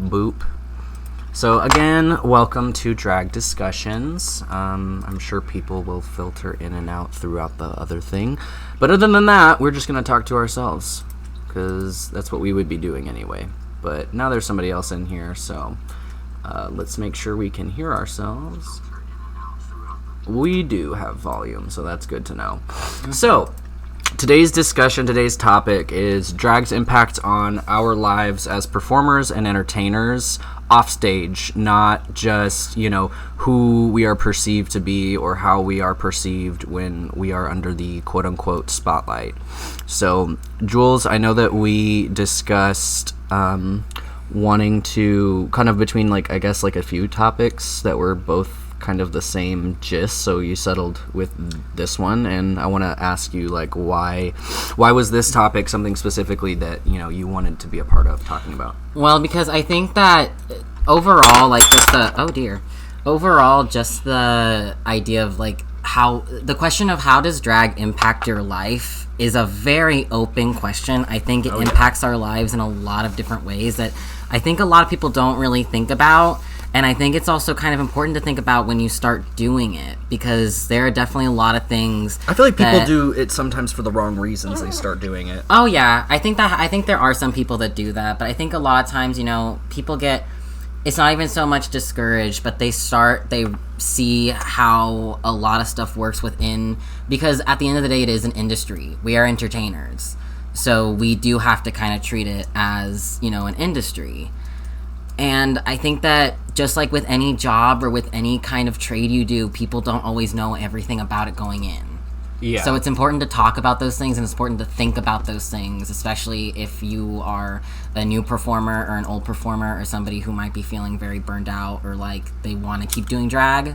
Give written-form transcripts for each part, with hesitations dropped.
Boop. So again, welcome to Drag Discussions. I'm sure people will filter in and out throughout the other thing. But other than that, we're just going to talk to ourselves. Because that's what we would be doing anyway. But now there's somebody else in here, so let's make sure we can hear ourselves. We do have volume, so that's good to know. So, today's discussion, today's topic is drag's impact on our lives as performers and entertainers offstage, not just, who we are perceived to be or how we are perceived when we are under the quote-unquote spotlight. So, Jules, I know that we discussed wanting to kind of between, a few topics that were both kind of the same gist, so you settled with this one, and I want to ask you why was this topic something specifically that you wanted to be a part of talking about? Well, because I think that overall just the idea of how the question of how does drag impact your life is a very open question. I think it impacts our lives in a lot of different ways that I think a lot of people don't really think about. And I think it's also kind of important to think about when you start doing it, because there are definitely a lot of things. I feel like people do it sometimes for the wrong reasons. They start doing it. Oh yeah, I think there are some people that do that, but I think a lot of times, people get. It's not even so much discouraged, but they see how a lot of stuff works within, because at the end of the day, it is an industry. We are entertainers, so we do have to kind of treat it as an industry. And I think that just like with any job or with any kind of trade you do, people don't always know everything about it going in. Yeah. So it's important to talk about those things, and it's important to think about those things, especially if you are a new performer or an old performer or somebody who might be feeling very burned out or they want to keep doing drag,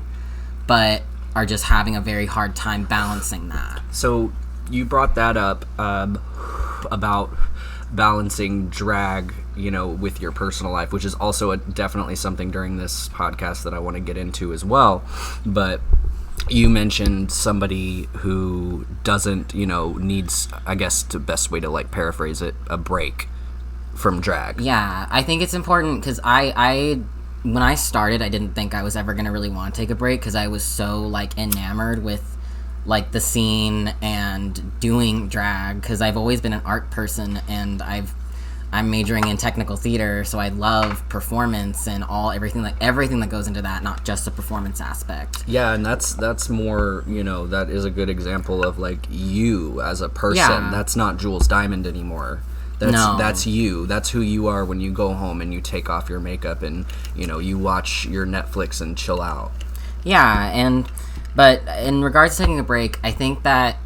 but are just having a very hard time balancing that. So you brought that up about balancing drag with your personal life, which is also definitely something during this podcast that I want to get into as well. But you mentioned somebody who doesn't, needs, I guess the best way to paraphrase it, a break from drag. Yeah, I think it's important because I when I started, I didn't think I was ever going to really want to take a break because I was so enamored with the scene and doing drag, because I've always been an art person, and I'm majoring in technical theater, so I love performance and everything that goes into that, not just the performance aspect. Yeah, and that's more, that is a good example of you as a person. Yeah. That's not Jules Diamond anymore. That's you. That's who you are when you go home and you take off your makeup and you watch your Netflix and chill out. Yeah, but in regards to taking a break, I think that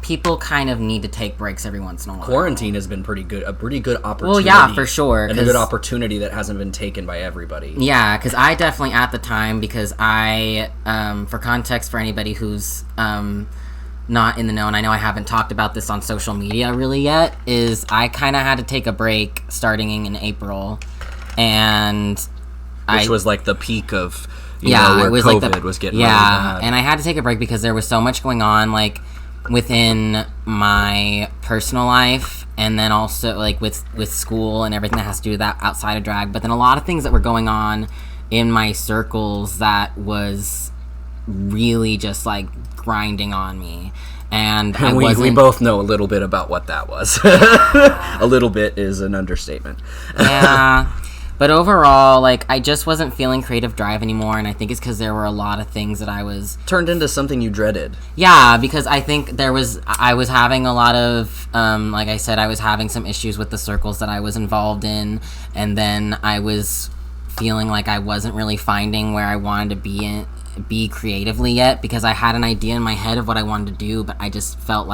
people kind of need to take breaks every once in a while. Quarantine has been a pretty good opportunity. Well, yeah, for sure. And a good opportunity that hasn't been taken by everybody. Yeah, because I definitely, at the time, because I, for context for anybody who's not in the know, and I know I haven't talked about this on social media really yet, is I kind of had to take a break starting in April, and Which was the peak of, where it was COVID was getting really bad. And I had to take a break because there was so much going on, within my personal life, and then also with school and everything that has to do with that outside of drag, but then a lot of things that were going on in my circles that was really just grinding on me, and we both know a little bit about what that was. A little bit is an understatement. Yeah. But overall, I just wasn't feeling creative drive anymore, and I think it's because there were a lot of things that I was... Turned into something you dreaded. Yeah, because I think I was having a lot of, like I said, I was having some issues with the circles that I was involved in, and then I was feeling like I wasn't really finding where I wanted to be creatively yet, because I had an idea in my head of what I wanted to do, but I just felt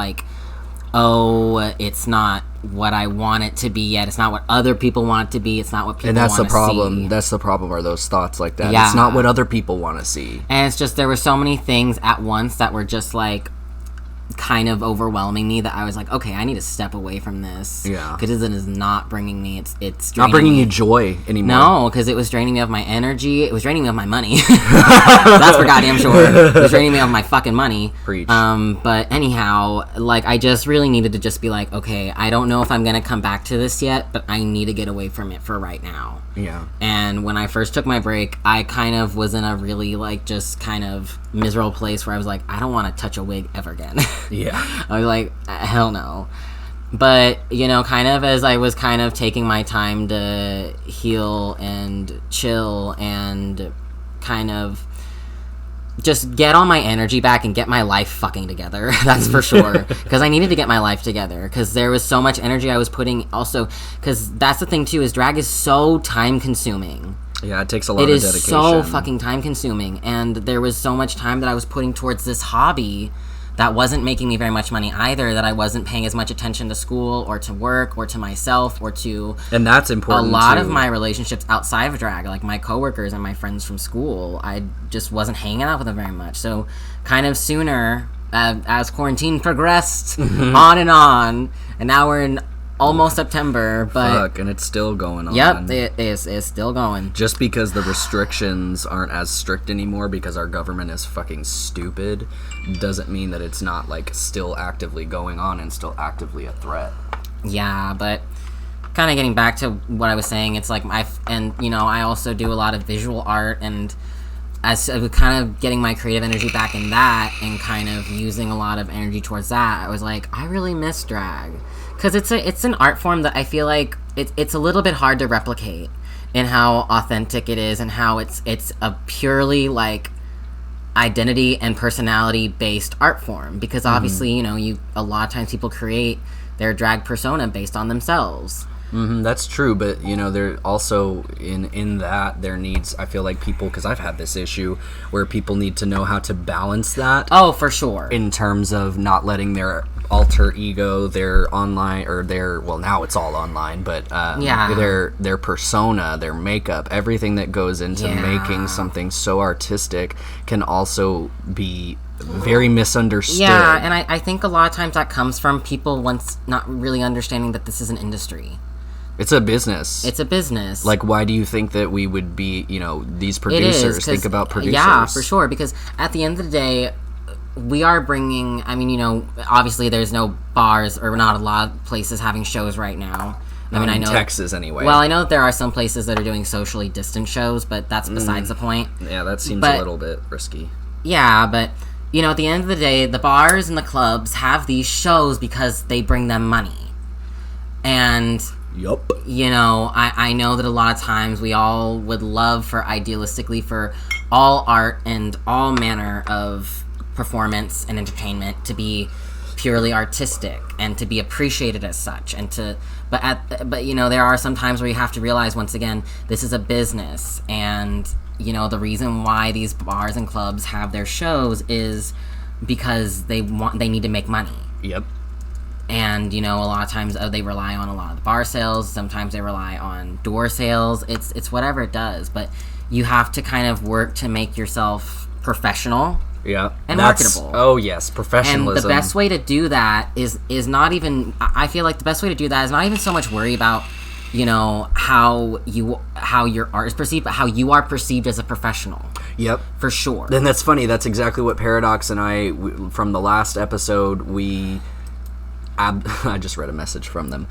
it's not what I want it to be yet. It's not what other people want it to be. It's not what people want to see. And that's the problem. That's the problem, are those thoughts like that. Yeah. It's not what other people want to see. And it's just, there were so many things at once that were just kind of overwhelming me that I was like, okay, I need to step away from this. Yeah. Because it is not bringing me, it's not bringing me. you joy anymore. No, because it was draining me of my energy. It was draining me of my money. That's for goddamn sure. It was draining me of my fucking money. Preach. But anyhow, like, I just really needed to just be like, okay, I don't know if I'm going to come back to this yet, but I need to get away from it for right now. Yeah. And when I first took my break, I kind of was in a really, like, just kind of miserable place where I was like, I don't want to touch a wig ever again. Yeah. I was like, hell no. But, you know, kind of as I was kind of taking my time to heal and chill and kind of just get all my energy back and get my life fucking together. That's for sure. Because I needed to get my life together. Because there was so much energy I was putting also. Because that's the thing, too, is drag is so time consuming. Yeah, it takes a lot of dedication. It is so fucking time consuming. And there was so much time that I was putting towards this hobby that wasn't making me very much money either, that I wasn't paying as much attention to school or to work or to myself or to... And that's important, a lot too. of my relationships outside of drag, like my coworkers and my friends from school, I just wasn't hanging out with them very much. So kind of sooner, as quarantine progressed on, and now we're in almost September, but... Fuck, and it's still going on. Yep, it's still going. Just because the restrictions aren't as strict anymore because our government is fucking stupid doesn't mean that it's not, like, still actively going on and still actively a threat. Yeah, but kind of getting back to what I was saying, it's like I also do a lot of visual art, and as kind of getting my creative energy back in that and kind of using a lot of energy towards that, I was like, I really miss drag. Because it's an art form that I feel like it's a little bit hard to replicate in how authentic it is and how it's a purely, like, identity and personality based art form. Because obviously, you know, a lot of times people create their drag persona based on themselves. That's true, but, you know, there also, in that, there needs, I feel like people, because I've had this issue, where people need to know how to balance that. Oh, for sure. In terms of not letting their alter ego, their online, or their, well, now it's all online, but their persona, their makeup, everything that goes into making something so artistic can also be very misunderstood. Yeah, and I think a lot of times that comes from people once not really understanding that this is an industry. It's a business. It's a business. Like, why do you think that we would be, you know, these producers? Think about producers. Yeah, for sure. Because at the end of the day, we are bringing, I mean, you know, obviously there's no bars or not a lot of places having shows right now. I know Texas anyway. Well, I know that there are some places that are doing socially distant shows, but that's besides the point. Yeah, that seems a little bit risky. Yeah, but, you know, at the end of the day, the bars and the clubs have these shows because they bring them money. And... Yup. You know, I know that a lot of times we all would love for, idealistically, for all art and all manner of performance and entertainment to be purely artistic and to be appreciated as such, and to but you know, there are some times where you have to realize, once again, this is a business, and, you know, the reason why these bars and clubs have their shows is because they need to make money. Yep. And, you know, a lot of times they rely on a lot of the bar sales. Sometimes they rely on door sales. It's whatever it does. But you have to kind of work to make yourself professional. Yeah. And marketable. Oh, yes. Professionalism. And the best way to do that is not even... I feel like the best way to do that is not even so much worry about, you know, how your art is perceived, but how you are perceived as a professional. Yep. For sure. And that's funny. That's exactly what Paradox and I, from the last episode, I just read a message from them.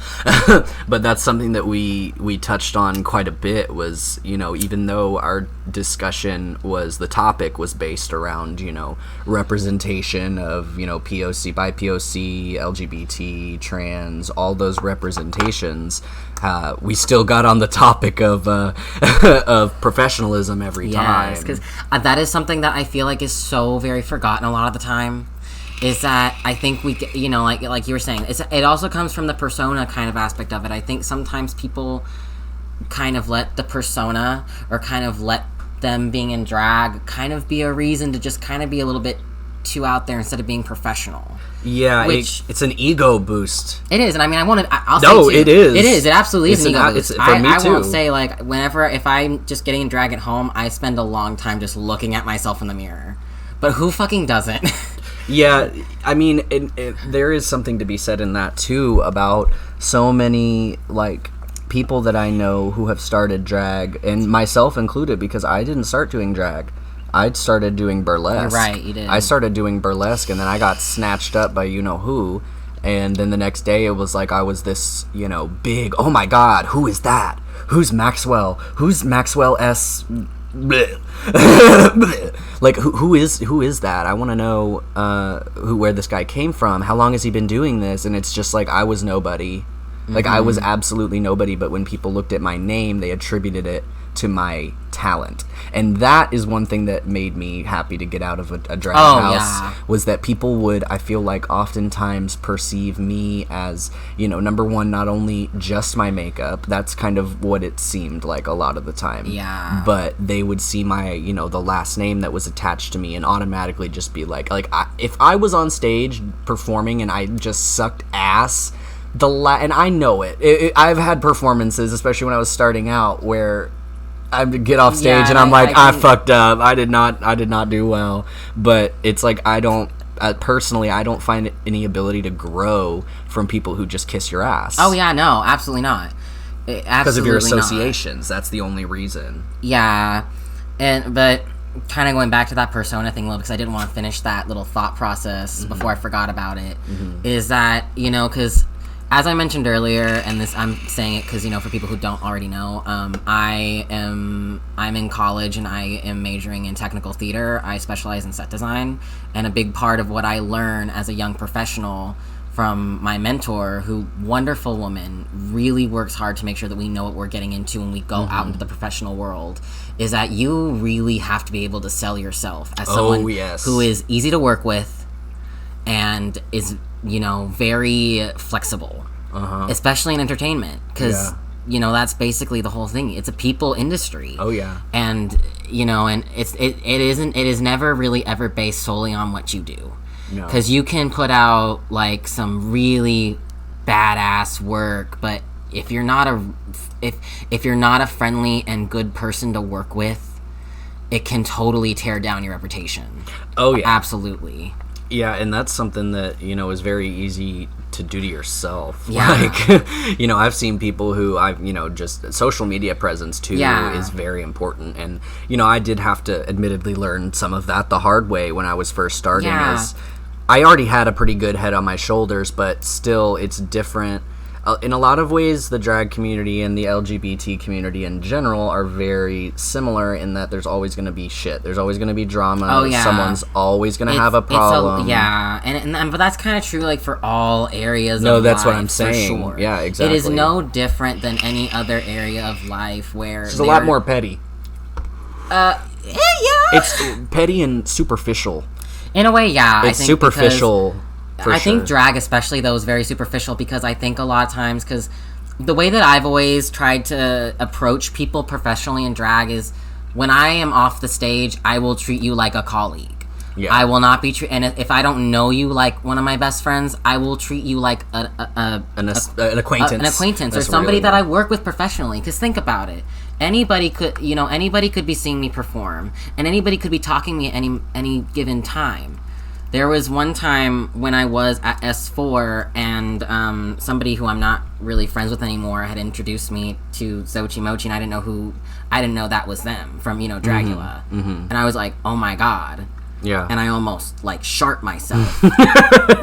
But that's something that we touched on quite a bit, was, you know, even though our discussion the topic was based around, you know, representation of, you know, POC, BIPOC, LGBT, trans, all those representations, we still got on the topic of professionalism every time. Yes, because that is something that I feel like is so very forgotten a lot of the time. Is that I think we, you know, like you were saying, it also comes from the persona kind of aspect of it. I think sometimes people kind of let the persona, or kind of let them being in drag kind of be a reason to just kind of be a little bit too out there instead of being professional. Yeah, it's an ego boost. It is, and I mean, I'll no, say too, it is. It is. It absolutely is an ego boost. For me I too. won't say, like, if I'm just getting in drag at home, I spend a long time just looking at myself in the mirror. But who fucking doesn't? Yeah, I mean, there is something to be said in that too about so many like people that I know who have started drag, and myself included, because I didn't start doing drag. I started doing burlesque. You're right, you did. I started doing burlesque, and then I got snatched up by you know who, and then the next day it was like I was this, you know, big, oh my god, who is that? Who's Maxwell? Who's Maxwell S? Like who is that? I want to know where this guy came from. How long has he been doing this? And it's just like I was nobody. Like I was absolutely nobody, but when people looked at my name, they attributed it to my talent. And that is one thing that made me happy to get out of a drag house, was that people would, I feel like, oftentimes perceive me as, you know, number one, not only just my makeup, that's kind of what it seemed like a lot of the time. Yeah. But they would see my, you know, the last name that was attached to me and automatically just be like if I was on stage performing and I just sucked ass, and I know it. I've had performances, especially when I was starting out, where I would get off stage and I'm like, I fucked up. I did not do well. But it's like I don't personally, I don't find any ability to grow from people who just kiss your ass. Oh yeah, no, absolutely not. Because of your associations. That's the only reason. Yeah, but kind of going back to that persona thing a little, because I didn't want to finish that little thought process before I forgot about it. Is that, you know, because as I mentioned earlier, and this I'm saying it because, you know, for people who don't already know, I'm in college and I am majoring in technical theater. I specialize in set design, and a big part of what I learn as a young professional from my mentor, who, wonderful woman, really works hard to make sure that we know what we're getting into when we go out into the professional world, is that you really have to be able to sell yourself as someone who is easy to work with and is, you know, very flexible, especially in entertainment, because you know, that's basically the whole thing. It's a people industry. Oh yeah. And you know, and it is never really ever based solely on what you do, because you can put out like some really badass work, but if you're not a friendly and good person to work with, it can totally tear down your reputation. Oh yeah, absolutely. Yeah, and that's something that, you know, is very easy to do to yourself. Yeah. Like, you know, I've seen people who you know, just social media presence too is very important. And, you know, I did have to admittedly learn some of that the hard way when I was first starting. As I already had a pretty good head on my shoulders, but still it's different. In a lot of ways, the drag community and the LGBT community in general are very similar in that there's always going to be shit. There's always going to be drama. Oh, yeah. Someone's always going to have a problem. But that's kind of true, like, for all areas of life. No, that's what I'm saying. Sure. Yeah, exactly. It is no different than any other area of life where it's a lot more petty. It's petty and superficial. In a way, yeah. It's superficial. I think drag, especially, though, is very superficial, because I think a lot of times, because the way that I've always tried to approach people professionally in drag is, when I am off the stage, I will treat you like a colleague. Yeah. I will not be and if I don't know you like one of my best friends, I will treat you like an acquaintance. An acquaintance, or somebody that I work with professionally. Because think about it. Anybody could be seeing me perform, and anybody could be talking to me at any given time. There was one time when I was at S4, and somebody who I'm not really friends with anymore had introduced me to Xochi Mochi, and I didn't know that was them from, you know, Dragula. And I was like, oh my god. Yeah. And I almost, like, sharped myself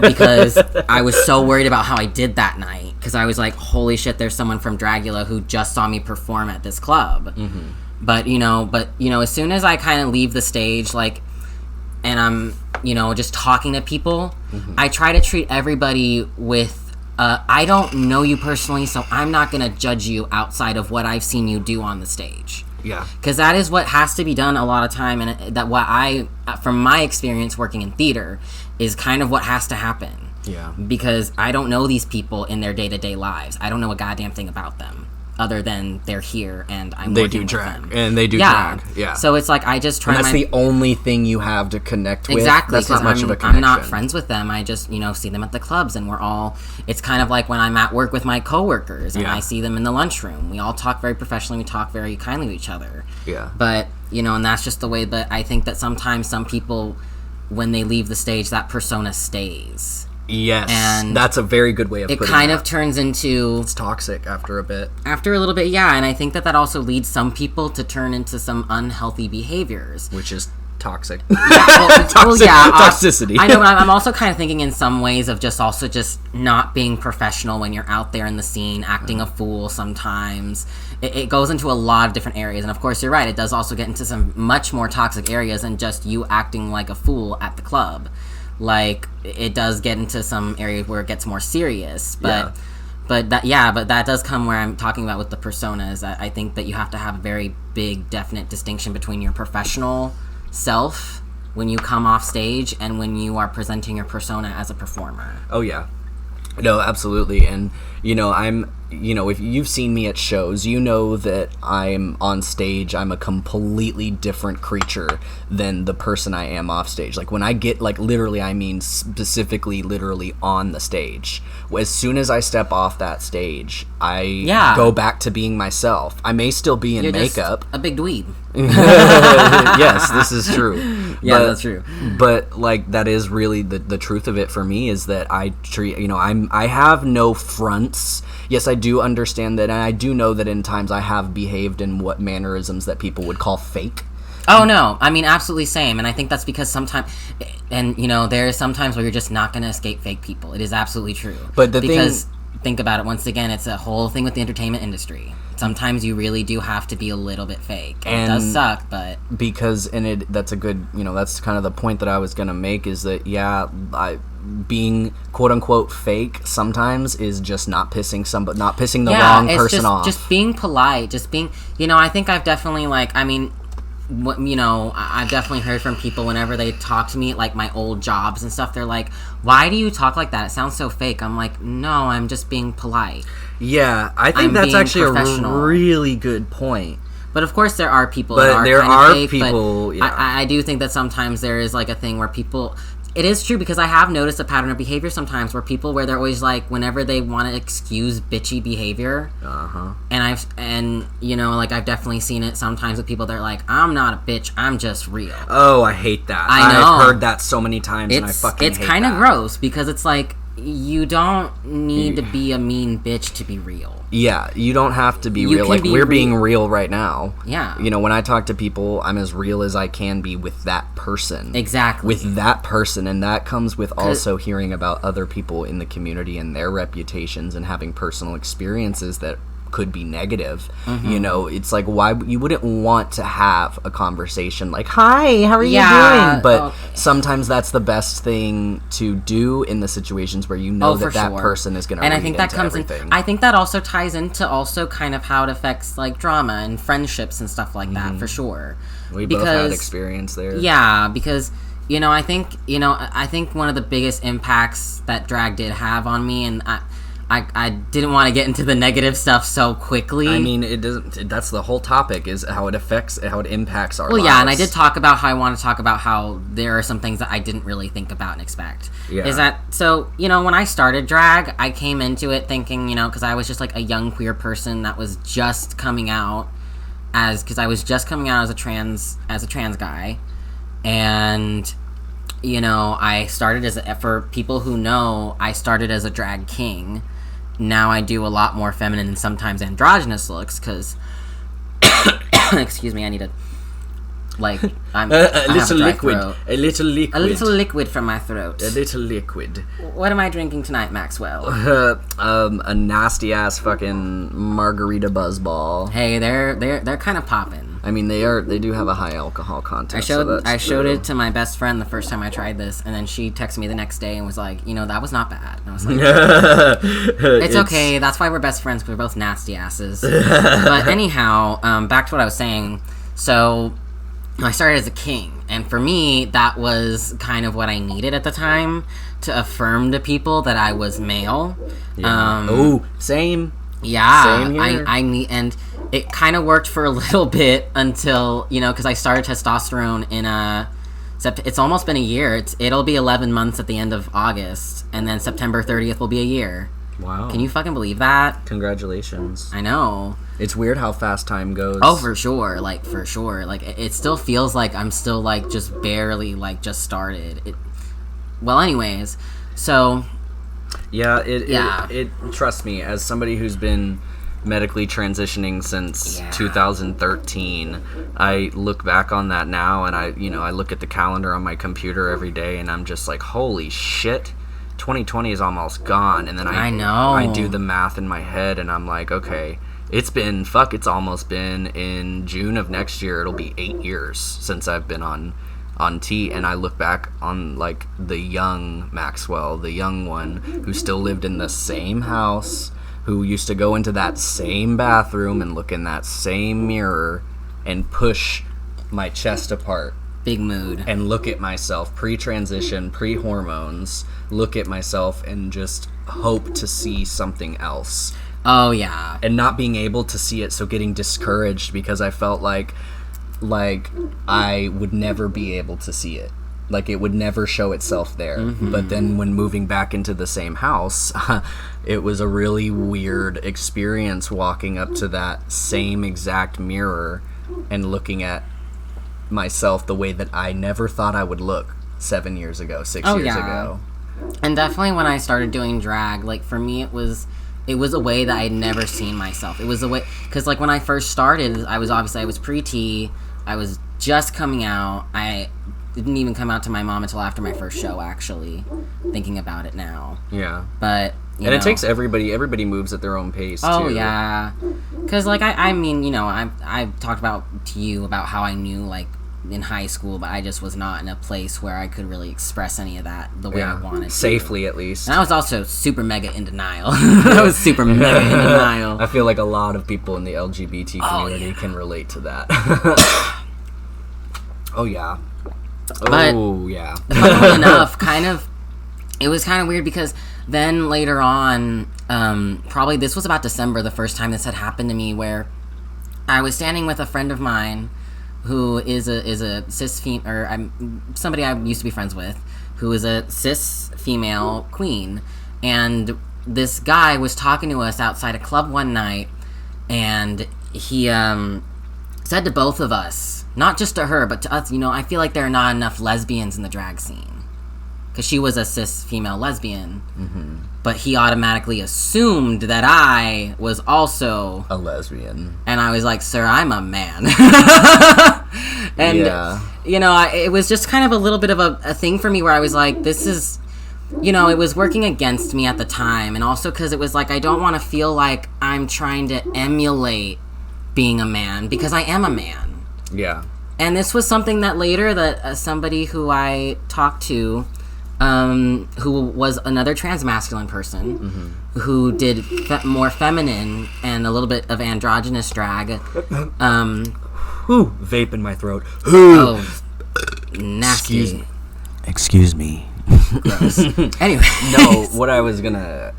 because I was so worried about how I did that night, because I was like, holy shit, there's someone from Dragula who just saw me perform at this club. But, you know, as soon as I kind of leave the stage, like, and I'm, you know, just talking to people, I try to treat everybody with, I don't know you personally, so I'm not going to judge you outside of what I've seen you do on the stage. Yeah. Because that is what has to be done a lot of time, and that what from my experience working in theater, is kind of what has to happen. Yeah. Because I don't know these people in their day-to-day lives. I don't know a goddamn thing about them, other than they're here and I'm working with them. And they do drag. Yeah. So it's like I just try. And that's the only thing you have to connect with. Exactly. That's not much of a connection. I'm not friends with them. I just, you know, see them at the clubs, and we're all. It's kind of like when I'm at work with my coworkers and I see them in the lunchroom. We all talk very professionally. We talk very kindly to each other. Yeah. But, you know, and that's just the way. But I think that sometimes some people when they leave the stage, that persona stays. Yes, and that's a very good way of putting it. It kind of turns into... It's toxic after a bit. After a little bit, yeah, and I think that also leads some people to turn into some unhealthy behaviors. Which is toxic. Toxicity. I know, but I'm also kind of thinking in some ways of just not being professional when you're out there in the scene, acting a fool sometimes. It goes into a lot of different areas, and of course you're right, it does also get into some much more toxic areas than just you acting like a fool at the club. Like, it does get into some areas where it gets more serious, but that does come where I'm talking about with the personas. I think that you have to have a very big, definite distinction between your professional self when you come off stage and when you are presenting your persona as a performer. Oh, yeah. No, absolutely. And, if you've seen me at shows, you know that I'm on stage, I'm a completely different creature than the person I am off stage. Like, when I get, literally, I mean specifically, literally on the stage. As soon as I step off that stage, I go back to being myself. I may still be in You're makeup. Just a big dweeb. Yes, this is true. Yeah, that's true. But, that is really the truth of it for me, is that I treat, I have no fronts. Yes, I do understand that, and I do know that in times I have behaved in what mannerisms that people would call fake. Oh, no. I mean, absolutely same. And I think that's because sometimes, and, there are some times where you're just not going to escape fake people. It is absolutely true. But think about it, once again, it's a whole thing with the entertainment industry. Sometimes you really do have to be a little bit fake. And it does suck, but... Because, that's a good, that's kind of the point that I was going to make, is that, being quote-unquote fake sometimes is just not pissing the wrong person off. Just being polite, just being... I think I've definitely, I've definitely heard from people whenever they talk to me at, my old jobs and stuff, they're like, why do you talk like that? It sounds so fake. I'm like, no, I'm just being polite. Yeah, I think that's actually a really good point. But of course there are people that are fake, people, but I do think that sometimes there is, a thing where people... It is true, because I have noticed a pattern of behavior sometimes where people, where they're always whenever they want to excuse bitchy behavior, and I've definitely seen it sometimes with people that are like, I'm not a bitch, I'm just real. Oh, I hate that. I know. I've heard that so many times, and I fucking hate that. It's kind of gross, because it's you don't need to be a mean bitch to be real. Yeah, you don't have to be real. We're being real right now. Yeah. When I talk to people, I'm as real as I can be with that person. Exactly. With that person, and that comes with also hearing about other people in the community and their reputations and having personal experiences that could be negative. It's why you wouldn't want to have a conversation hi, how are you doing? But sometimes that's the best thing to do in the situations where that person is going to read into everything. And I think that comes in. I think that also ties into also kind of how it affects drama and friendships and stuff like that, for sure. We both had experience there. Yeah, because I think one of the biggest impacts that drag did have on me, and I didn't want to get into the negative stuff so quickly. I mean, it doesn't. That's the whole topic, is how it impacts our lives. Well, yeah, and I did talk about how I want to talk about how there are some things that I didn't really think about and expect. Yeah. Is that, so, when I started drag, I came into it thinking, because I was just a young queer person that was just coming out as a trans guy, and... I started for people who know, I started as a drag king. Now I do a lot more feminine and sometimes androgynous looks, because, excuse me, I need I'm a little liquid. A little liquid. A little liquid from my throat. A little liquid. What am I drinking tonight, Maxwell? A nasty ass fucking margarita buzzball. Hey, they're kind of popping. I mean, they do have a high alcohol content. I showed it to my best friend the first time I tried this, and then she texted me the next day and was like, that was not bad. And I was like, it's okay. That's why we're best friends, because we're both nasty asses. But anyhow, back to what I was saying. So I started as a king, and for me, that was kind of what I needed at the time to affirm to people that I was male. Yeah. Same. Yeah, same here. I need, and it kind of worked for a little bit until, because I started testosterone in it's almost been a year. It'll be 11 months at the end of August, and then September 30th will be a year. Wow. Can you fucking believe that? Congratulations. I know. It's weird how fast time goes. Oh, for sure. Like, for sure. Like, it still feels like I'm still, like, just barely, like, just started. Well, anyways, so... Yeah, it trust me, as somebody who's been medically transitioning since 2013, I look back on that now, and I look at the calendar on my computer every day, and I'm just like, holy shit, 2020 is almost gone. And then I know. I do the math in my head, and I'm like, okay, it's almost been, in June of next year, it'll be 8 years since I've been on T, and I look back on, like, the young Maxwell, the young one who still lived in the same house, who used to go into that same bathroom and look in that same mirror and push my chest apart. Big mood. And look at myself, pre-transition, pre-hormones, look at myself and just hope to see something else. Oh, yeah. And not being able to see it, so getting discouraged because I felt like I would never be able to see it. Like, it would never show itself there. Mm-hmm. But then when moving back into the same house, it was a really weird experience walking up to that same exact mirror and looking at myself the way that I never thought I would look 7 years ago, 6 years ago. And definitely when I started doing drag, like, for me it was a way that I had never seen myself. It was a way, because, like, when I first started, I was pre-T, I was just coming out. I didn't even come out to my mom until after my first show, actually, thinking about it now. Yeah. But, you know. It takes everybody moves at their own pace, too. Oh, yeah. Because, like, I mean, you know, I've talked to you about how I knew, like, in high school, but I just was not in a place where I could really express any of that the way I wanted to. Safely, at least. And I was also super mega in denial. I I feel like a lot of people in the LGBT community can relate to that. Oh, yeah. But, funnily enough, it was kind of weird because then later on, probably this was about December, the first time this had happened to me, where I was standing with a friend of mine who is a cis female, or somebody I used to be friends with, who is a cis female queen, and this guy was talking to us outside a club one night, and he said to both of us, not just to her, but to us, you know, I feel like there are not enough lesbians in the drag scene, because she was a cis female lesbian. Mm-hmm. But he automatically assumed that I was also a lesbian. And I was like, sir, I'm a man. And, you know, it was just kind of a little bit of a thing for me where I was like, this is, you know, it was working against me at the time. And also because it was like, I don't want to feel like I'm trying to emulate being a man, because I am a man. Yeah. And this was something that later that somebody who I talked to, who was another trans-masculine person, mm-hmm. who did more feminine and a little bit of androgynous drag. Vape in my throat. Oh, nasty. Excuse me. Gross. Anyway. No, what I was gonna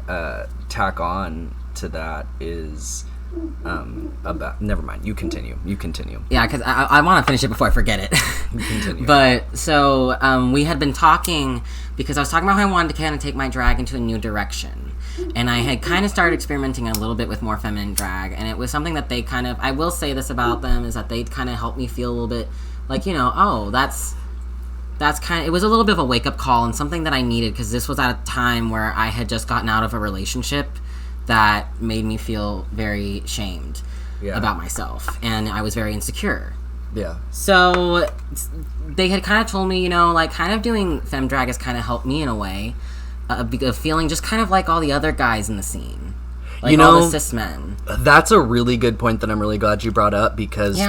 tack on to that is... about never mind, you continue yeah, because I want to finish it before I forget it. Continue. But so we had been talking, because I was talking about how I wanted to kind of take my drag into a new direction, and I had kind of started experimenting a little bit with more feminine drag, and it was something that they kind of, I will say this about them, is that they kind of helped me feel a little bit like, you know, oh, that's kind of, it was a little bit of a wake-up call and something that I needed, because this was at a time where I had just gotten out of a relationship that made me feel very shamed about myself, and I was very insecure. Yeah. So they had kind of told me, you know, like, kind of doing femme drag has kind of helped me in a way, of feeling just kind of like all the other guys in the scene, like, you know, all the cis men. That's a really good point that I'm really glad you brought up, because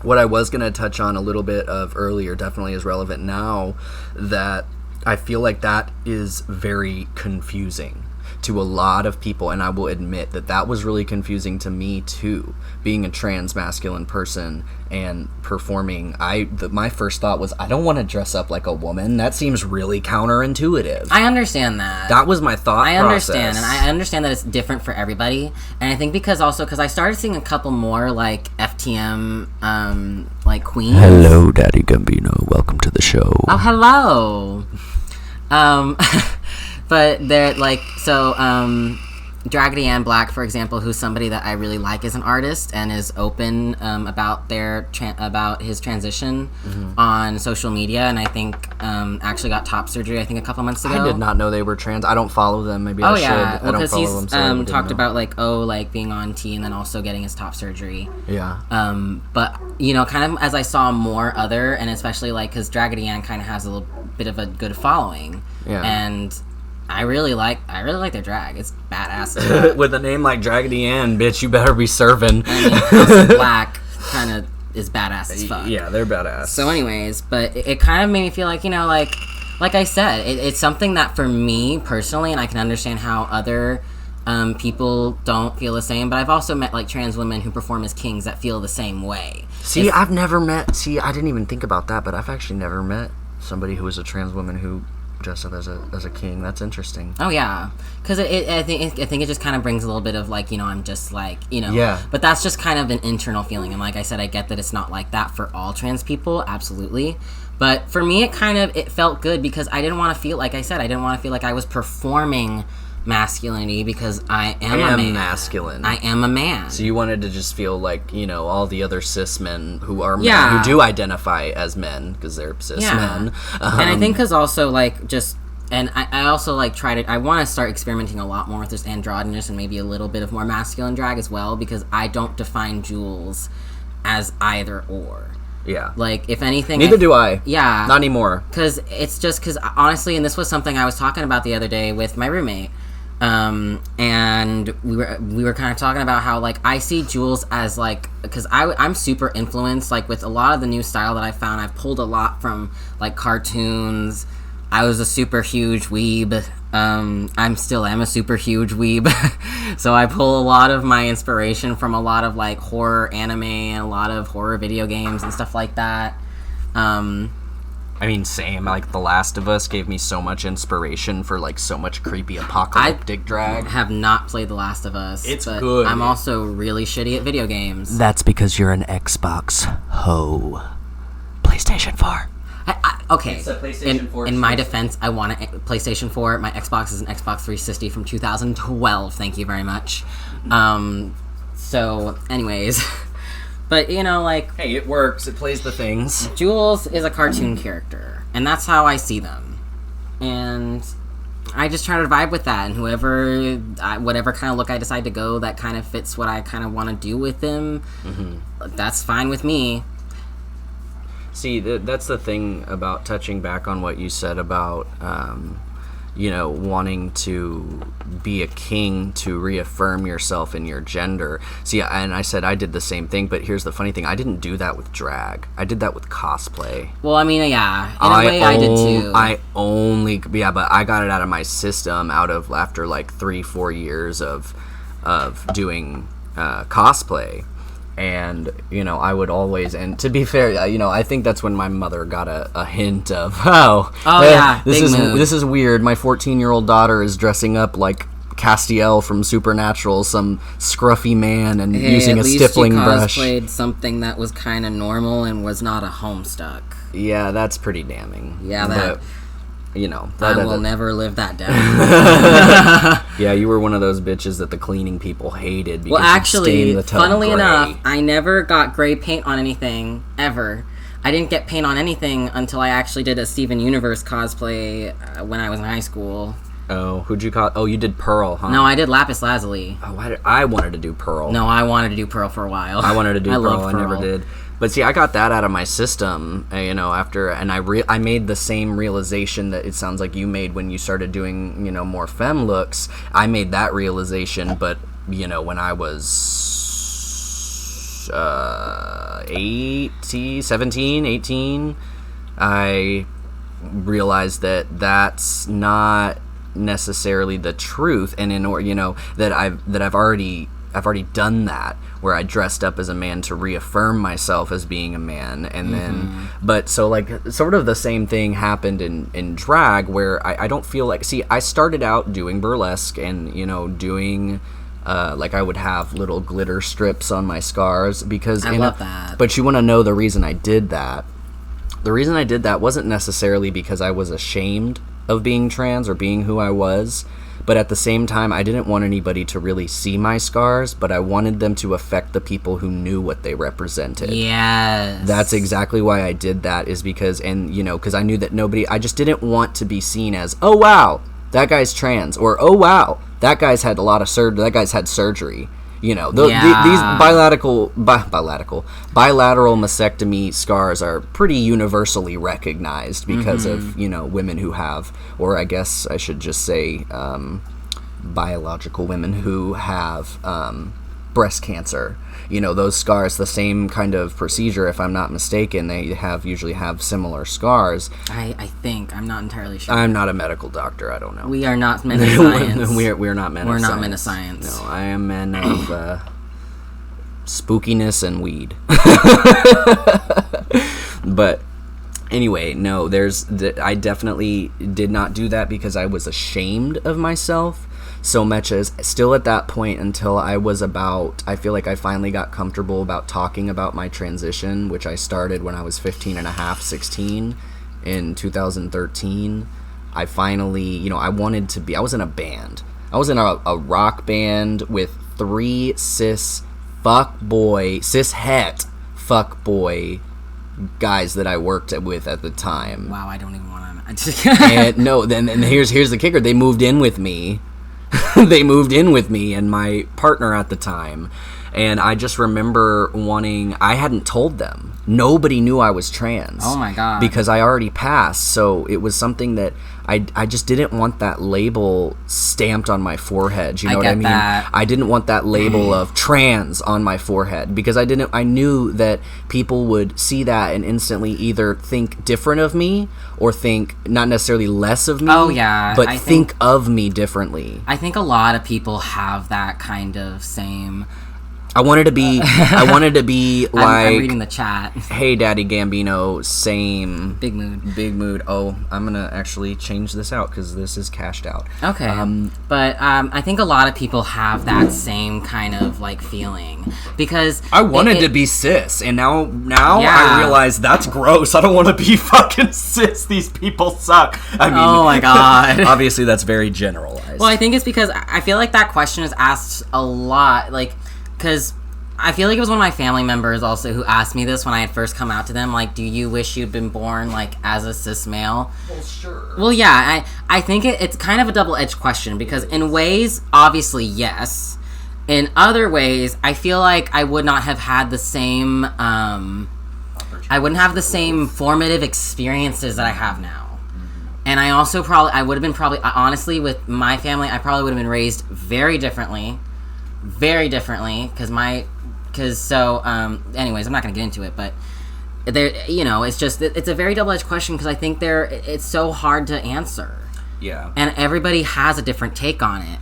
what I was going to touch on a little bit of earlier definitely is relevant now, that I feel like that is very confusing to a lot of people, and I will admit that was really confusing to me too, being a trans masculine person and performing. My first thought was, I don't want to dress up like a woman. That seems really counterintuitive. I understand that. That was my thought process. I understand, and I understand that it's different for everybody, and I think because I started seeing a couple more, like, FTM, like, queens. Hello, Daddy Gambino. Welcome to the show. Oh, hello. But they're like, so Draggedy Ann Black, for example, who's somebody that I really like as an artist and is open about about his transition on social media, and I think actually got top surgery I think a couple months ago. I did not know they were trans. I don't follow them. Maybe I should. Well, I don't follow he's them. talked about like being on T and then also getting his top surgery. Yeah. But kind of as I saw more other, and especially like because Draggedy Ann kind of has a little bit of a good following. Yeah. And I really like their drag. It's badass. With a name like Draggedy Ann, bitch, you better be serving. I mean, House of Black kind of is badass as fuck. Yeah, they're badass. So anyways, but it kind of made me feel like, like I said, it's something that for me personally, and I can understand how other people don't feel the same, but I've also met like trans women who perform as kings that feel the same way. I didn't even think about that, but I've actually never met somebody who is a trans woman who dressed up as a king. That's interesting. Oh yeah, because I think it just kind of brings a little bit of like, I'm just like, Yeah. But that's just kind of an internal feeling, and like I said, I get that it's not like that for all trans people, absolutely. But for me, it felt good because I didn't want to feel like I was performing masculinity because I am a man. Masculine. I am a man. So you wanted to just feel like, all the other cis men who are men, who do identify as men because they're cis men. And I think because also like just, and I also like I want to start experimenting a lot more with this androgynous and maybe a little bit of more masculine drag as well, because I don't define Jules as either or. Yeah. Like, if anything... Neither do I. Yeah. Not anymore. Because honestly, and this was something I was talking about the other day with my roommate, and we were kind of talking about how, like, I see Jules as, like... Because I'm super influenced, like, with a lot of the new style that I found. I've pulled a lot from, like, cartoons. I was a super huge weeb. I still am a super huge weeb. So I pull a lot of my inspiration from a lot of like horror anime and a lot of horror video games and stuff like that. I mean, same. Like, The Last of Us gave me so much inspiration for, like, so much creepy apocalyptic drag. I have not played The Last of Us. It's but good. I'm also really shitty at video games. That's because you're an Xbox hoe. PlayStation 4. Okay, It's a PlayStation 4 in my defense, I want a PlayStation 4. My Xbox is an Xbox 360 from 2012. Thank you very much. So, anyways... But, like... Hey, it works. It plays the things. Jules is a cartoon character, and that's how I see them. And I just try to vibe with that, and whatever kind of look I decide to go that kind of fits what I kind of want to do with them, that's fine with me. See, that's the thing about touching back on what you said about, wanting to be a king to reaffirm yourself in your gender. See, and I said I did the same thing, but here's the funny thing. I didn't do that with drag. I did that with cosplay. Well, I mean, yeah. In a way, I did too. But I got it out of my system after like 3-4 years of doing cosplay. And, I would always, and to be fair, I think that's when my mother got a hint of, this is weird. My 14-year-old daughter is dressing up like Castiel from Supernatural, some scruffy man, and using a stippling brush. At least you cosplayed something that was kind of normal and was not a Homestuck. Yeah, that's pretty damning. Yeah, that... I will never live that down. Yeah, you were one of those bitches that the cleaning people hated because well, actually, the tub funnily gray. enough, I never got gray paint on anything, ever. I didn't get paint on anything until I actually did a Steven Universe cosplay when I was in high school. Oh, who'd you call? Oh, you did Pearl, huh? No, I did Lapis Lazuli. Oh, I wanted to do Pearl. No, I wanted to do Pearl for a while. I wanted to do Pearl. Love Pearl. I never did. But see, I got that out of my system, after, and I made the same realization that it sounds like you made when you started doing, more femme looks. I made that realization, but, when I was 17, 18, I realized that that's not necessarily the truth, and in order, that I've already done that, where I dressed up as a man to reaffirm myself as being a man, and then, but so like sort of the same thing happened in drag, where I don't feel like, see, I started out doing burlesque and doing like I would have little glitter strips on my scars because I love that. But you want to know the reason I did that? The reason I did that wasn't necessarily because I was ashamed of being trans or being who I was. But at the same time, I didn't want anybody to really see my scars, but I wanted them to affect the people who knew what they represented. Yes. That's exactly why I did that, is because, and, you know, because I knew that I just didn't want to be seen as, oh, wow, that guy's trans, or, oh, wow, that guy's had that guy's had surgery. You know, these bilateral mastectomy scars are pretty universally recognized because of, you know, women who have, or I guess I should just say, biological women who have breast cancer. You know, those scars, the same kind of procedure, if I'm not mistaken, they usually have similar scars. I think. I'm not entirely sure. I'm not a medical doctor. I don't know. We are not men of science. We're not men of science. We're not men of science. No, I am men of spookiness and weed. But anyway, no, I definitely did not do that because I was ashamed of myself. So much as still at that point until I feel like I finally got comfortable about talking about my transition, which I started when I was 15 and a half, 16 in 2013. I finally, you know, I was in a band. I was in a rock band with 3 cis het fuckboy guys that I worked with at the time. Wow, I don't even want to. And no, then here's the kicker. They moved in with me. They moved in with me and my partner at the time, and I just remember I hadn't told them. Nobody knew I was trans. Oh my god. Because I already passed, so it was something that I just didn't want that label stamped on my forehead. You know what I mean? That. I didn't want that label of trans on my forehead because I knew that people would see that and instantly either think different of me or think not necessarily less of me. Oh yeah. But think of me differently. I think a lot of people have that kind of same. I wanted to be like. I'm reading the chat. Hey, Daddy Gambino, same. Big mood. Oh, I'm gonna actually change this out because this is cashed out. Okay. But I think a lot of people have that same kind of like feeling because I wanted to be cis, and now I realize that's gross. I don't want to be fucking cis. These people suck. I mean, oh my god. Obviously, that's very generalized. Well, I think it's because I feel like that question is asked a lot, like. Because I feel like it was one of my family members also who asked me this when I had first come out to them, like, do you wish you'd been born, like, as a cis male? Well, sure. Well, yeah, I think it's kind of a double-edged question, because in ways, obviously, yes. In other ways, I feel like I would not have had the same, I wouldn't have the same formative experiences that I have now. And I also I would have been honestly, with my family, I probably would have been raised very differently, because anyways, I'm not gonna get into it, but there, you know, it's a very double-edged question because I think it's so hard to answer. Yeah. And everybody has a different take on it.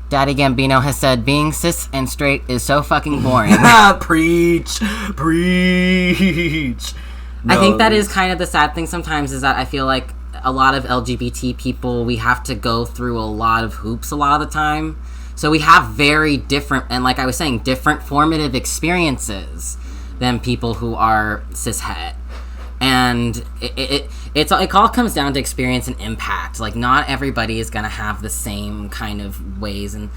Daddy Gambino has said, being cis and straight is so fucking boring. Preach. No. I think that is kind of the sad thing sometimes, is that I feel like a lot of LGBT people, we have to go through a lot of hoops a lot of the time. So we have very different, and like I was saying, different formative experiences than people who are cishet. And it all comes down to experience and impact. Like, not everybody is going to have the same kind of ways, and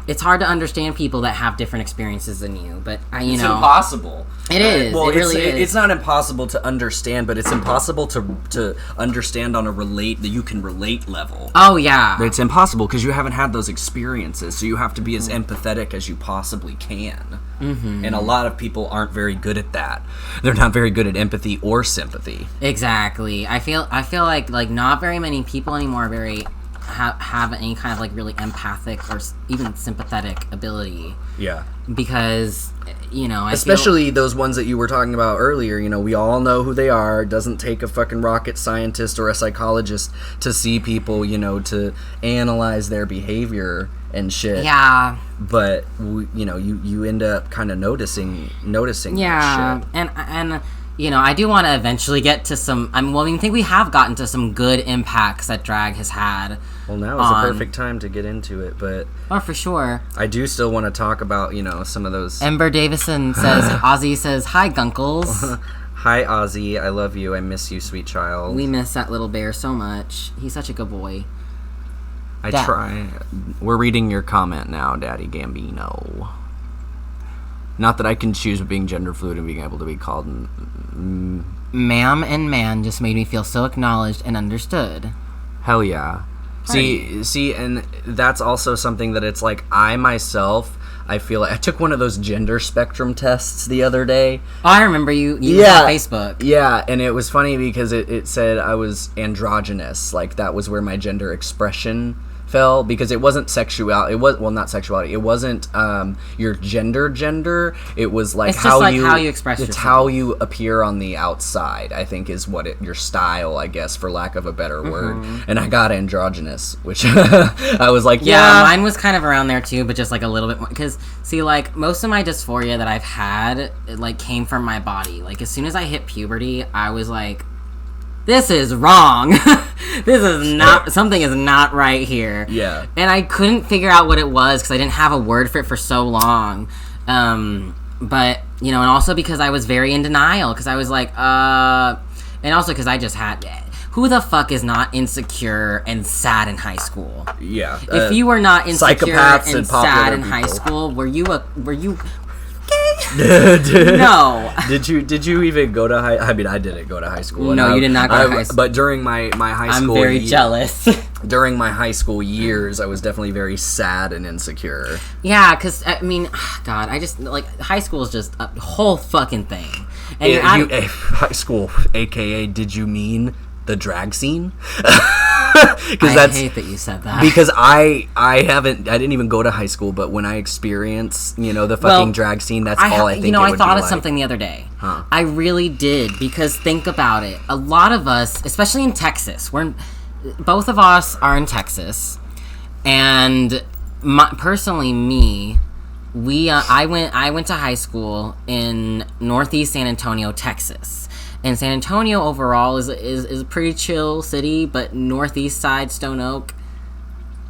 it's hard to understand people that have different experiences than you, but it's impossible. It is. Well, it really is. It's not impossible to understand, but it's impossible to understand on that you can relate level. Oh yeah, it's impossible because you haven't had those experiences, so you have to be as empathetic as you possibly can. Mm-hmm. And a lot of people aren't very good at that. They're not very good at empathy or sympathy. Exactly. I feel like not very many people anymore have any kind of like really empathic or even sympathetic ability. Yeah. Because, you know, especially those ones that you were talking about earlier, you know, we all know who they are. It doesn't take a fucking rocket scientist or a psychologist to see people, you know, to analyze their behavior and shit. Yeah. But, you know, you end up kind of noticing that shit. And you know, I do want to eventually get to some. I think we have gotten to some good impacts that drag has had. Well, now is the perfect time to get into it, but for sure, I do still want to talk about, you know, some of those. Ember Davison says, Ozzy says, "Hi, Gunkles." Hi, Ozzy. I love you. I miss you, sweet child. We miss that little bear so much. He's such a good boy. I try. We're reading your comment now, Daddy Gambino. Not that I can choose being gender fluid and being able to be called ma'am and man just made me feel so acknowledged and understood. Hell yeah. See, and that's also something that it's like I myself, I feel like I took one of those gender spectrum tests the other day. Oh, I remember you was on Facebook. Yeah, and it was funny because it said I was androgynous. Like, that was where my gender expression fell, because it wasn't sexuality. It was, well, not sexuality. It wasn't your gender. It was like it's how you express yourself. It's how you appear on the outside, I think, is what your style, I guess, for lack of a better word. And I got androgynous, which I was like, yeah. Mine was kind of around there too, but just like a little bit more. Because see, like most of my dysphoria that I've had, it, like came from my body. Like as soon as I hit puberty, I was like, this is wrong. This is not, something is not right here. Yeah. And I couldn't figure out what it was because I didn't have a word for it for so long. But, you know, and also because I was very in denial because I was like, and also because I just had, who the fuck is not insecure and sad in high school? Yeah. If you were not insecure and sad in people. high school, were you no. Did you even go to high? I mean, I didn't go to high school. No, you did not go to high school. But during my high school, I'm very jealous. During my high school years, I was definitely very sad and insecure. Yeah, because I mean, God, I just like high school is just a whole fucking thing. And high school, aka, did you mean the drag scene? I hate that you said that. Because I didn't even go to high school, but when I experience, you know, the fucking drag scene, that's all I think. You know, I thought of something the other day. Huh. I really did, because think about it. A lot of us, especially in Texas, both of us are in Texas, and personally, I went to high school in Northeast San Antonio, Texas. And San Antonio overall is a pretty chill city, but northeast side, Stone Oak,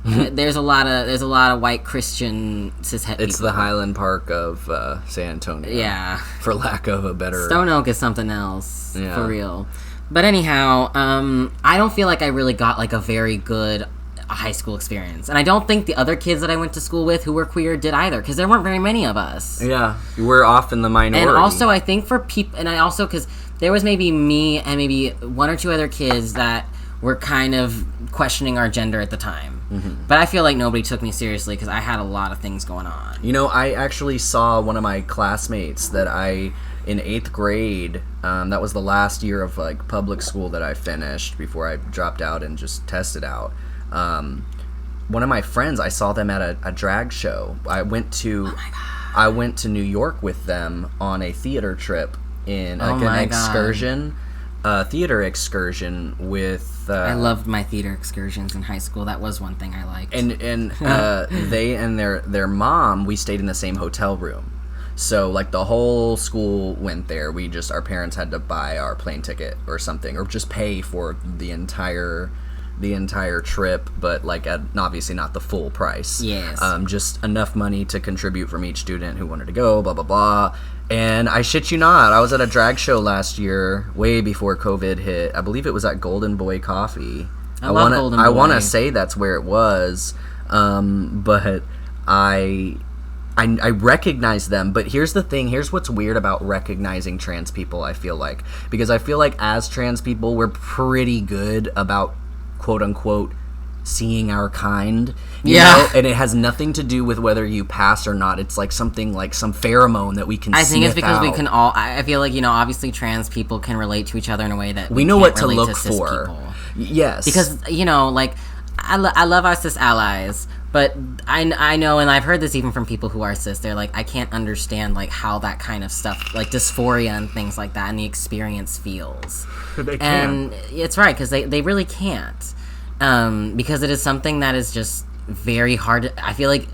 there's a lot of white Christian cishet people. It's the Highland Park of San Antonio. Yeah, for lack of a better. Stone Oak is something else, for real. But anyhow, I don't feel like I really got like a very good high school experience, and I don't think the other kids that I went to school with who were queer did either, because there weren't very many of us. Yeah, we're often the minority. And also, I think for people, and I also because there was maybe me and maybe one or two other kids that were kind of questioning our gender at the time. Mm-hmm. But I feel like nobody took me seriously because I had a lot of things going on. You know, I actually saw one of my classmates that in 8th grade, that was the last year of like public school that I finished before I dropped out and just tested out. One of my friends, I saw them at a drag show. I went to New York with them on a theater trip in an excursion, theater excursion with. I loved my theater excursions in high school. That was one thing I liked. And they and their mom, we stayed in the same hotel room. So like the whole school went there. Our parents had to buy our plane ticket or something, or just pay for the entire trip, but like obviously not the full price. Yes. Just enough money to contribute from each student who wanted to go, blah blah blah. And I shit you not, I was at a drag show last year, way before COVID hit. I believe it was at Golden Boy Coffee. I love Golden Boy. I want to say that's where it was, but I recognize them. But here's the thing. Here's what's weird about recognizing trans people, I feel like. Because I feel like as trans people, we're pretty good about, quote unquote, seeing our kind, you know? And it has nothing to do with whether you pass or not. It's like something like some pheromone that we can I think it's because out. We can all, I feel like, you know, obviously trans people can relate to each other in a way that we know what to look to cis for people. Yes, because, you know, like I love our cis allies, but I know, and I've heard this even from people who are cis, they're like, I can't understand like how that kind of stuff, like dysphoria and things like that, and the experience feels. They can. And it's right, because they really can't. Because it is something that is just very hard. I feel like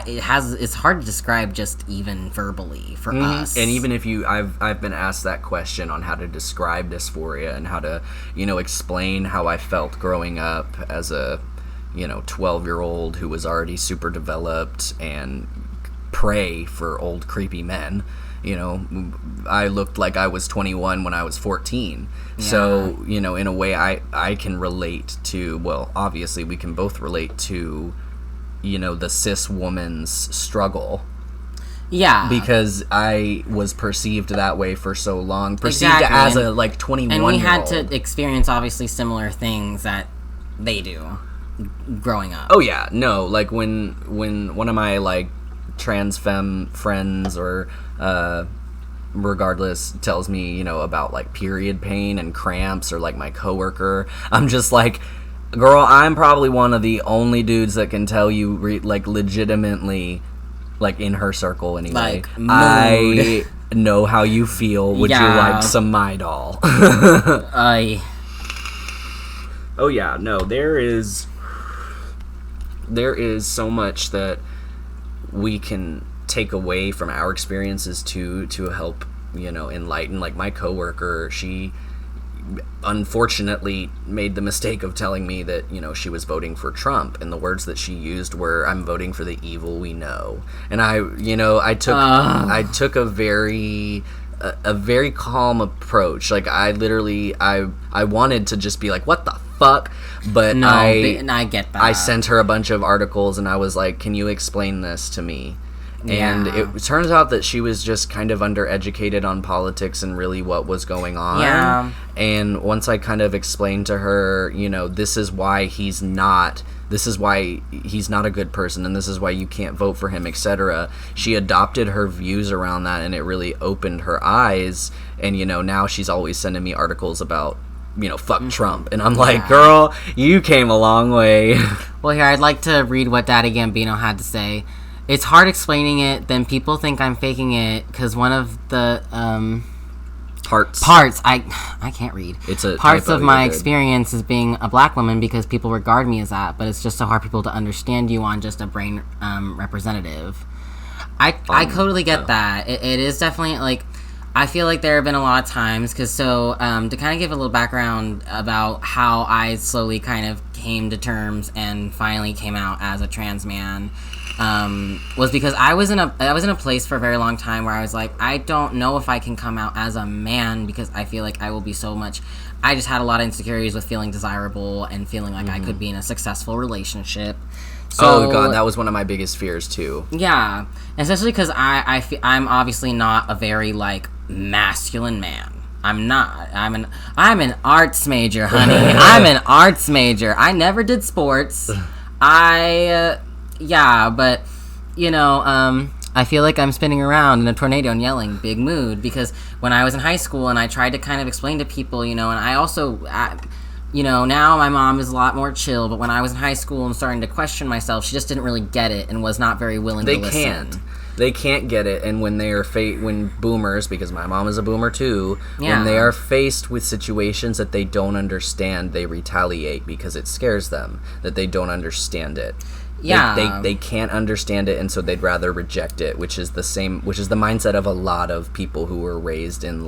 it's hard to describe just even verbally for us. And even if I've been asked that question on how to describe dysphoria and how to, you know, explain how I felt growing up as a, you know, 12-year-old who was already super developed and prey for old creepy men. I looked like I was 21 when I was 14. Yeah. So, in a way I can relate to, well, obviously we can both relate to, the cis woman's struggle. Yeah. Because I was perceived that way for so long. Perceived as a 21-year-old. And we had to experience, obviously, similar things that they do growing up. Oh, yeah. No, when one of my, trans femme friends or, regardless, tells me, about, period pain and cramps, or, my coworker, I'm just like, girl, I'm probably one of the only dudes that can tell you, legitimately... in her circle anyway. I know how you feel. Would you like some Midol? Oh yeah, no, there is so much that we can take away from our experiences to help, enlighten. My coworker, she unfortunately made the mistake of telling me that she was voting for Trump, and the words that she used were, "I'm voting for the evil we know." And I took a very calm approach. I wanted to just be like, what the fuck, but I get that. I sent her a bunch of articles and I was like, can you explain this to me? And it turns out that she was just kind of undereducated on politics and really what was going on. Yeah. And once I kind of explained to her, this is why he's not a good person, and this is why you can't vote for him, etc. She adopted her views around that, and it really opened her eyes. And, now she's always sending me articles about, fuck Trump. And I'm like, girl, you came a long way. Well, here, I'd like to read what Daddy Gambino had to say. It's hard explaining it, then people think I'm faking it, because one of the parts I can't read. It's a parts typo, of my good. experience as being a black woman, because people regard me as that, but it's just so hard for people to understand you on just a brain representative. I totally get that. It is definitely I feel like there have been a lot of times, because to kind of give a little background about how I slowly kind of came to terms and finally came out as a trans man. Was because I was in a place for a very long time where I was like, I don't know if I can come out as a man, because I feel like I will be so much. I just had a lot of insecurities with feeling desirable and feeling like I could be in a successful relationship. So, oh god, that was one of my biggest fears too. Yeah, especially because I'm obviously not a very masculine man. I'm not. I'm an arts major, honey. I'm an arts major. I never did sports. Yeah, but, I feel like I'm spinning around in a tornado and yelling, big mood, because when I was in high school and I tried to kind of explain to people, and I also, now my mom is a lot more chill, but when I was in high school and starting to question myself, she just didn't really get it and was not very willing to listen. They can't get it, and when they are when boomers, because my mom is a boomer too, when they are faced with situations that they don't understand, they retaliate because it scares them that they don't understand it. Yeah, they can't understand it, and so they'd rather reject it, which is the mindset of a lot of people who were raised in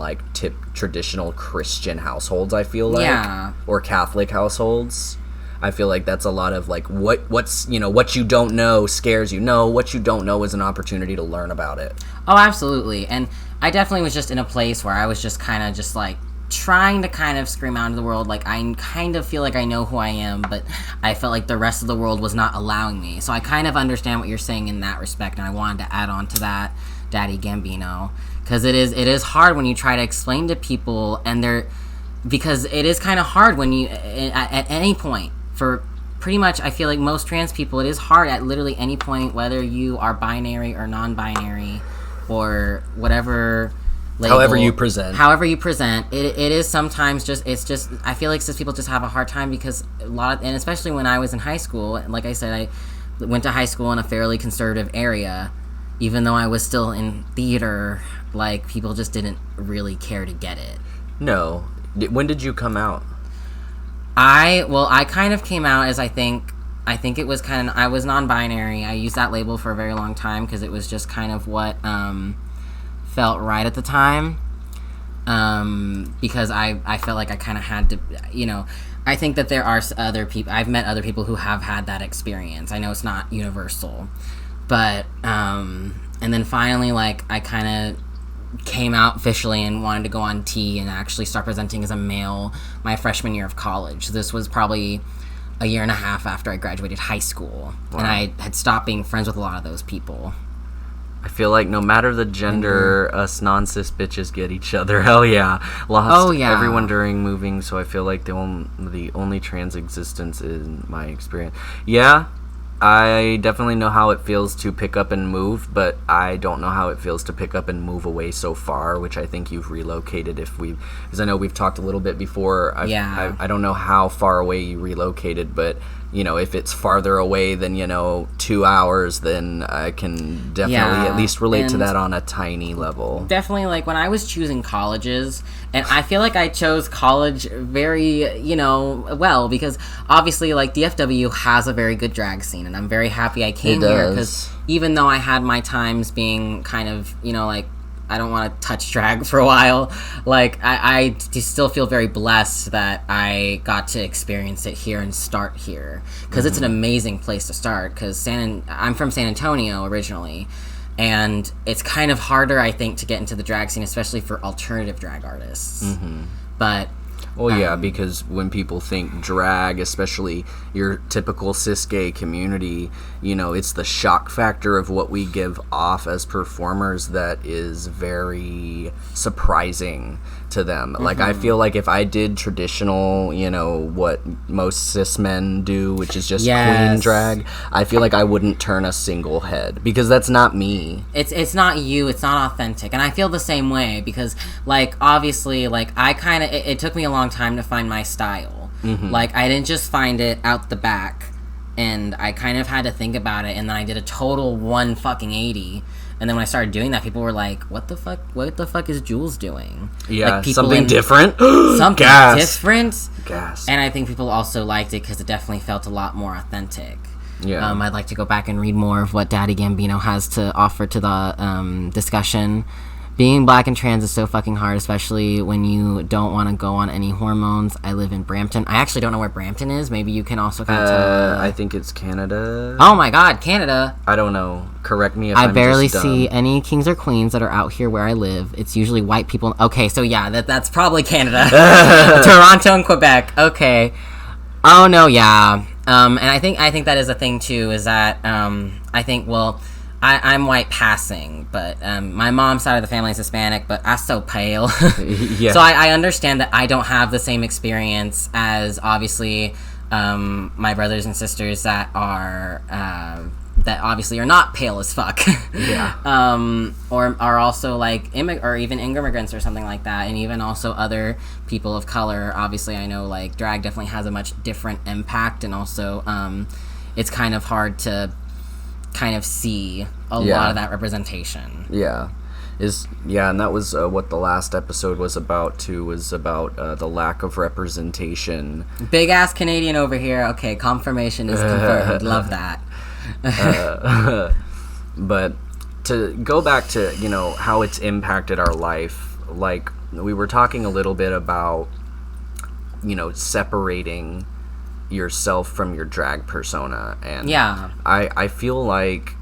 traditional Christian households. I feel like, or Catholic households. I feel like that's a lot of what you don't know scares you. No, what you don't know is an opportunity to learn about it. Oh, absolutely. And I definitely was just in a place where I was just kind of just trying to kind of scream out into the world, I kind of feel like I know who I am, but I felt like the rest of the world was not allowing me. So I kind of understand what you're saying in that respect, and I wanted to add on to that, Daddy Gambino, because it is hard when you try to explain to people, because it is kind of hard when you at any point, for pretty much, I feel like most trans people, it is hard at literally any point, whether you are binary or non-binary or whatever label, however you present, it is sometimes just I feel like cis people just have a hard time, because and especially when I was in high school, like I said, I went to high school in a fairly conservative area, even though I was still in theater, people just didn't really care to get it. No. When did you come out? I kind of came out as I think it was I was non-binary. I used that label for a very long time because it was just kind of what felt right at the time, because I felt like I kind of had to, I think that there are other people, I've met other people who have had that experience. I know it's not universal, but and then finally I kind of came out officially and wanted to go on T and actually start presenting as a male my freshman year of college. This was probably a year and a half after I graduated high school. Wow. And I had stopped being friends with a lot of those people. I feel like no matter the gender, us non-cis bitches get each other. Hell yeah. Lost everyone during moving, so I feel like the only trans existence in my experience. Yeah, I definitely know how it feels to pick up and move, but I don't know how it feels to pick up and move away so far, which I think you've relocated because I know we've talked a little bit before. I don't know how far away you relocated, but if it's farther away than 2 hours, then I can definitely at least relate to that on a tiny level. Definitely, like when I was choosing colleges, and I feel like I chose college very well, because obviously like DFW has a very good drag scene, and I'm very happy I came here, because even though I had my times being kind of like I don't want to touch drag for a while, like I still feel very blessed that I got to experience it here and start here, because it's an amazing place to start, because I'm from San Antonio originally, and it's kind of harder, I think, to get into the drag scene, especially for alternative drag artists. But well, yeah, because when people think drag, especially your typical cis gay community, it's the shock factor of what we give off as performers that is very surprising to them. Like, I feel like if I did traditional, what most cis men do, which is just queen drag, I feel like I wouldn't turn a single head, because that's not me. It's not you, it's not authentic. And I feel the same way, because like obviously like I kind of it took me a long time to find my style. Like I didn't just find it out the back, and I kind of had to think about it, and then I did a total 180. And then when I started doing that, people were like, what the fuck is Jules doing? Yeah, like something different? Something different? Gas. And I think people also liked it because it definitely felt a lot more authentic. Yeah. I'd like to go back and read more of what Daddy Gambino has to offer to the discussion. Being black and trans is so fucking hard, especially when you don't want to go on any hormones. I live in Brampton. I actually don't know where Brampton is. Maybe you can also kind of tell. I think it's Canada. Oh my god, Canada. I don't know. Correct me if I I'm barely just dumb. see any kings or queens that are out here where I live. It's usually white people. Okay, so yeah, that's probably Canada. Toronto and Quebec. Okay. Oh no, yeah. And I think that is a thing too, is that I think, well, I'm white passing, but my mom's side of the family is Hispanic, but I'm so pale. Yeah. So I understand that I don't have the same experience as obviously my brothers and sisters that are that obviously are not pale as fuck. Yeah. Or are also like or even immigrants or something like that, and even also other people of color. Obviously, I know like drag definitely has a much different impact, and also it's kind of hard to kind of see a lot of that representation. Yeah. And that was what the last episode was about too, was about the lack of representation. Big ass Canadian over here. Okay, confirmation is confirmed. Love that. But to go back to, how it's impacted our life, like we were talking a little bit about, separating yourself from your drag persona, and I feel like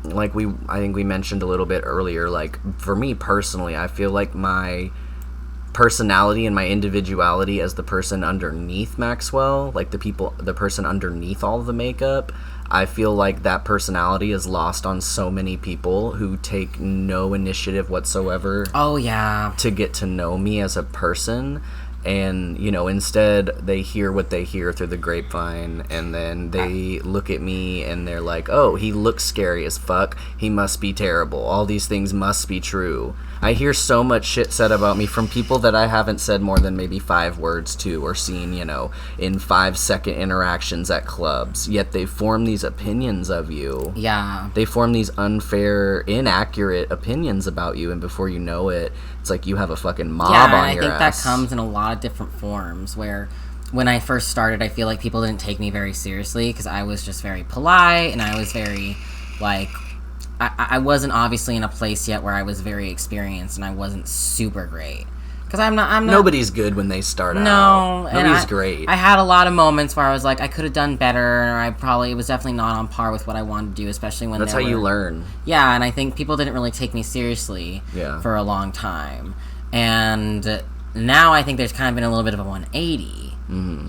I think we mentioned a little bit earlier, like for me personally, I feel like my personality and my individuality as the person underneath Maxwell, like the person underneath all of the makeup, I feel like that personality is lost on so many people who take no initiative whatsoever to get to know me as a person. And, instead they hear what they hear through the grapevine, and then they look at me and they're like, oh, he looks scary as fuck, he must be terrible, all these things must be true. I hear so much shit said about me from people that I haven't said more than maybe 5 words to, or seen, in 5-second interactions at clubs, yet they form these opinions of you. Yeah. They form these unfair, inaccurate opinions about you, and before you know it, it's like you have a fucking mob on your ass. Yeah, and I think that comes in a lot of different forms, where when I first started, I feel like people didn't take me very seriously, because I was just very polite, and I was very, like, I wasn't obviously in a place yet where I was very experienced, and I wasn't super great. Because I'm not... Nobody's good when they start out. No. Nobody's great. I had a lot of moments where I was like, I could have done better, or it was definitely not on par with what I wanted to do, especially when That's how you learn. Yeah, and I think people didn't really take me seriously for a long time. And now I think there's kind of been a little bit of a 180.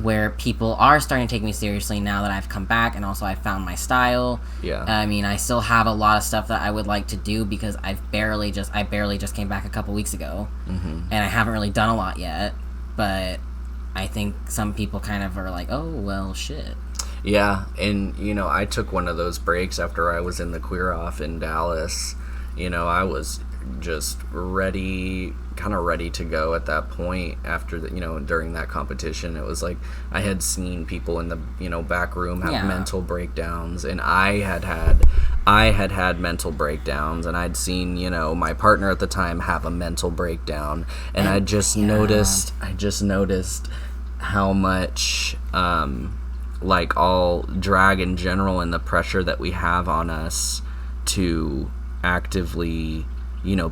Where people are starting to take me seriously now that I've come back, and also I've found my style. Yeah. I mean, I still have a lot of stuff that I would like to do because I barely just came back a couple weeks ago, and I haven't really done a lot yet. But I think some people kind of are like, oh, well, shit. Yeah, and, I took one of those breaks after I was in the Queer Off in Dallas. I was just ready to go at that point after during that competition. It was like I had seen people in the back room have mental breakdowns, and I had mental breakdowns, and I'd seen my partner at the time have a mental breakdown, and I just noticed how much like all drag in general and the pressure that we have on us to actively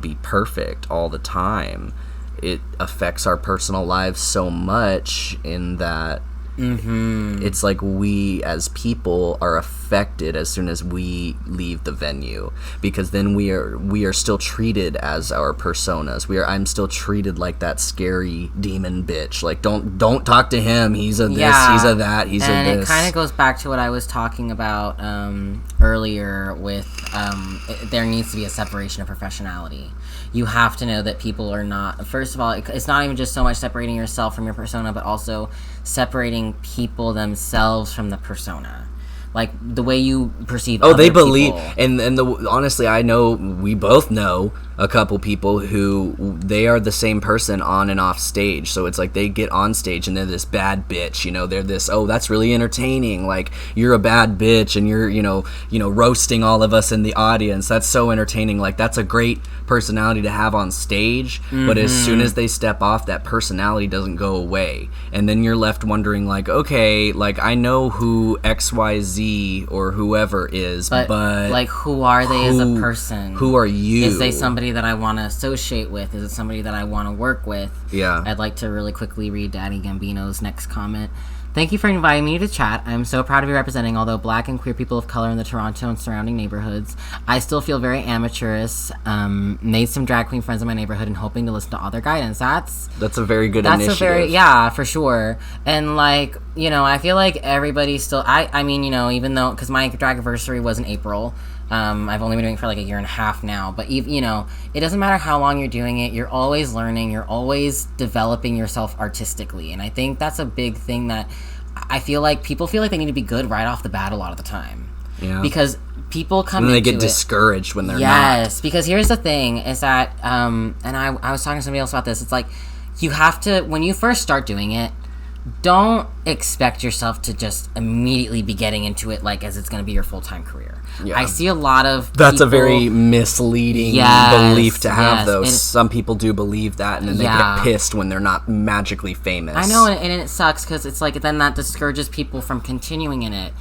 be perfect all the time, it affects our personal lives so much in that it's like we as people are affected as soon as we leave the venue, because then we are still treated as our personas. I'm still treated like that scary demon bitch. Like, don't talk to him. He's a this, he's a that, he's a this. And it kind of goes back to what I was talking about earlier with there needs to be a separation of professionality. You have to know that people are not, first of all, it's not even just so much separating yourself from your persona, but also separating people themselves from the persona. Like, the way you perceive other they believe, people. Honestly, I know, we both know a couple people who, they are the same person on and off stage. So it's like they get on stage and they're this bad bitch, they're this, oh, that's really entertaining, like, you're a bad bitch and you're roasting all of us in the audience. That's so entertaining. Like, that's a great personality to have on stage, but as soon as they step off, that personality doesn't go away, and then you're left wondering, like, okay, like, I know who XYZ or whoever is, but like, who are they as a person? Who are you? Is they somebody that I want to associate with? Is it somebody that I want to work with? Yeah. I'd like to really quickly read Daddy Gambino's next comment. Thank you for inviting me to chat. I'm so proud to be representing although black and queer people of color in the Toronto and surrounding neighborhoods. I still feel very amateurish. Made some drag queen friends in my neighborhood and hoping to listen to all their guidance. That's a very good initiative. Yeah, for sure. And like, I feel like everybody still, I mean, even though, because my drag anniversary was in April, I've only been doing it for like a year and a half now, but it doesn't matter how long you're doing it, you're always learning, you're always developing yourself artistically, and I think that's a big thing that I feel like people feel like they need to be good right off the bat a lot of the time. Yeah. Because people come into it. And they get discouraged when they're not. Yes, because here's the thing, is that, and I was talking to somebody else about this, it's like, you have to, when you first start doing it, don't expect yourself to just immediately be getting into it like as it's going to be your full-time career. Yeah. I see a lot of That's a very misleading belief to have, though. Some people do believe that, and then they get pissed when they're not magically famous. I know, and it sucks, because it's like, then that discourages people from continuing in it.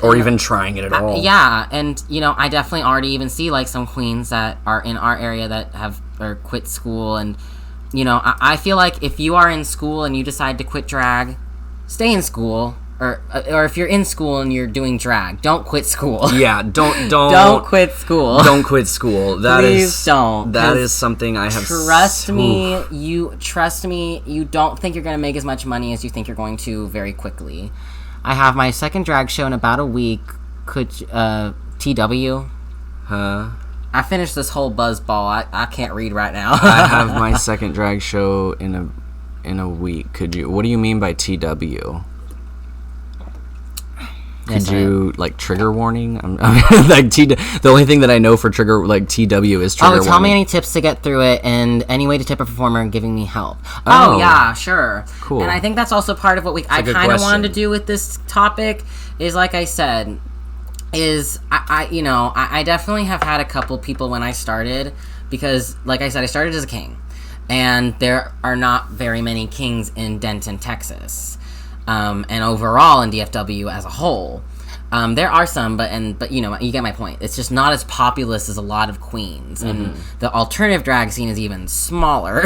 Or even trying it at all. Yeah, and, I definitely already even see, like, some queens that are in our area that have or quit school, and I feel like if you are in school and you decide to quit drag, stay in school, or if you're in school and you're doing drag, don't quit school. Yeah, don't don't quit school. Don't quit school. Please don't. That is something I have. Trust me. You don't think you're going to make as much money as you think you're going to very quickly. I have my second drag show in about a week. TW? Huh? I finished this whole buzzball. I can't read right now. I have my second drag show in a week. What do you mean by TW? Could you, like, trigger warning? Like, the only thing that I know for trigger, like, TW is trigger warning. Tell me any tips to get through it and any way to tip a performer and giving me help. Oh, yeah, sure. Cool. And I think that's also part of what I kind of wanted to do with this topic is, like I said, I definitely have had a couple people when I started, because, like I said, I started as a king, and there are not very many kings in Denton, Texas, and overall in DFW as a whole. There are some, but you get my point. It's just not as populous as a lot of queens, and the alternative drag scene is even smaller.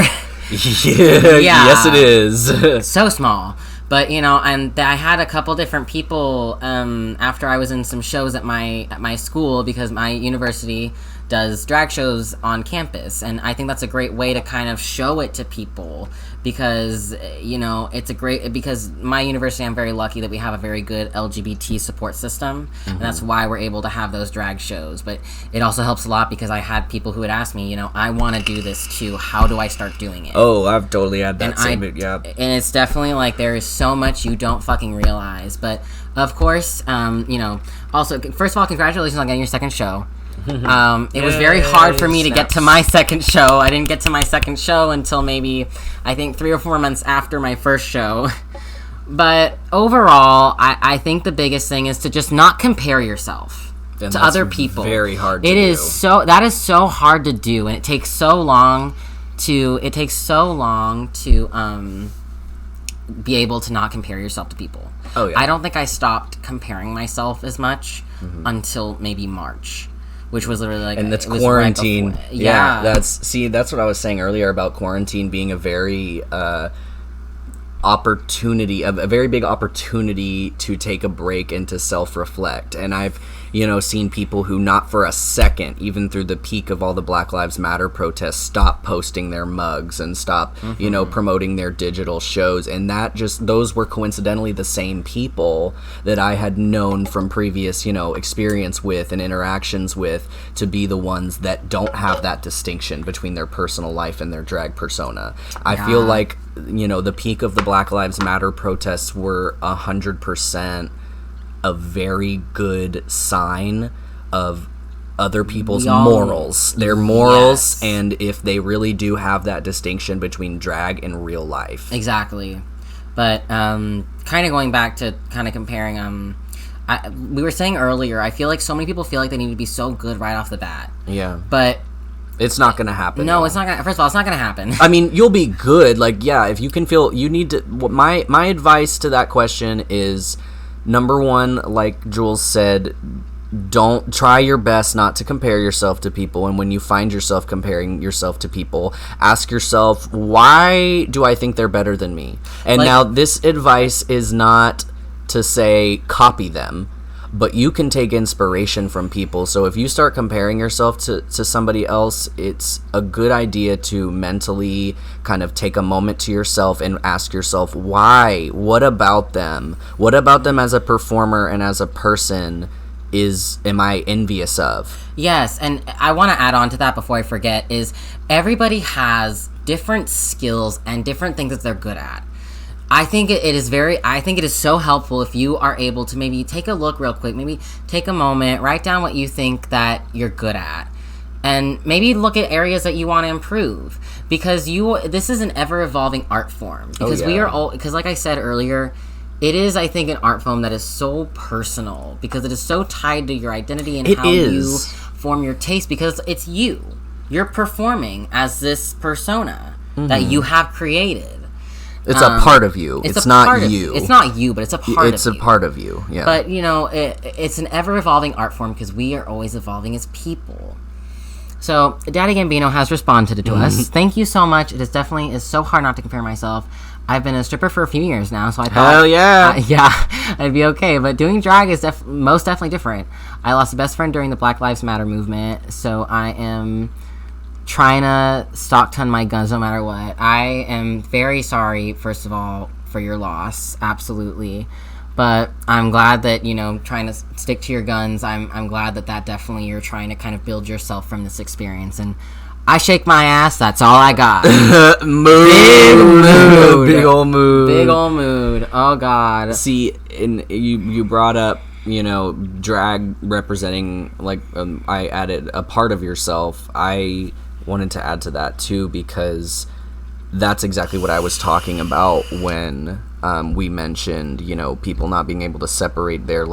Yeah, yes, it is. So small. But and I had a couple different people after I was in some shows at my school, because my university does drag shows on campus, and I think that's a great way to kind of show it to people, because it's a great, because my university, I'm very lucky that we have a very good LGBT support system, and that's why we're able to have those drag shows. But it also helps a lot because I had people who would ask me, I want to do this too, how do I start doing it? Oh, I've totally had that and it's definitely like there is so much you don't fucking realize. But of course, also, first of all, congratulations on getting your second show. It was very hard for me to get to my second show. I didn't get to my second show until maybe, I think, 3 or 4 months after my first show. But overall, I think the biggest thing is to just not compare yourself to other people. Very hard to do. That is so hard to do, and it takes so long to be able to not compare yourself to people. Oh yeah. I don't think I stopped comparing myself as much until maybe March, which was literally like, and that's quarantine. Right before, that's what I was saying earlier about quarantine being a very opportunity, a very big opportunity to take a break and to self-reflect. And I've seen people who, not for a second, even through the peak of all the Black Lives Matter protests, stop posting their mugs and stop promoting their digital shows. And those were coincidentally the same people that I had known from previous experience with and interactions with, to be the ones that don't have that distinction between their personal life and their drag persona. I feel like the peak of the Black Lives Matter protests were 100% a very good sign of other people's morals. Their morals, and if they really do have that distinction between drag and real life. Exactly. But kind of going back to kind of comparing, we were saying earlier, I feel like so many people feel like they need to be so good right off the bat. Yeah. But it's not going to happen. No, it's not going to. First of all, it's not going to happen. I mean, you'll be good. Like, yeah, if you can feel, you need to. My advice to that question is, number one, like Jules said, don't try your best not to compare yourself to people. And when you find yourself comparing yourself to people, ask yourself, why do I think they're better than me? And now this advice is not to say copy them, but you can take inspiration from people. So if you start comparing yourself to somebody else, it's a good idea to mentally kind of take a moment to yourself and ask yourself, why? What about them? What about them as a performer and as a person am I envious of? Yes, and I want to add on to that before I forget, is everybody has different skills and different things that they're good at. I think it is so helpful if you are able to maybe take a look real quick, maybe take a moment, write down what you think that you're good at, and maybe look at areas that you want to improve, because this is an ever-evolving art form, because because like I said earlier, it is, I think, an art form that is so personal, because it is so tied to your identity and how you form your taste, because it's you're performing as this persona that you have created. It's a part of you. It's not you. It's not you, but it's a part of you. It's a part of you, yeah. But, it's an ever-evolving art form, because we are always evolving as people. So, Daddy Gambino has responded to us. Thank you so much. It is definitely so hard not to compare myself. I've been a stripper for a few years now, so I thought... Hell yeah! I'd be okay. But doing drag is most definitely different. I lost a best friend during the Black Lives Matter movement, so I am trying to stock-ton my guns no matter what. I am very sorry, first of all, for your loss, absolutely. But I'm glad that, trying to stick to your guns, I'm glad that definitely you're trying to kind of build yourself from this experience. And I shake my ass, that's all I got. Mood. Big old mood. Big old mood. Oh, God. See, and you brought up, drag representing, I added a part of yourself. I wanted to add to that too, because that's exactly what I was talking about when we mentioned, people not being able to separate their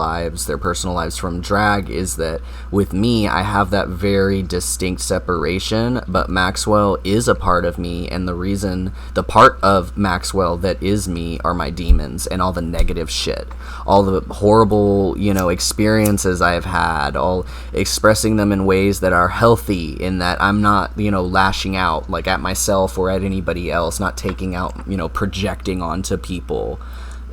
personal lives from drag, is that with me, I have that very distinct separation, but Maxwell is a part of me, and the part of Maxwell that is me are my demons and all the negative shit, all the horrible, experiences I have had, all expressing them in ways that are healthy, in that I'm not, lashing out like at myself or at anybody else, not taking out, projecting onto people.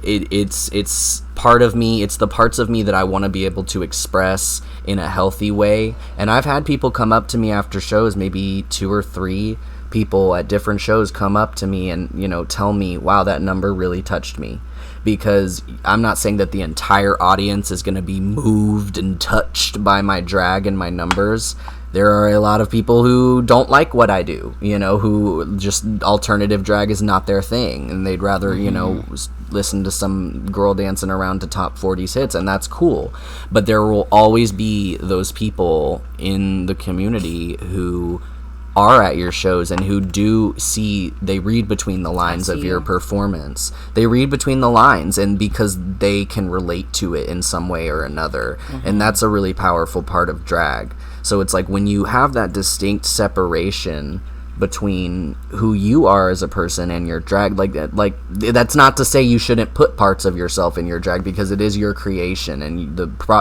It's part of me. It's the parts of me that I want to be able to express in a healthy way. And I've had people come up to me after shows, maybe 2 or 3 people at different shows come up to me and, tell me, wow, that number really touched me. Because I'm not saying that the entire audience is going to be moved and touched by my drag and my numbers. There are a lot of people who don't like what I do, who just alternative drag is not their thing, and they'd rather, listen to some girl dancing around to top 40s hits, and that's cool. But there will always be those people in the community who are at your shows and who they read between the lines of your performance. They read between the lines, and because they can relate to it in some way or another. And that's a really powerful part of drag. So it's like when you have that distinct separation between who you are as a person and your drag, like that's not to say you shouldn't put parts of yourself in your drag, because it is your creation and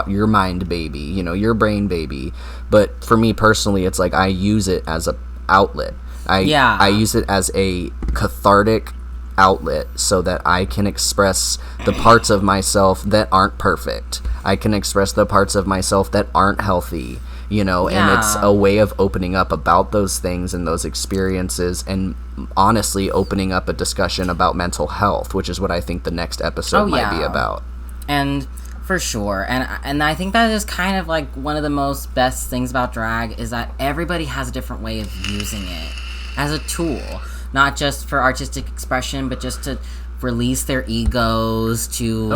your mind baby, your brain baby. But for me personally, it's like I use it as a outlet. I use it as a cathartic outlet so that I can express the parts of myself that aren't perfect. I can express the parts of myself that aren't healthy. And it's a way of opening up about those things and those experiences, and honestly opening up a discussion about mental health, which is what I think the next episode might be about. And for sure, and I think that is kind of like one of the most best things about drag, is that everybody has a different way of using it as a tool, not just for artistic expression, but just to release their egos, to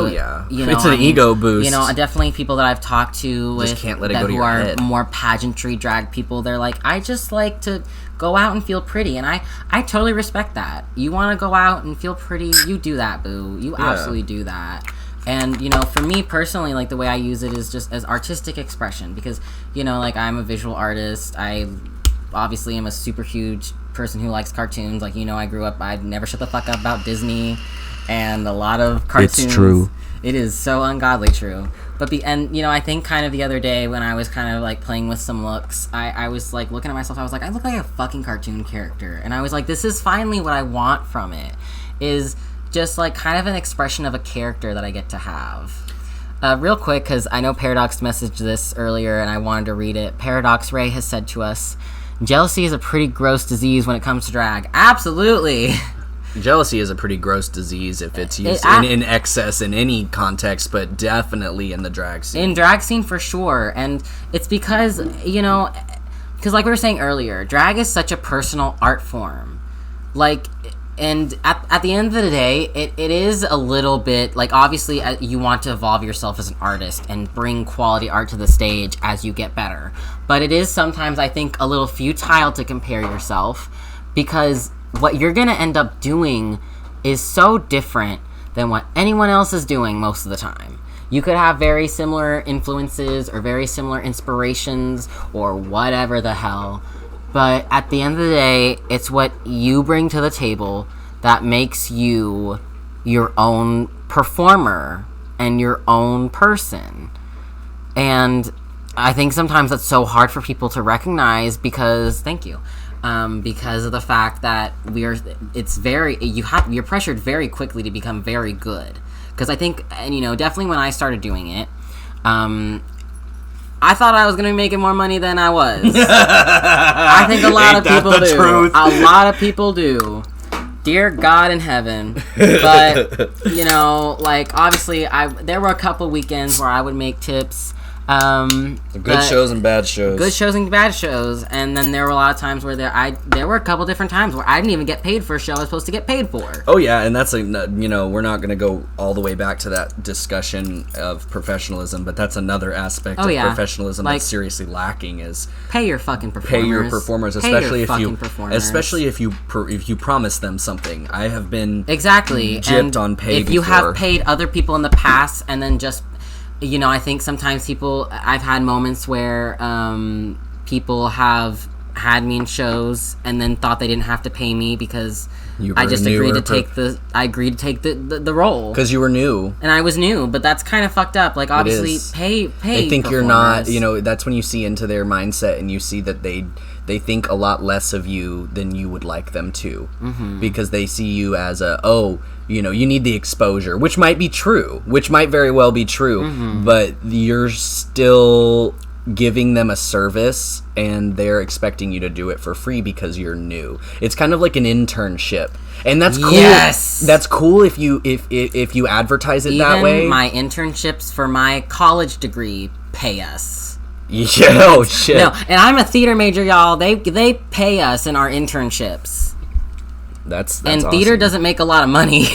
it's an ego boost. Definitely people that I've talked to just can't let it go to your head. Who are more pageantry drag people, they're like, I just like to go out and feel pretty, and I totally respect that. You want to go out and feel pretty, you do that, boo. You absolutely do that. And for me personally, like, the way I use it is just as artistic expression, because like, I'm a visual artist. I obviously am a super huge person who likes cartoons. Like, I grew up, I never shut the fuck up about Disney and a lot of cartoons. It's true. It is so ungodly true. But I think kind of the other day when I was kind of like playing with some looks, I was like looking at myself, I was like, I look like a fucking cartoon character. And I was like, this is finally what I want from it, is just like kind of an expression of a character that I get to have. Real quick, because I know Paradox messaged this earlier and I wanted to read it. Paradox Ray has said to us, jealousy is a pretty gross disease when it comes to drag. Absolutely. Jealousy is a pretty gross disease if it's used in excess in any context, but definitely in the drag scene. In drag scene, for sure. And it's because, because like we were saying earlier, drag is such a personal art form. Like, and at the end of the day, it is a little bit, like, obviously you want to evolve yourself as an artist and bring quality art to the stage as you get better. But it is sometimes, I think, a little futile to compare yourself, because what you're going to end up doing is so different than what anyone else is doing most of the time. You could have very similar influences or very similar inspirations or whatever the hell, but at the end of the day, it's what you bring to the table that makes you your own performer and your own person. And I think sometimes that's so hard for people to recognize because of the fact that you're pressured very quickly to become very good. Because I think, and definitely when I started doing it, I thought I was going to be making more money than I was. I think a lot of people do. Truth? A lot of people do. Dear God in heaven. But, like, obviously, there were a couple weekends where I would make tips. Good shows and bad shows. Good shows and bad shows. And then there were a lot of times where there were a couple different times where I didn't even get paid for a show I was supposed to get paid for. Oh yeah, and that's we're not going to go all the way back to that discussion of professionalism, but that's another aspect of professionalism that's seriously lacking is pay your fucking performers. Pay your performers, especially if you promise them something. I have been gypped on pay if you have paid other people in the past and then just I think sometimes I've had moments where people have had me in shows and then thought they didn't have to pay me because I just agreed to take the role. Because you were new. And I was new, but that's kind of fucked up. Like, obviously, pay I think you're not, that's when you see into their mindset and you see that they think a lot less of you than you would like them to. Mm-hmm. Because they see you as you need the exposure, which might be true, which might very well be true, mm-hmm. but you're still giving them a service and they're expecting you to do it for free because you're new. It's kind of like an internship. And that's cool. Yes. That's cool if you advertise it that way. Even my internships for my college degree pay us. Yeah, oh shit. No, and I'm a theater major, y'all. They pay us in our internships. That's and theater awesome. Doesn't make a lot of money.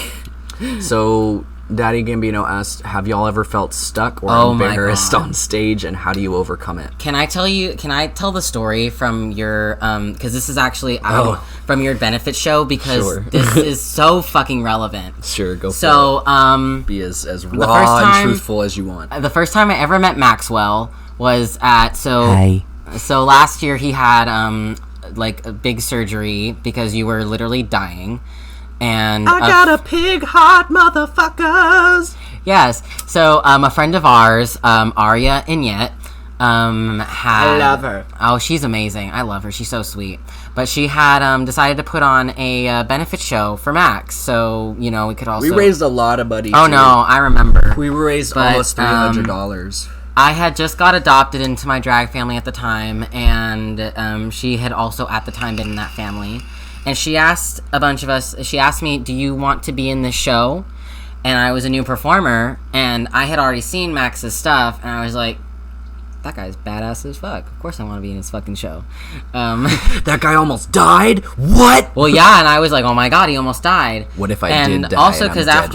So Daddy Gambino asked, have y'all ever felt stuck or embarrassed on stage, and how do you overcome it? Can I tell the story from your, because this is actually from your benefit show, because this is so fucking relevant. Sure, go for it. Be as raw and truthful as you want. The first time I ever met Maxwell was at, so last year he had, like, a big surgery because you were literally dying. And I got a pig heart, motherfuckers. Yes. So a friend of ours, Aria Inyet, I love her. Oh, she's amazing. I love her. She's so sweet. But she had decided to put on a benefit show for Max. So we could also. We raised a lot of money. Oh no, I remember. We raised almost $300. I had just got adopted into my drag family at the time, and she had also at the time been in that family. And she asked a bunch of us, she asked me, do you want to be in this show? And I was a new performer, and I had already seen Max's stuff, and I was like, that guy's badass as fuck. Of course I want to be in his fucking show. That guy almost died? What? Well, yeah, and I was like, oh my god, he almost died. What if I did die? And also, because at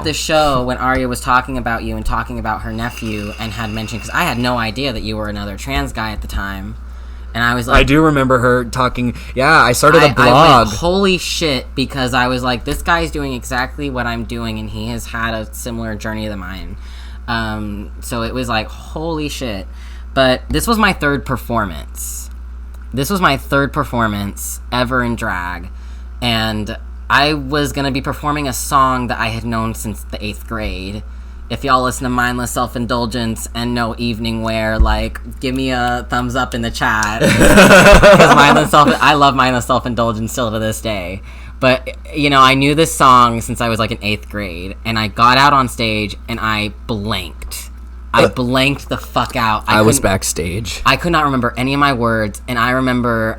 the show, when Arya was talking about you and talking about her nephew, and had mentioned, because I had no idea that you were another trans guy at the time. And I was like... I do remember her talking... Yeah, I started a blog. I went, holy shit, because I was like, this guy's doing exactly what I'm doing, and he has had a similar journey to mine. So it was like, holy shit. But this was my third performance. This was my third performance ever in drag. And I was going to be performing a song that I had known since the 8th grade. If y'all listen to Mindless Self-Indulgence and know Evening Wear, like, give me a thumbs up in the chat. I love Mindless Self-Indulgence still to this day. But, I knew this song since I was, like, in 8th grade. And I got out on stage, and I blanked. I blanked the fuck out. I was backstage. I could not remember any of my words. And I remember,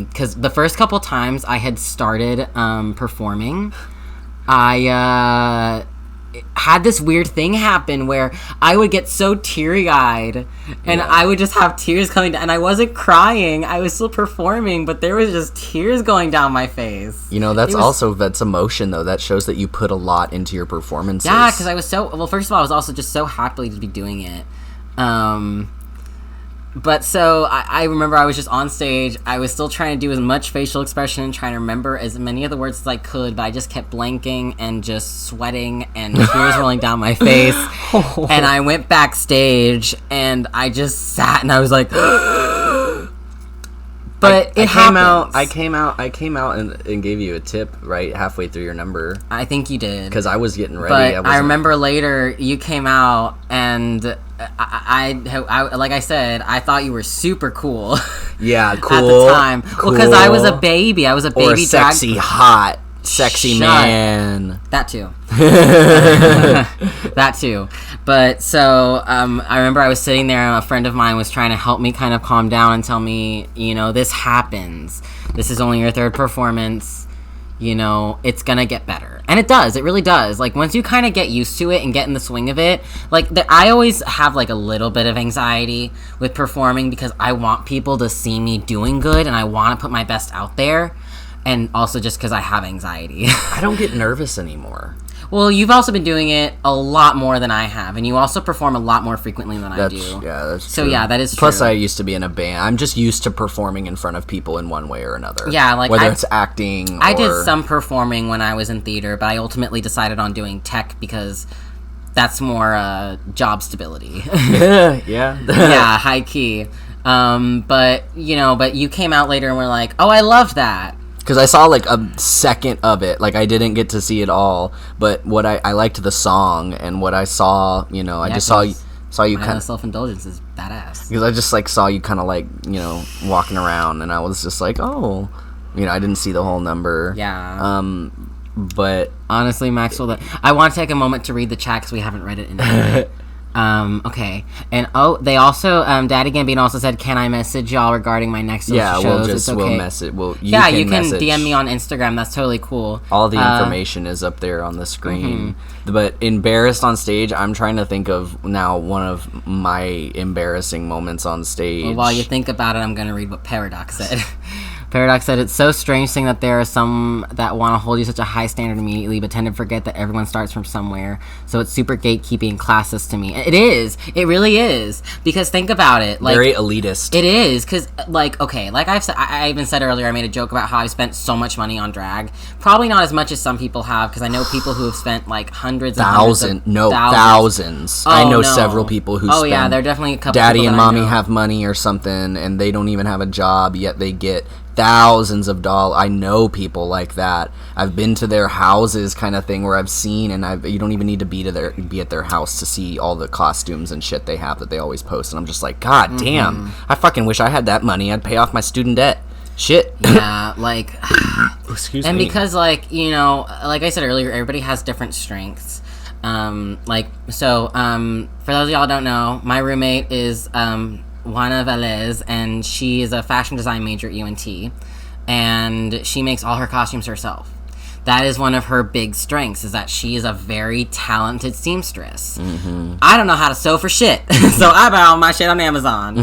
because the first couple times I had started performing, I... had this weird thing happen where I would get so teary-eyed and I would just have tears coming down, and I wasn't crying, I was still performing, but there was just tears going down my face. That's emotion, though. That shows that you put a lot into your performances. Yeah, because I was first of all, I was also just so happy to be doing it. But so I remember I was just on stage. I was still trying to do as much facial expression and trying to remember as many of the words as I could, but I just kept blanking and just sweating and tears rolling down my face. And I went backstage and I just sat and I was like, but it happens. I came out and gave you a tip right halfway through your number. I think you did. Because I was getting ready. But I remember later you came out and I like I said, I thought you were super cool. Yeah, cool. At the time. Cool. Well, because I was a baby. I was a baby drag. Sexy, hot, sexy man. That too. That too. But so I remember I was sitting there and a friend of mine was trying to help me kind of calm down and tell me, this happens. This is only your third performance. you know, it's gonna get better. And it does. It really does. Like, once you kind of get used to it and get in the swing of it, like, I always have, like, a little bit of anxiety with performing because I want people to see me doing good and I want to put my best out there. And also just because I have anxiety. I don't get nervous anymore. Well, you've also been doing it a lot more than I have, and you also perform a lot more frequently than I do. Yeah, that's true. So, yeah, that is true. Plus, I used to be in a band. I'm just used to performing in front of people in one way or another. Yeah, like... Whether it's acting I did some performing when I was in theater, but I ultimately decided on doing tech because that's more job stability. Yeah. Yeah, high key. But you came out later and were like, oh, I loved that. Because I saw, like, a second of it. Like, I didn't get to see it all. But what I liked the song, and what I saw, you know, I just saw you kind of... Self-indulgence is badass. Because I just, like, saw you kind of, like, you know, walking around, and I was just like, oh... You know, I didn't see the whole number. Yeah. But... Honestly, Maxwell, I want to take a moment to read the chat because we haven't read it in a minute. Okay. And they also, Daddy Gambino also said, can I message y'all regarding my next shows? We'll message. You can message. DM me on Instagram. That's totally cool. All the information is up there on the screen. Mm-hmm. But embarrassed on stage, I'm trying to think of now one of my embarrassing moments on stage. Well, while you think about it, I'm going to read what Paradox said. Paradox said, it's so strange saying that there are some that want to hold you such a high standard immediately, but tend to forget that everyone starts from somewhere. So it's super gatekeeping classist to me. It is. It really is. Because think about it. Like, very elitist. It is. Because, like, okay, like I've said, I even said earlier, I made a joke about how I've spent so much money on drag. Probably not as much as some people have, because I know people who have spent, like, hundreds thousands. thousands. I know several people who spend... Oh, yeah, there are definitely a couple Daddy people and mommy have money or something, and they don't even have a job, yet they get... thousands of dollars. I know people like that. I've been to their houses, kind of thing, where I've seen, and you don't even need to be at their house to see all the costumes and shit they have that they always post. And I'm just like, God damn! I fucking wish I had that money. I'd pay off my student debt. Shit. Yeah, like. Excuse me. And me. because, like, you know, like I said earlier, everybody has different strengths. For those of y'all who don't know, my roommate is Juana Velez, and she is a fashion design major at UNT, and she makes all her costumes herself. That is one of her big strengths, is that she is a very talented seamstress. Mm-hmm. I don't know how to sew for shit, so I buy all my shit on Amazon.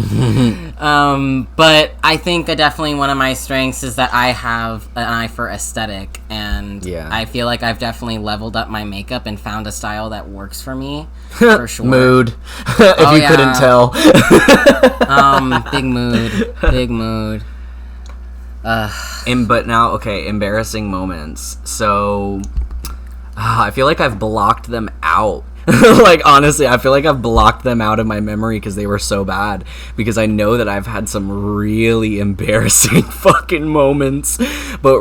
But I think that definitely one of my strengths is that I have an eye for aesthetic, and I feel like I've definitely leveled up my makeup and found a style that works for me, for sure. Mood, if you couldn't tell. Big mood. But now, okay, embarrassing moments. So, I feel like I've blocked them out. Like, honestly, I feel like I've blocked them out of my memory because they were so bad. Because I know that I've had some really embarrassing fucking moments. But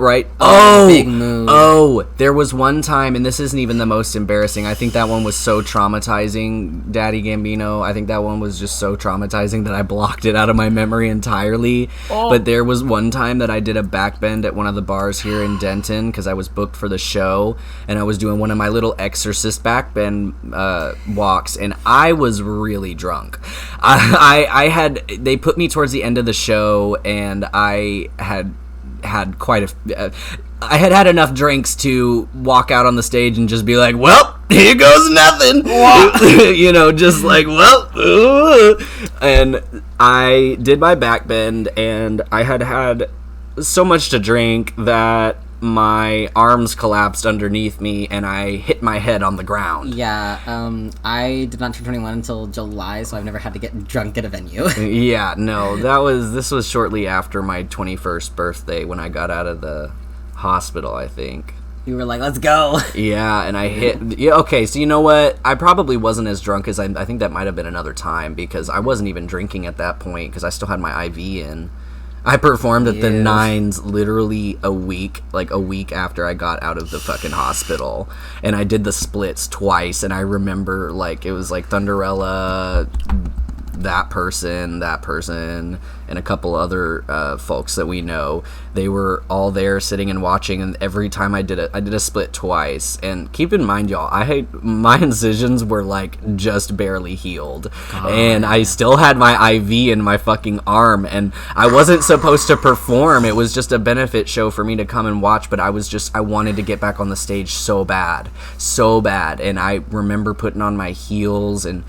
big mood. Oh, there was one time, and this isn't even the most embarrassing. I think that one was so traumatizing, Daddy Gambino. I think that one was just so traumatizing that I blocked it out of my memory entirely. Oh. But there was one time that I did a backbend at one of the bars here in Denton because I was booked for the show, and I was doing one of my little exorcist backbend walks, and I was really drunk. They put me towards the end of the show, and I had had enough drinks to walk out on the stage and just be like, well, here goes nothing. You know, just like, well, and I did my backbend, and I had so much to drink that my arms collapsed underneath me, and I hit my head on the ground. Yeah, I did not turn 21 until July, so I've never had to get drunk at a venue. Yeah, no, this was shortly after my 21st birthday when I got out of the hospital, I think. You were like, let's go. Yeah, and I hit... Yeah, okay, so you know what? I probably wasn't as drunk as I think that might have been another time, because I wasn't even drinking at that point, because I still had my IV in. I performed at the Nines literally a week after I got out of the fucking hospital. And I did the splits twice, and I remember, like, it was like Thunderella, that person, and and a couple other folks that we know. They were all there sitting and watching, and every time I did a split twice. And keep in mind, y'all, my incisions were like just barely healed. God. And I still had my IV in my fucking arm, and I wasn't supposed to perform. It was just a benefit show for me to come and watch, but I wanted to get back on the stage so bad. And I remember putting on my heels and,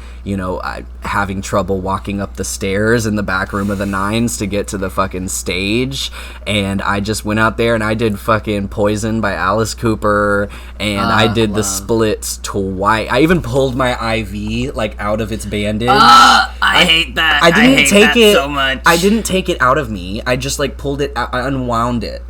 having trouble walking up the stairs in the back room of the Nines to get to the fucking stage. And I just went out there and I did fucking Poison by Alice Cooper, and I did the splits twice. I even pulled my IV like out of its bandage. I hate that. I hate that so much. I didn't take it out of me. I just like pulled it out, I unwound it.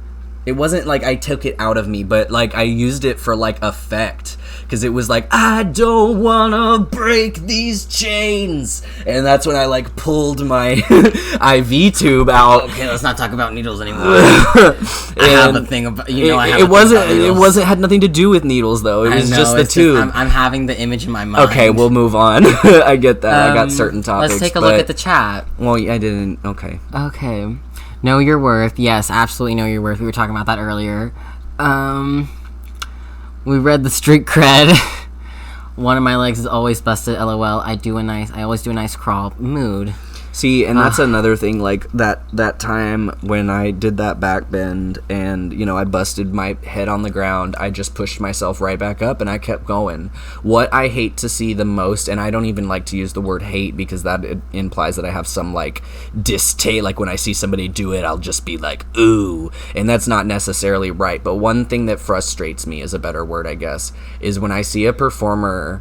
It wasn't like I took it out of me, but like I used it for like effect. Because it was like, I don't wanna break these chains, and that's when I like pulled my IV tube out. Okay, let's not talk about needles anymore. I have a thing about it wasn't had nothing to do with needles though. It was just the tube. I'm having the image in my mind. Okay, we'll move on. I get that. I got certain topics. Let's take a look at the chat. Well, I didn't. Okay. Know your worth. Yes, absolutely know your worth. We were talking about that earlier. We read the street cred. One of my legs is always busted. LOL. I always do a nice crawl. Mood. See, and that's another thing, like, that time when I did that back bend and, I busted my head on the ground, I just pushed myself right back up and I kept going. What I hate to see the most, and I don't even like to use the word hate because that implies that I have some, like, distaste, like, when I see somebody do it, I'll just be like, ooh, and that's not necessarily right. But one thing that frustrates me, is a better word, I guess, is when I see a performer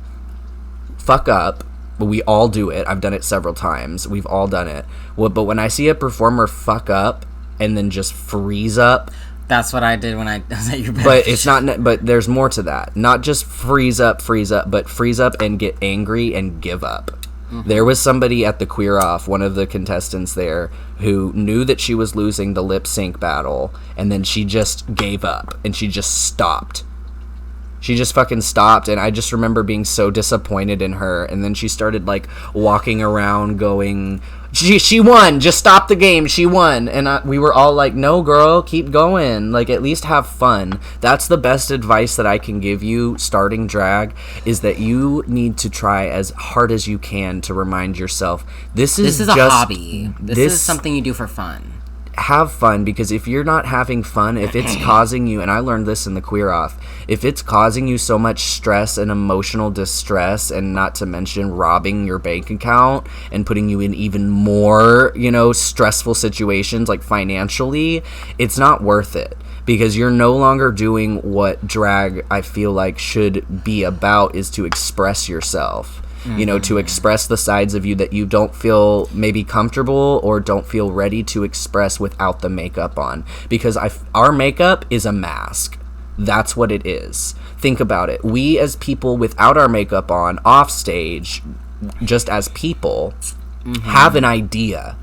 fuck up. But we all do it. I've done it several times. We've all done it. But when I see a performer fuck up and then just freeze up, that's what I did when I was at your bench. But it's not. But there's more to that. Not just freeze up, but freeze up and get angry and give up. Mm-hmm. There was somebody at the Queer Off, one of the contestants there, who knew that she was losing the lip sync battle, and then she just gave up and she just stopped. She just fucking stopped, and I just remember being so disappointed in her. And then she started, like, walking around going, she won, just stop the game, she won. And we were all like, no, girl, keep going. Like, at least have fun. That's the best advice that I can give you starting drag, is that you need to try as hard as you can to remind yourself, this is a hobby. This is something you do for fun. Have fun, because if you're not having fun, if it's causing you, and I learned this in the Queer Off, if it's causing you so much stress and emotional distress, and not to mention robbing your bank account and putting you in even more, stressful situations, like financially, it's not worth it. Because you're no longer doing what drag, I feel like, should be about, is to express yourself. To express the sides of you that you don't feel maybe comfortable or don't feel ready to express without the makeup on. Because our makeup is a mask. That's what it is. Think about it. We as people without our makeup on, off stage, just as people, have an idea.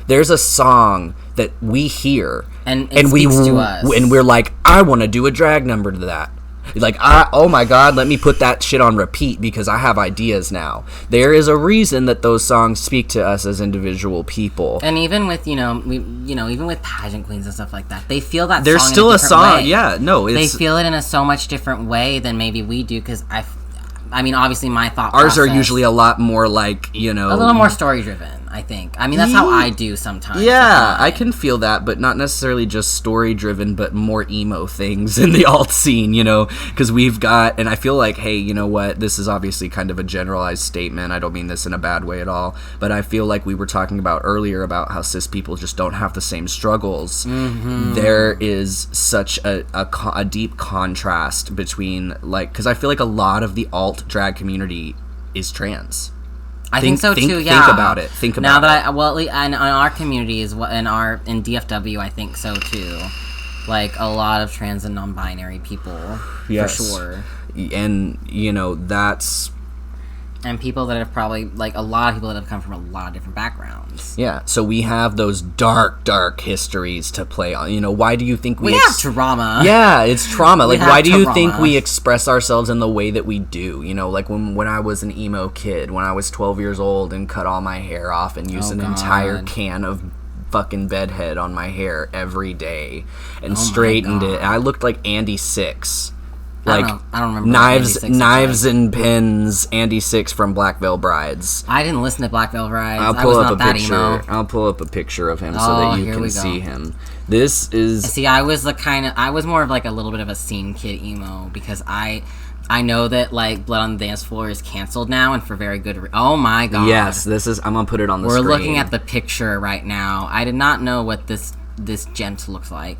There's a song that we hear and speaks to us. And we're like, I want to do a drag number to that. Like, oh my God, let me put that shit on repeat because I have ideas now. There is a reason that those songs speak to us as individual people. And even with, even with pageant queens and stuff like that, they feel that there's song still in a song. Way. Yeah, no, they feel it in a so much different way than maybe we do. Because obviously my thought ours process, are usually a lot more like, a little more story driven. I think. That's how I do sometimes. Yeah, I can feel that, but not necessarily just story-driven, but more emo things in the alt scene, because we've got, and I feel like, hey, you know what, this is obviously kind of a generalized statement, I don't mean this in a bad way at all, but I feel like we were talking about earlier about how cis people just don't have the same struggles. Mm-hmm. There is such a deep contrast between, like, because I feel like a lot of the alt drag community is trans. I think so too. Yeah. Think about it. Now that in our communities, in DFW, I think so too. Like a lot of trans and non-binary people, yes. For sure. And that's. And people that have probably, like, a lot of people that have come from a lot of different backgrounds. Yeah, so we have those dark histories to play on. Why do you think we have trauma? Yeah, it's trauma. Like, why do you think we express ourselves in the way that we do? Like when I was an emo kid, when I was 12 years old and cut all my hair off and used entire can of fucking bedhead on my hair every day and straightened it. And I looked like Andy Six. Like, I don't remember. Knives and Pins, Andy Six from Black Veil Brides. I didn't listen to Black Veil Brides. I'll pull up a picture. I'll pull up a picture of him so that you can see him. This is... See, I was more of like a little bit of a scene kid emo because I know that like Blood on the Dance Floor is canceled now and for very good oh my god. Yes, this is... I'm gonna put it on the screen. We're looking at the picture right now. I did not know what this gent looks like.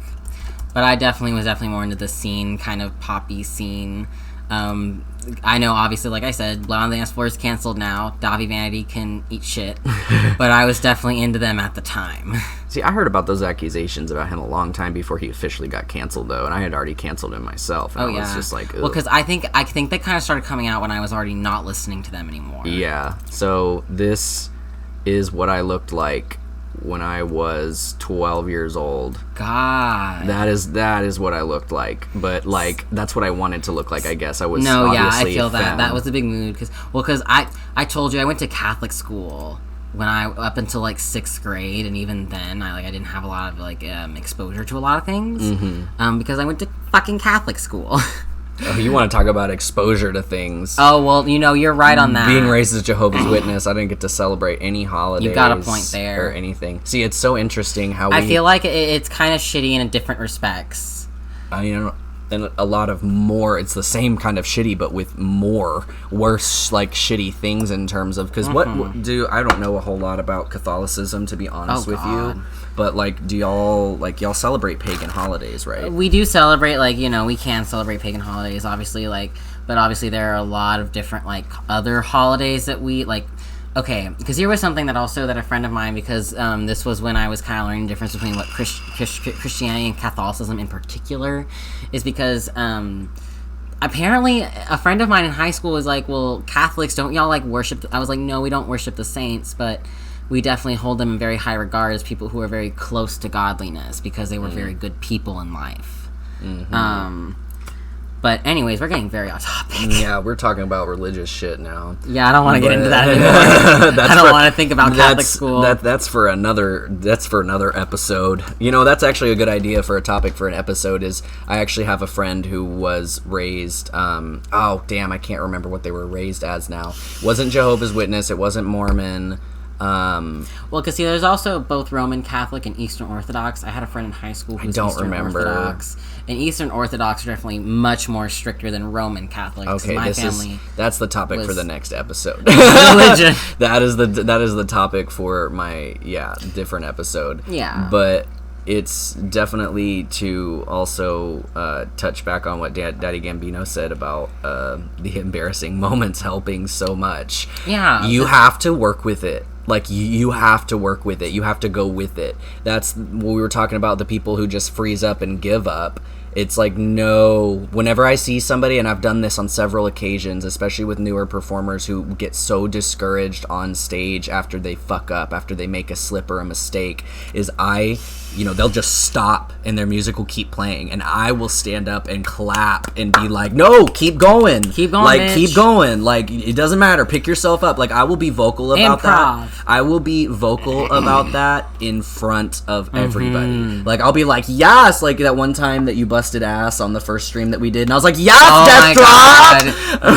But I was definitely more into the scene, kind of poppy scene. I know, obviously, like I said, Blood on the Dance Floor is canceled now. Davi Vanity can eat shit. But I was definitely into them at the time. See, I heard about those accusations about him a long time before he officially got canceled, though, and I had already canceled him myself. And I was just like, ugh. Well, because I think they kind of started coming out when I was already not listening to them anymore. Yeah. So this is what I looked like when I was 12 years old. God. That is what I looked like. But, like, that's what I wanted to look like, I guess. I was I feel that. That was a big mood. Because I told you, I went to Catholic school up until, like, 6th grade. And even then, I didn't have a lot of, like, exposure to a lot of things. Mm-hmm. Because I went to fucking Catholic school. Oh, you want to talk about exposure to things. Oh, well, you're right on that. Being raised as Jehovah's Witness, I didn't get to celebrate any holidays. You got a point there. Or anything. See, it's so interesting how I feel like it's kind of shitty in different respects. And a lot of more, it's the same kind of shitty, but with more worse, like, shitty things in terms of, because I don't know a whole lot about Catholicism, to be honest with you, but, like, do y'all celebrate pagan holidays, right? We do celebrate, like, we can celebrate pagan holidays, obviously, like, but obviously there are a lot of different, like, other holidays that we, like, okay, because here was something that a friend of mine, because this was when I was kind of learning the difference between what Christianity and Catholicism in particular is, because apparently a friend of mine in high school was like, well, Catholics, don't y'all like worship? I was like, no, we don't worship the saints, but we definitely hold them in very high regard as people who are very close to godliness because they were very good people in life. Mm-hmm. But anyways, we're getting very off topic. Yeah, we're talking about religious shit now. Yeah, I don't want to get into that anymore. I don't want to think about Catholic school. That's for another episode. That's actually a good idea for a topic for an episode. Is I actually have a friend who was raised. I can't remember what they were raised as now. It wasn't Jehovah's Witness. It wasn't Mormon. Well, because there's also both Roman Catholic and Eastern Orthodox. I had a friend in high school who was Eastern Orthodox. And Eastern Orthodox are definitely much more stricter than Roman Catholics. Okay, that's the topic for the next episode. Religion. that is the topic for my different episode. Yeah. But it's definitely to also touch back on what Daddy Gambino said about the embarrassing moments helping so much. Yeah. You have to work with it. Like, you have to work with it. You have to go with it. That's what we were talking about, the people who just freeze up and give up. It's like, no. Whenever I see somebody, and I've done this on several occasions, especially with newer performers who get so discouraged on stage after they fuck up, after they make a slip or a mistake, is they'll just stop and their music will keep playing. And I will stand up and clap and be like, no, keep going. Keep going, like, bitch. Keep going. Like, it doesn't matter. Pick yourself up. Like, I will be vocal about that. I will be vocal about that in front of everybody. Like, I'll be like, yes, like that one time that you busted ass on the first stream that we did, and I was like, yes, Death Drop!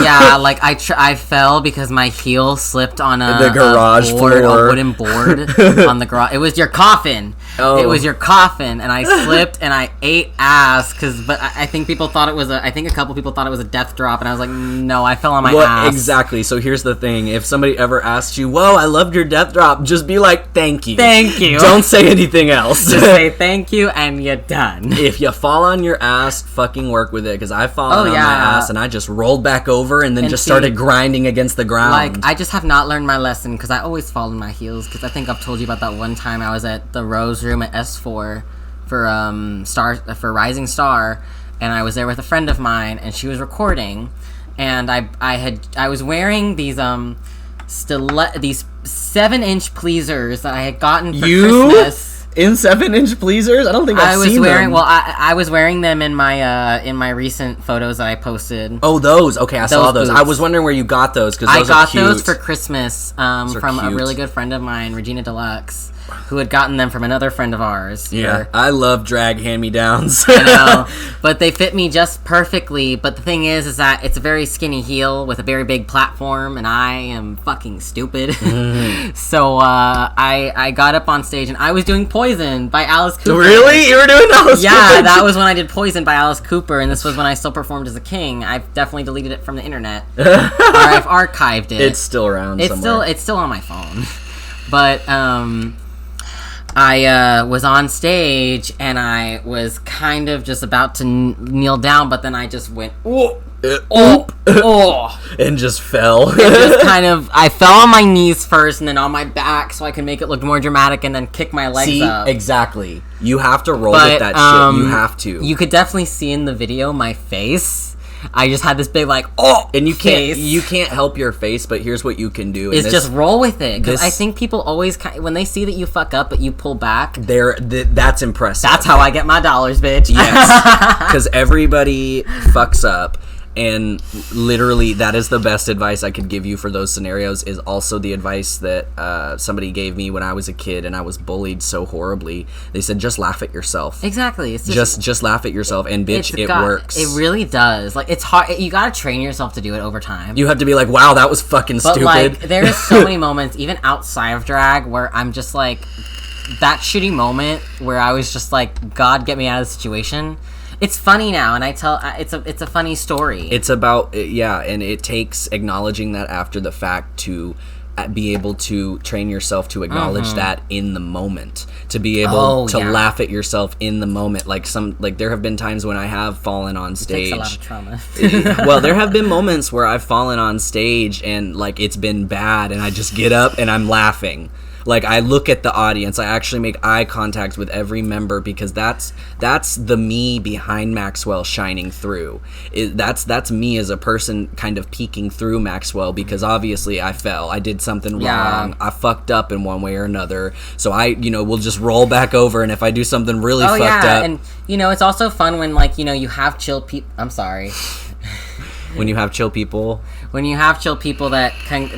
Yeah, like I fell because my heel slipped on the garage floor, a wooden board on the garage. It was your coffin. Oh. It was your coffin, and I slipped and I ate ass. But I think people thought it was a couple people thought it was a death drop, and I was like, no, I fell on my ass. Exactly. So here's the thing: if somebody ever asks you, "Whoa, I loved your death drop," just be like, "Thank you." Thank you. Don't say anything else. Just say thank you, and you're done. If you fall on your ass, fucking work with it. Because I fallen on my ass, and I just rolled back over, and then started grinding against the ground. Like, I just have not learned my lesson because I always fall on my heels. Because I think I've told you about that one time I was at the Rose Room at S4 for Rising Star, and I was there with a friend of mine, and she was recording, and I was wearing these 7-inch pleasers that I had gotten for Christmas. In 7-inch pleasers? I don't think I've seen them. Well, I was wearing them in my recent photos that I posted. Oh, those. Okay, I saw those. Boots. I was wondering where you got those, because those are cute. I got those for Christmas from a really good friend of mine, Regina Deluxe. who had gotten them from another friend of ours. Yeah, I love drag hand-me-downs. I know, but they fit me just perfectly. But the thing is that it's a very skinny heel with a very big platform, and I am fucking stupid. So I got up on stage, and I was doing Poison by Alice Cooper. Really? You were doing Alice Cooper? Yeah, that was when I did Poison by Alice Cooper, and this was when I still performed as a king. I've definitely deleted it from the internet. Or I've archived it. It's still around somewhere. It's still on my phone. But I was on stage, and I was kind of just about to kneel down, but then I just went, oh, and just fell. And just I fell on my knees first, and then on my back, so I could make it look more dramatic, and then kick my legs up. Exactly. You have to roll with that shit. You have to. You could definitely see in the video my face. I just had this big and you can't help your face, but here's what you can do. Is just roll with it, because I think people always when they see that you fuck up but you pull back, that's impressive. That's how I get my dollars, bitch. Yes, because everybody fucks up. And literally, that is the best advice I could give you for those scenarios. Is also the advice that somebody gave me when I was a kid and I was bullied so horribly. They said, just laugh at yourself. Exactly. It's just laugh at yourself, and bitch, it works. It really does. Like, it's hard. You gotta train yourself to do it over time. You have to be like, wow, that was fucking stupid. Like, there's so many moments, even outside of drag, where I'm just like, that shitty moment where I was just like, God, get me out of the situation. It's funny now, and it's a funny story. It's about, and it takes acknowledging that after the fact to be able to train yourself to acknowledge that in the moment, to be able to laugh at yourself in the moment. Like there have been times when I have fallen on stage. It takes a lot of trauma. Well, there have been moments where I've fallen on stage and like it's been bad, and I just get up and I'm laughing. Like, I look at the audience. I actually make eye contact with every member, because that's the me behind Maxwell shining through. That's me as a person kind of peeking through Maxwell, because obviously I fell. I did something wrong. I fucked up in one way or another. So we'll just roll back over, and if I do something really fucked up. And, it's also fun when, like, you have chill people. I'm sorry. When you have chill people. When you have chill people that kind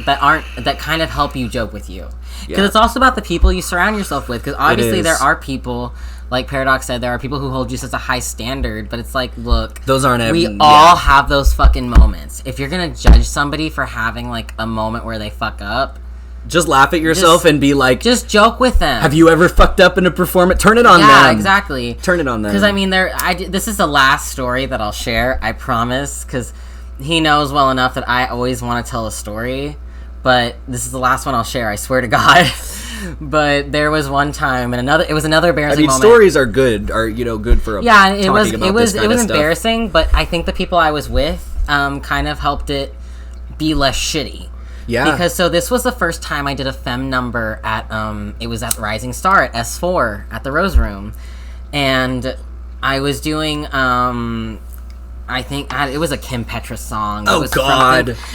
of help you joke with you. Because it's also about the people you surround yourself with. Because obviously there are people, like Paradox said, there are people who hold you to such a high standard. But it's like, look, those aren't. We all have those fucking moments. If you're gonna judge somebody for having like a moment where they fuck up, just laugh at yourself and be like, just joke with them. Have you ever fucked up in a performance? Turn it on them. Yeah, exactly. Turn it on them. Because I mean, this is the last story that I'll share. I promise. Because he knows well enough that I always want to tell a story. But this is the last one I'll share, I swear to God. But there was one time, and it was another embarrassing moment. Stories are good, good for it was embarrassing, but I think the people I was with kind of helped it be less shitty. Yeah. Because this was the first time I did a femme number at it was at Rising Star at S4 at the Rose Room, and I was doing I think it was a Kim Petras song.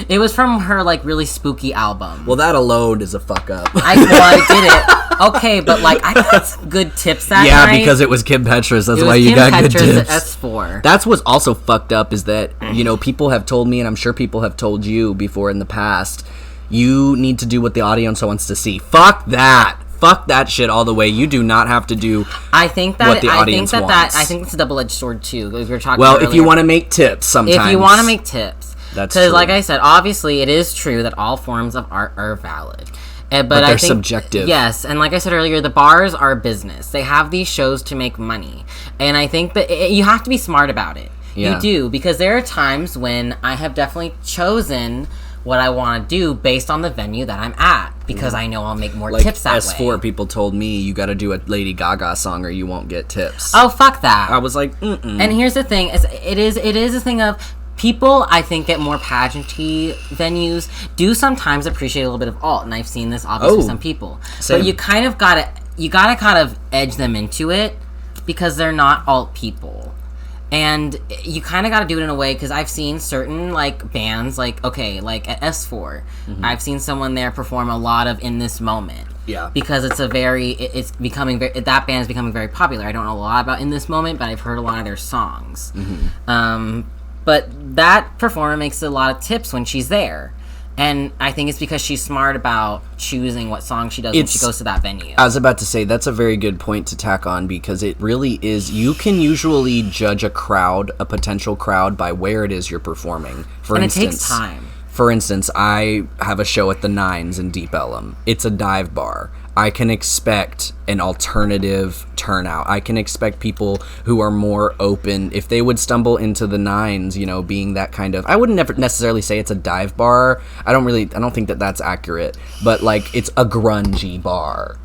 It was from her like really spooky album. Well, that alone is a fuck up. I did it. Okay, but like I got some good tips that night. Yeah, because it was Kim Petras. That's why you got good tips. At S4. That's what's also fucked up is that people have told me, and I'm sure people have told you before in the past, you need to do what the audience wants to see. Fuck that. Fuck that shit all the way. You do not have to do what the audience wants. I think it's a double-edged sword, too. We were talking well, if you want to make tips sometimes. If you want to make tips. That's true. Because, like I said, obviously it is true that all forms of art are valid. But they're subjective. Yes, and like I said earlier, the bars are business. They have these shows to make money. And I think that you have to be smart about it. Yeah. You do, because there are times when I have definitely chosen what I want to do based on the venue that I'm at, because I know I'll make more tips that way. S4 people told me you got to do a Lady Gaga song or you won't get tips. Oh, fuck that. I was like, mm-mm. And here's the thing, it is a thing of people, I think, at more pageantry venues do sometimes appreciate a little bit of alt, and I've seen this obviously with some people. Same. But you gotta kind of edge them into it, because they're not alt people. And you kind of got to do it in a way, because I've seen certain, like, bands, like at S4, I've seen someone there perform a lot of In This Moment. Yeah. Because that band is becoming very popular. I don't know a lot about In This Moment, but I've heard a lot of their songs. But that performer makes a lot of tips when she's there. And I think it's because she's smart about choosing what song she does when she goes to that venue. I was about to say, that's a very good point to tack on, because it really is, you can usually judge a potential crowd, by where it is you're performing. It takes time. For instance, I have a show at the Nines in Deep Ellum. It's a dive bar. I can expect an alternative turnout. I can expect people who are more open, if they would stumble into the Nines, being that kind of, I wouldn't never necessarily say it's a dive bar. I don't think that that's accurate, but like, it's a grungy bar.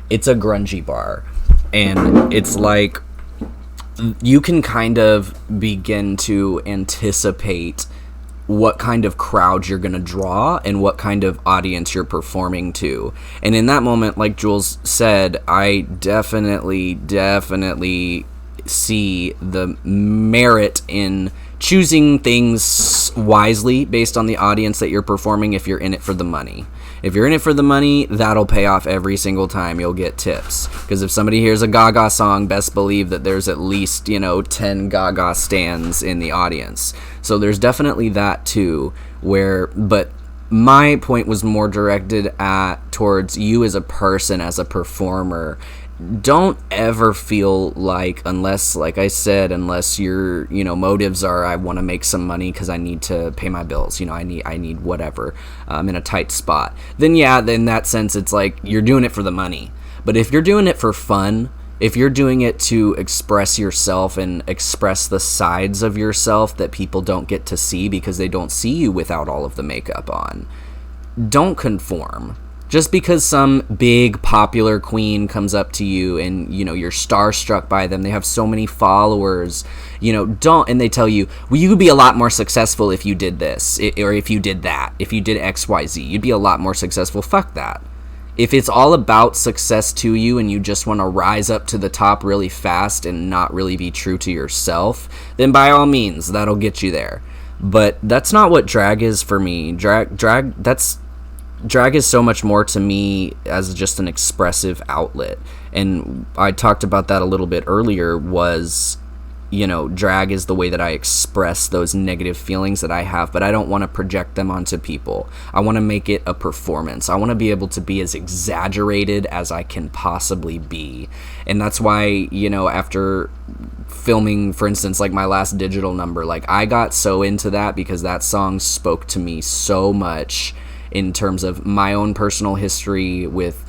It's a grungy bar. And it's like, you can kind of begin to anticipate what kind of crowd you're going to draw and what kind of audience you're performing to. And in that moment, like Jules said, I definitely see the merit in choosing things wisely based on the audience that you're performing if you're in it for the money. If you're in it for the money, that'll pay off every single time. You'll get tips. Because if somebody hears a Gaga song, best believe that there's at least, 10 Gaga stans in the audience. So there's definitely that too, but my point was more directed towards you as a person, as a performer. Don't ever feel like, unless your, motives are, I want to make some money because I need to pay my bills, I need whatever, I'm in a tight spot. Then in that sense, it's like, you're doing it for the money. But if you're doing it for fun, if you're doing it to express yourself and express the sides of yourself that people don't get to see because they don't see you without all of the makeup on, don't conform. Just because some big popular queen comes up to you and, you're starstruck by them, they have so many followers, and they tell you, well, you could be a lot more successful if you did this, or if you did that, if you did XYZ, you'd be a lot more successful. Fuck that. If it's all about success to you and you just want to rise up to the top really fast and not really be true to yourself, then by all means, that'll get you there. But that's not what drag is for me. Drag is so much more to me as just an expressive outlet. And I talked about that a little bit earlier, was, drag is the way that I express those negative feelings that I have, but I don't want to project them onto people. I want to make it a performance. I want to be able to be as exaggerated as I can possibly be. And that's why, after filming, for instance, like my last digital number, like I got so into that because that song spoke to me so much in terms of my own personal history with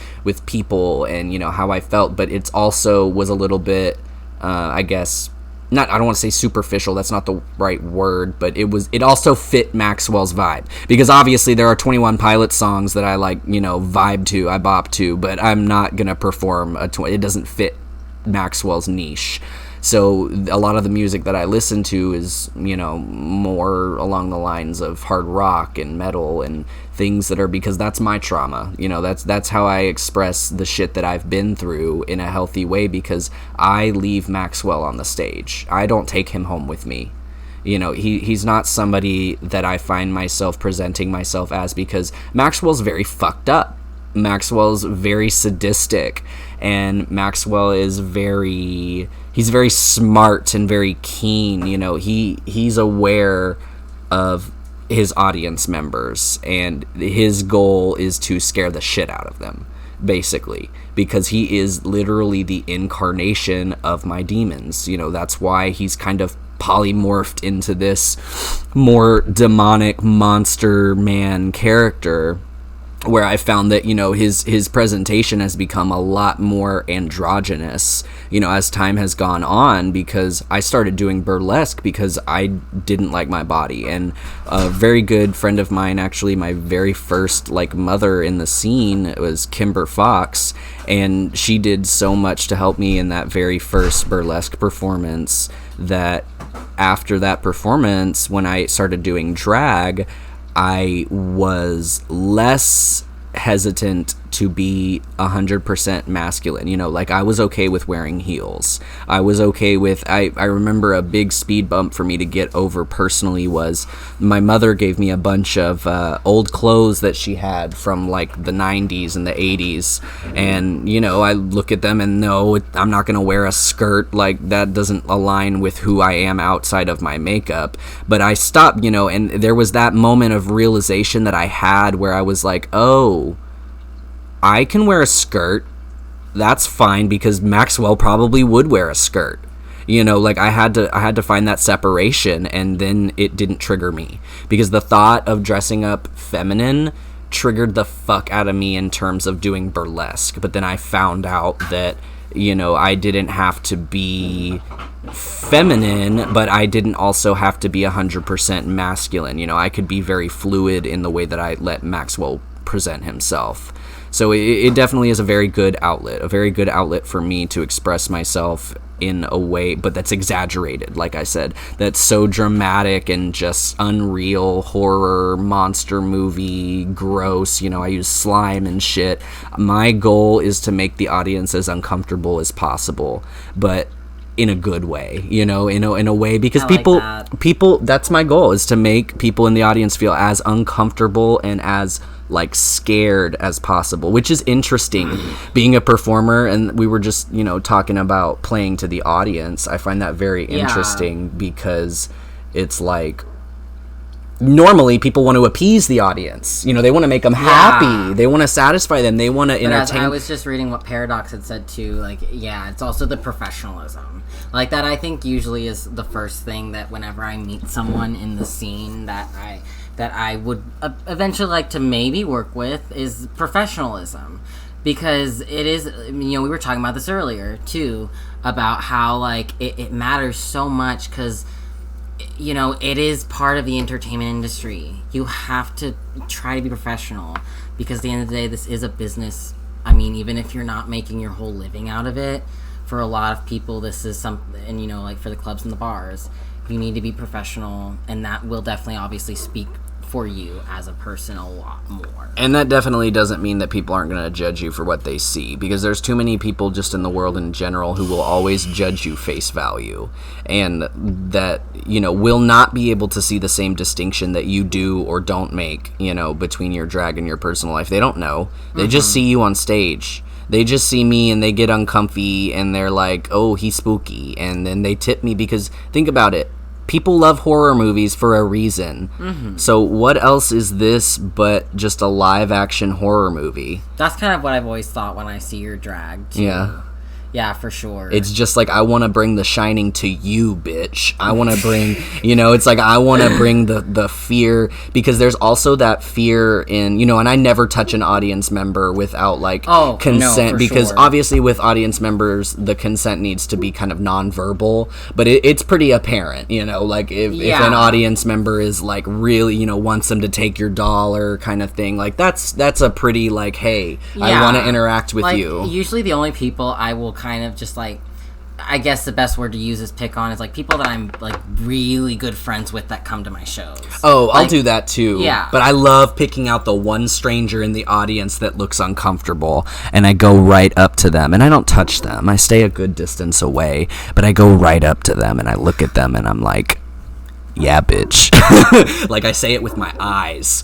people and, how I felt. But it also was a little bit, I guess, I don't want to say superficial, that's not the right word, but it also fit Maxwell's vibe. Because obviously there are 21 Pilots songs that I vibe to, I bop to, but I'm not going to perform it doesn't fit Maxwell's niche. So a lot of the music that I listen to is, more along the lines of hard rock and metal and things that are, because that's my trauma. That's how I express the shit that I've been through in a healthy way, because I leave Maxwell on the stage. I don't take him home with me. He's not somebody that I find myself presenting myself as, because Maxwell's very fucked up. Maxwell's very sadistic, and Maxwell is he's very smart and very keen. He's aware of his audience members, and his goal is to scare the shit out of them, basically, because he is literally the incarnation of my demons. That's why he's kind of polymorphed into this more demonic monster man character, where I found that, his presentation has become a lot more androgynous, as time has gone on, because I started doing burlesque because I didn't like my body. And a very good friend of mine, actually my very first mother in the scene, was Kimber Fox, and she did so much to help me in that very first burlesque performance, that after that performance, when I started doing drag, I was less hesitant to be 100% masculine. You know, like I was okay with wearing heels. I was okay with, I remember a big speed bump for me to get over personally was my mother gave me a bunch of old clothes that she had from like the 90s and the 80s. And, you know, I look at them and no, I'm not going to wear a skirt. Like that doesn't align with who I am outside of my makeup. But I stopped, you know, and there was that moment of realization that I had where I was like, oh, I can wear a skirt. That's fine, because Maxwell probably would wear a skirt. You know, like I had to find that separation, and then it didn't trigger me, because the thought of dressing up feminine triggered the fuck out of me in terms of doing burlesque. But then I found out that, you know, I didn't have to be feminine, but I didn't also have to be 100% masculine. You know, I could be very fluid in the way that I let Maxwell present himself. So it definitely is a very good outlet for me to express myself in a way, but that's exaggerated, like I said. That's so dramatic and just unreal, horror, monster movie, gross, you know, I use slime and shit. My goal is to make the audience as uncomfortable as possible, but in a good way, you know, in a way, because people, that's my goal, is to make people in the audience feel as uncomfortable and as like scared as possible, which is interesting being a performer. And we were just, you know, talking about playing to the audience. I find that very interesting, because it's like, normally people want to appease the audience, you know, they want to make them happy, they want to satisfy them, they want to entertain. I was just reading what Paradox had said too, like, yeah, it's also the professionalism, like that I think usually is the first thing that whenever I meet someone in the scene that I would eventually like to maybe work with is professionalism, because it is, you know, we were talking about this earlier too, about how like it matters so much, because, you know, it is part of the entertainment industry. You have to try to be professional, because at the end of the day, this is a business. I mean, even if you're not making your whole living out of it, for a lot of people, this is something, and, you know, like for the clubs and the bars, you need to be professional, and that will definitely obviously speak for you as a person a lot more. And that definitely doesn't mean that people aren't going to judge you for what they see, because there's too many people just in the world in general who will always judge you face value, and that, you know, will not be able to see the same distinction that you do or don't make, you know, between your drag and your personal life. They don't know. They just see you on stage. They just see me and they get uncomfy and they're like, oh, he's spooky. And then they tip me, because think about it. People love horror movies for a reason. So what else is this but just a live action horror movie? That's kind of what I've always thought when I see your drag too. Yeah, for sure. It's just like, I want to bring The Shining to you, bitch. I want to bring, you know, it's like, I want to bring the fear, because there's also that fear in, you know, and I never touch an audience member without like consent, because obviously with audience members, the consent needs to be kind of nonverbal, but it's pretty apparent, you know, like if an audience member is like really, you know, wants them to take your dollar kind of thing, like that's a pretty like, hey, I want to interact with you. Usually the only people I will kind of just like, I guess the best word to use is pick on, is like people that I'm like really good friends with that come to my shows. Oh, like, I'll do that too. Yeah. But I love picking out the one stranger in the audience that looks uncomfortable, and I go right up to them, and I don't touch them. I stay a good distance away, but I go right up to them and I look at them and I'm like, yeah, bitch. Like I say it with my eyes.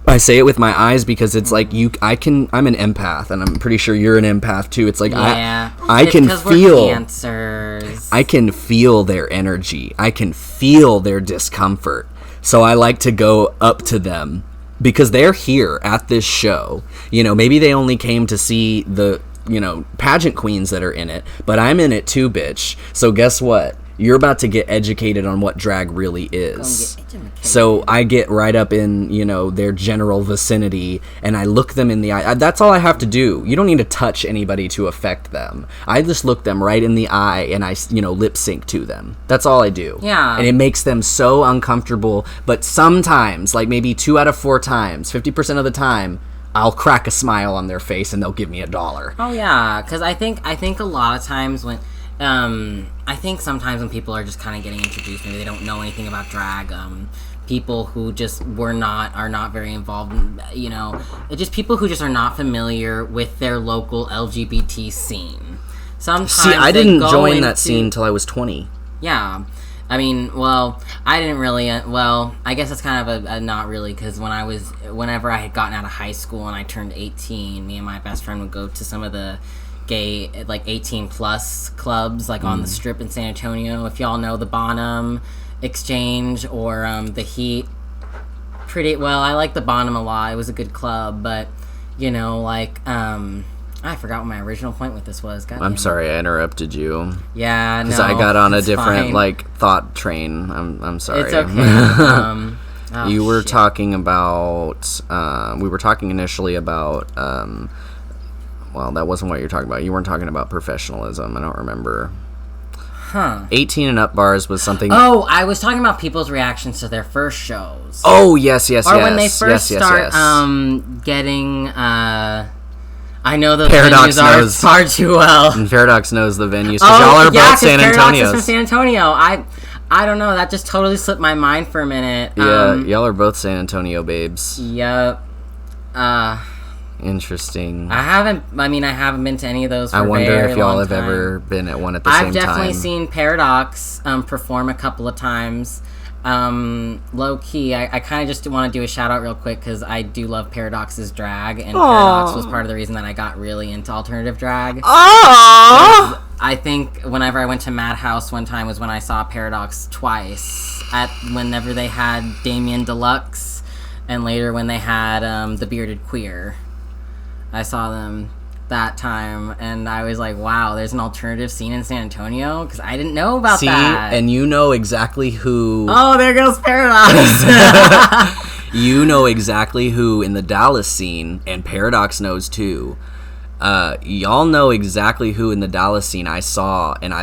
I say it with my eyes, because it's like I'm an empath, and I'm pretty sure you're an empath too. It's like, I can feel cancers. I can feel their energy. I can feel their discomfort. So I like to go up to them, because they're here at this show. You know, maybe they only came to see the, you know, pageant queens that are in it, but I'm in it too, bitch. So guess what? You're about to get educated on what drag really is. So I get right up in, you know, their general vicinity, and I look them in the eye. That's all I have to do. You don't need to touch anybody to affect them. I just look them right in the eye, and I, you know, lip sync to them. That's all I do. Yeah. And it makes them so uncomfortable. But sometimes, like maybe 2 out of 4 times, 50% of the time, I'll crack a smile on their face, and they'll give me $1. Oh yeah, because I think a lot of times when. I think sometimes when people are just kind of getting introduced, maybe they don't know anything about drag, people who just are not very involved in, you know, just people who just are not familiar with their local LGBT scene. Sometimes I didn't join that scene until I was 20. Yeah. I mean, well, I didn't really, I guess it's kind of a not really, because whenever I had gotten out of high school and I turned 18, me and my best friend would go to some of the gay, like, 18 plus clubs, like, on the Strip in San Antonio. If y'all know the Bonham Exchange or the Heat, I like the Bonham a lot. It was a good club, but, you know, like, I forgot what my original point with this was. I'm sorry I interrupted you. Yeah, no, because I got on a different fine. Like thought train. I'm sorry. It's okay. You were talking about. We were talking initially about. Well, that wasn't what you're talking about. You weren't talking about professionalism. I don't remember. 18 and up bars was something. Oh, I was talking about people's reactions to their first shows. Oh yes, or when they first start getting. I know the Paradox venues are knows far too well. And Paradox knows the venues because y'all are both San Paradox Antonios. is from San Antonio. I don't know. That just totally slipped my mind for a minute. Yeah, y'all are both San Antonio babes. Yep. Interesting. I haven't been to any of those for I wonder a if y'all have time. ever been at one at the same time. I've definitely seen Paradox perform a couple of times. Low key, I kind of just want to do a shout out real quick because I do love Paradox's drag, and Paradox was part of the reason that I got really into alternative drag. I think whenever I went to Madhouse one time was when I saw Paradox twice, whenever they had Damien Deluxe, and later when they had the Bearded Queer. I saw them that time, and I was like, wow, there's an alternative scene in San Antonio, because I didn't know about that. And you know exactly who... Oh, there goes Paradox! You know exactly who in the Dallas scene, and Paradox knows too. Y'all know exactly who in the Dallas scene I saw, and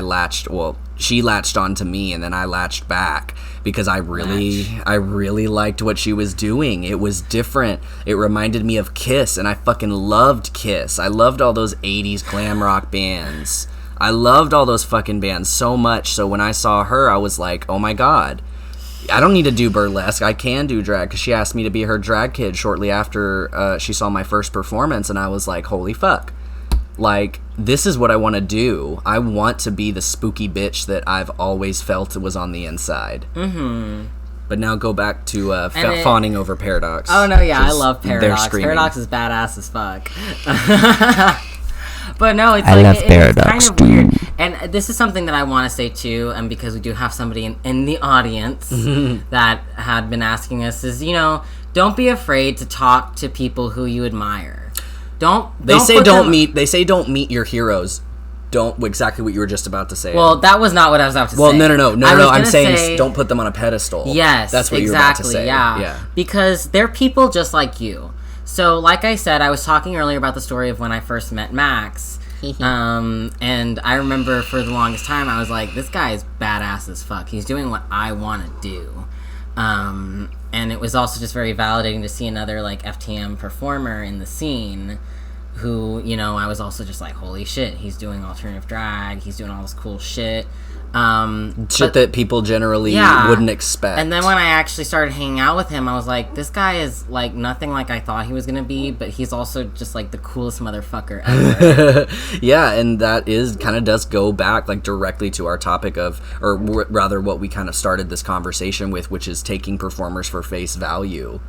she latched onto me, and then I latched back, because I really liked what she was doing. It was different. It reminded me of Kiss, and I fucking loved Kiss. I loved all those 80s glam rock bands. I loved all those fucking bands so much, so when I saw her, I was like, oh my god. I don't need to do burlesque. I can do drag, because she asked me to be her drag kid shortly after she saw my first performance, and I was like, holy fuck. Like, this is what I want to do. I want to be the spooky bitch that I've always felt was on the inside. Mm-hmm. But now go back to fawning over Paradox. Oh, no, yeah, I love Paradox. Paradox is badass as fuck. But no, it's kind of weird. And this is something that I want to say too, and because we do have somebody in the audience that had been asking us, is, you know, don't be afraid to talk to people who you admire. They say don't meet your heroes. Don't exactly what you were just about to say. Well, that was not what I was about to say. Well, no. I'm saying don't put them on a pedestal. Yes, that's what exactly, you were about to say. Yeah, because they're people just like you. So, like I said, I was talking earlier about the story of when I first met Max. And I remember for the longest time I was like, this guy is badass as fuck. He's doing what I want to do. And it was also just very validating to see another like FTM performer in the scene who, you know, I was also just like, holy shit, he's doing alternative drag, he's doing all this cool shit. That people generally wouldn't expect. And then when I actually started hanging out with him, I was like, this guy is like nothing like I thought he was gonna be, but he's also just like the coolest motherfucker ever. Yeah, and that is kind of does go back like directly to our topic of, or rather what we kind of started this conversation with, which is taking performers for face value.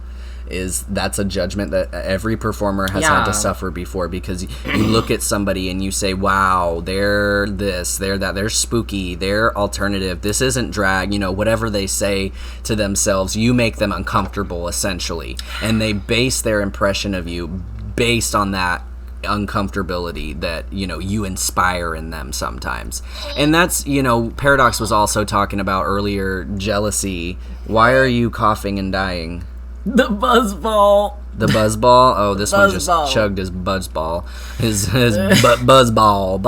That's a judgment that every performer has had to suffer before, because you look at somebody and you say, wow, they're this, they're that, they're spooky, they're alternative, this isn't drag, you know, whatever they say to themselves, you make them uncomfortable essentially, and they base their impression of you based on that uncomfortability that, you know, you inspire in them sometimes. And that's, you know, Paradox was also talking about earlier, jealousy. Why are you coughing and dying? The buzzball. The buzzball? Oh, this one just chugged his buzzball. His buzzball.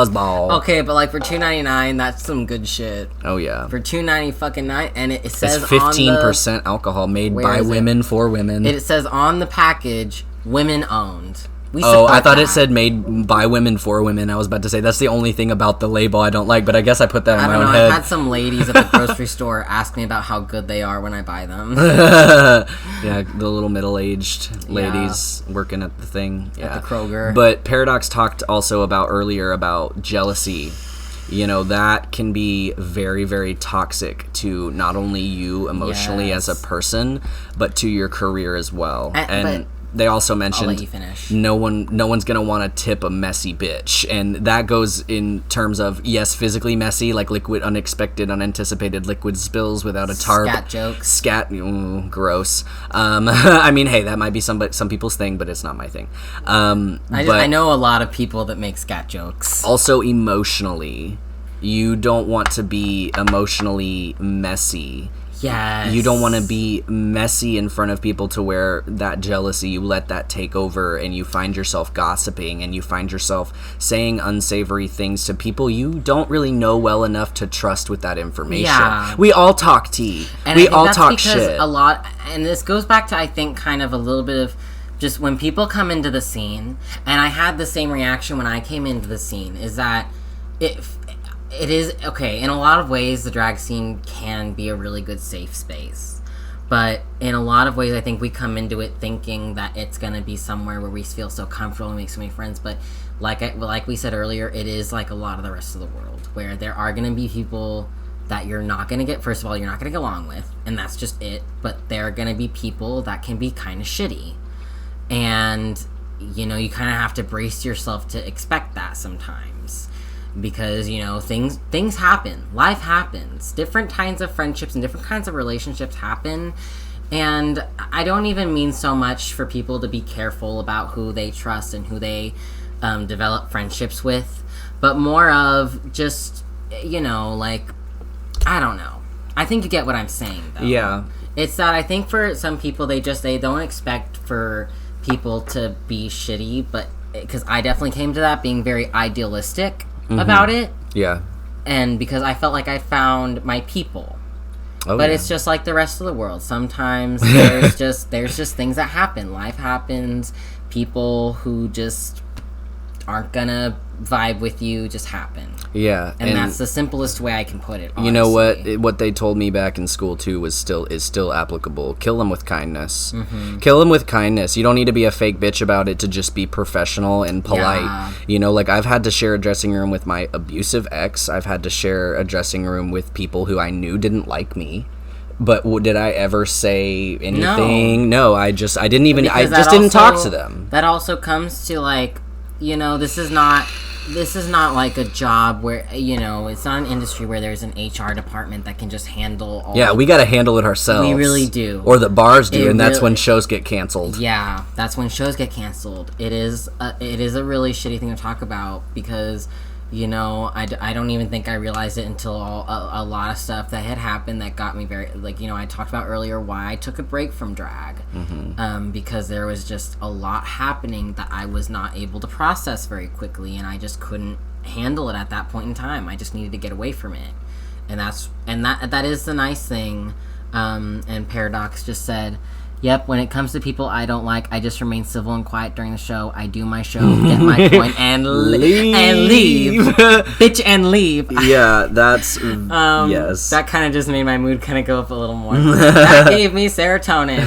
Okay, but like for $2.99, that's some good shit. Oh yeah. For $2.99 fucking night, and it says it's 15% alcohol made by women for women. It says on the package, women owned. I thought it said made by women for women. I was about to say that's the only thing about the label I don't like, but I guess I put that in my own head. I've had some ladies at the grocery store ask me about how good they are when I buy them. Yeah, the little middle-aged ladies working at the thing. Yeah. At the Kroger. But Paradox talked also about earlier about jealousy. You know, that can be very, very toxic to not only you emotionally as a person, but to your career as well. And they also mentioned I'll let you finish. no one's gonna want to tip a messy bitch, and that goes in terms of, yes, physically messy, like liquid, unexpected, unanticipated liquid spills without a tarp. Scat jokes. Gross. I mean, hey, that might be some people's thing, but it's not my thing. I know a lot of people that make scat jokes. Also, emotionally, you don't want to be emotionally messy. Yes. You don't want to be messy in front of people to where that jealousy, you let that take over, and you find yourself gossiping, and you find yourself saying unsavory things to people you don't really know well enough to trust with that information. Yeah. We all talk tea. And we all talk shit. A lot, and this goes back to, I think, kind of a little bit of just when people come into the scene, and I had the same reaction when I came into the scene, is that it is, okay, in a lot of ways, the drag scene can be a really good safe space. But in a lot of ways, I think we come into it thinking that it's going to be somewhere where we feel so comfortable and make so many friends. But like we said earlier, it is like a lot of the rest of the world, where there are going to be people that you're not going to get, first of all, you're not going to get along with, and that's just it. But there are going to be people that can be kind of shitty. And, you know, you kind of have to brace yourself to expect that sometimes. Because, you know, things happen. Life happens. Different kinds of friendships and different kinds of relationships happen. And I don't even mean so much for people to be careful about who they trust and who they develop friendships with, but more of just, you know, like, I don't know. I think you get what I'm saying, though. Yeah. It's that I think for some people, they don't expect for people to be shitty, but because I definitely came to that being very idealistic about it. Yeah. And because I felt like I found my people. But it's just like the rest of the world. Sometimes there's just things that happen. Life happens. People who just aren't gonna vibe with you just happen. Yeah. And that's the simplest way I can put it, honestly. You know what they told me back in school too is still applicable. Kill them with kindness. Kill them with kindness. You don't need to be a fake bitch about it to just be professional and polite. Yeah. You know, like I've had to share a dressing room with my abusive ex. I've had to share a dressing room with people who I knew didn't like me. But did I ever say anything? No, I just didn't talk to them. That also comes to, like, you know, this is not like a job where, you know, it's not an industry where there's an HR department that can just handle all. Yeah, we got to handle it ourselves. We really do. Or the bars do, and that's when shows get canceled. Yeah, that's when shows get canceled. It is a really shitty thing to talk about because, you know, I don't even think I realized it until a lot of stuff that had happened that got me very, like, you know, I talked about earlier why I took a break from drag. Because there was just a lot happening that I was not able to process very quickly, and I just couldn't handle it at that point in time. I just needed to get away from it. And that is the nice thing. And Paradox just said, yep, when it comes to people I don't like, I just remain civil and quiet during the show. I do my show, get my point, and leave. Bitch, and leave. Yeah, that's... yes. That kind of just made my mood kind of go up a little more. That gave me serotonin.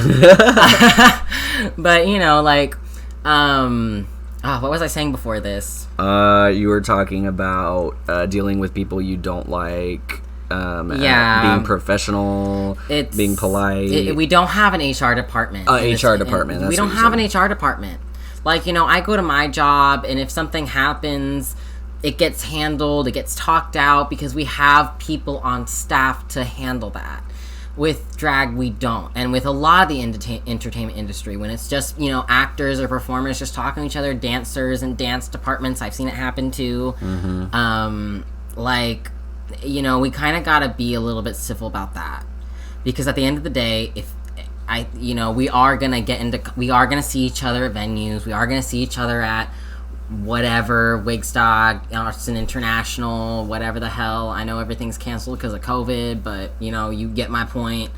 But, you know, like... what was I saying before this? You were talking about dealing with people you don't like... being professional, being polite. We don't have an HR department. HR department. We don't have an HR department. Like, you know, I go to my job, and if something happens, it gets handled, it gets talked out, because we have people on staff to handle that. With drag, we don't. And with a lot of the entertainment industry, when it's just, you know, actors or performers just talking to each other, dancers and dance departments, I've seen it happen too. Like... You know, we kind of got to be a little bit civil about that, because at the end of the day, we are going to see each other at venues. We are going to see each other at whatever, Wigstock, Austin International, whatever the hell. I know everything's canceled because of COVID, but, you know, you get my point.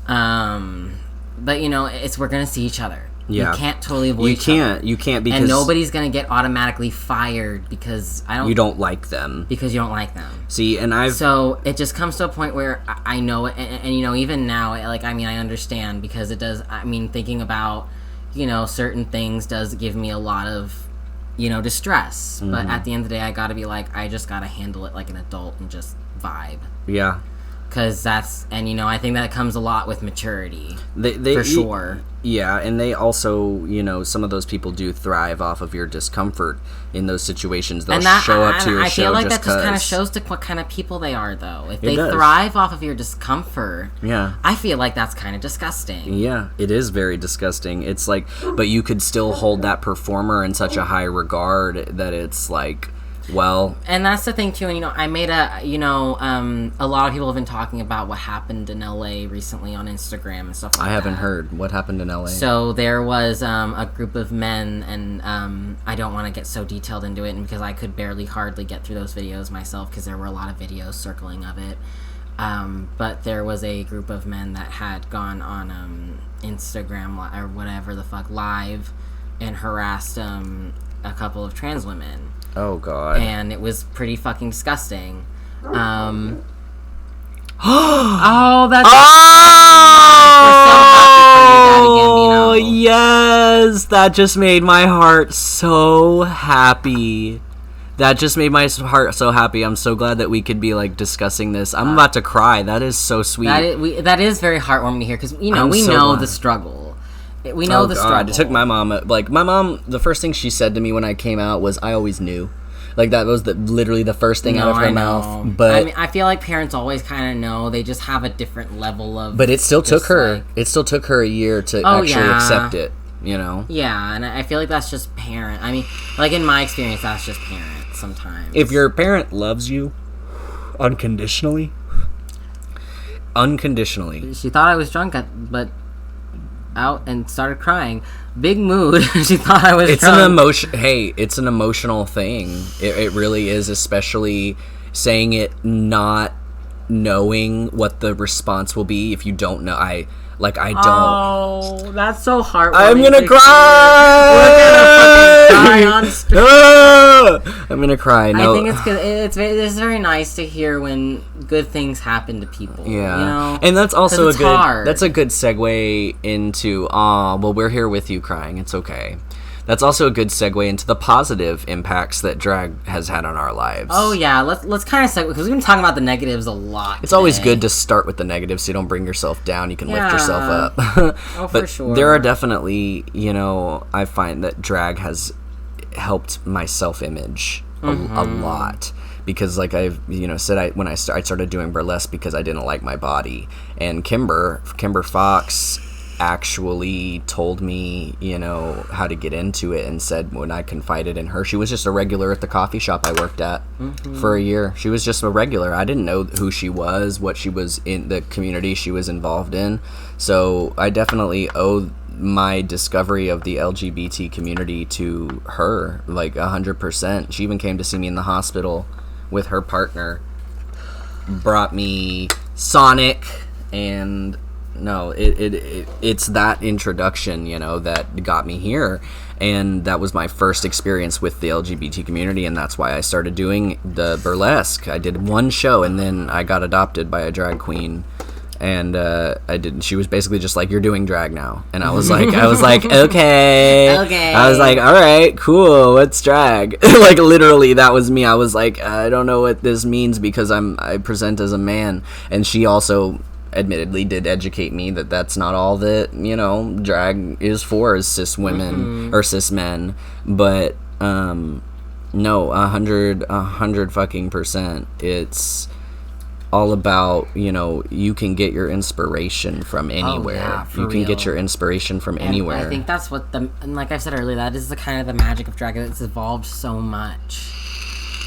But, you know, we're going to see each other. Yeah. You can't totally avoid each other. You can't because... And nobody's going to get automatically fired because you don't like them. Because you don't like them. See, and So, it just comes to a point where I know it, and you know, even now, like, I mean, I understand, because it does, I mean, thinking about, you know, certain things does give me a lot of, you know, distress. But at the end of the day, I gotta be like, I just gotta handle it like an adult and just vibe. Yeah. Because that's, and you know, I think that comes a lot with maturity. For sure. Yeah, and they also, you know, some of those people do thrive off of your discomfort in those situations. They'll show up to your show. I feel like that just kind of shows to what kind of people they are, though. If they does. thrive off of your discomfort, yeah, I feel like that's kind of disgusting. Yeah, it is very disgusting. It's like, but you could still hold that performer in such a high regard that it's like, well, and that's the thing too. And you know, I made a lot of people have been talking about what happened in LA recently on Instagram and stuff like that. I haven't heard what happened in LA. So there was a group of men, and I don't want to get so detailed into it, and because I could hardly get through those videos myself, because there were a lot of videos circling of it. But there was a group of men that had gone on Instagram or whatever the fuck live and harassed a couple of trans women. Oh, God. And it was pretty fucking disgusting. Oh, that's... Oh, yes! That just made my heart so happy. That just made my heart so happy. I'm so glad that we could be, like, discussing this. I'm about to cry. That is so sweet. That is very heartwarming to hear, because, you know, we know the struggle. We know the struggle. It took my mom, the first thing she said to me when I came out was, I always knew. Like, that was literally the first thing out of her mouth. But I mean, I feel like parents always kind of know. They just have a different level of... But it still took her a year to actually accept it, you know? Yeah, and I feel like that's just parent. I mean, like, in my experience, that's just parents sometimes. If your parent loves you unconditionally... She thought I was drunk, but... out and started crying. Big mood. She thought I was drunk. It's an emotional thing. It really is, especially saying it not knowing what the response will be if you don't know. I don't. Oh, that's so heartwarming. I'm gonna cry. We're gonna fucking cry on stream. I'm gonna cry. No. I think it's good. It's very nice to hear when good things happen to people. Yeah, you know? And that's also hard. That's a good segue into. Well, we're here with you crying. It's okay. That's also a good segue into the positive impacts that drag has had on our lives. Oh yeah, let's kind of segue, because we've been talking about the negatives a lot. It's always good to start with the negatives so you don't bring yourself down. You can lift yourself up. Oh, but for sure. There are definitely, you know, I find that drag has helped my self-image a lot. Because, like I've, you know, said, I started doing burlesque because I didn't like my body. And Kimber Fox actually told me, you know, how to get into it, and said when I confided in her, she was just a regular at the coffee shop I worked at for a year. She was just a regular. I didn't know who she was, what she was in, the community she was involved in. So I definitely owe my discovery of the LGBT community to her, like 100%. She even came to see me in the hospital with her partner, brought me Sonic, and no, it's that introduction, you know, that got me here, and that was my first experience with the LGBT community, and that's why I started doing the burlesque. I did one show, and then I got adopted by a drag queen, and she was basically just like, you're doing drag now, and I was like, okay. I was like, all right, cool, what's drag? Like, literally, that was me. I was like, I don't know what this means, because I present as a man, and she also admittedly did educate me that that's not all that, you know, drag is for, is cis women or cis men. But no, 100 fucking %. It's all about, you know, you can get your inspiration from anywhere. You can get your inspiration from anywhere. I think that's what and like I said earlier, that is the kind of the magic of drag. It's evolved so much.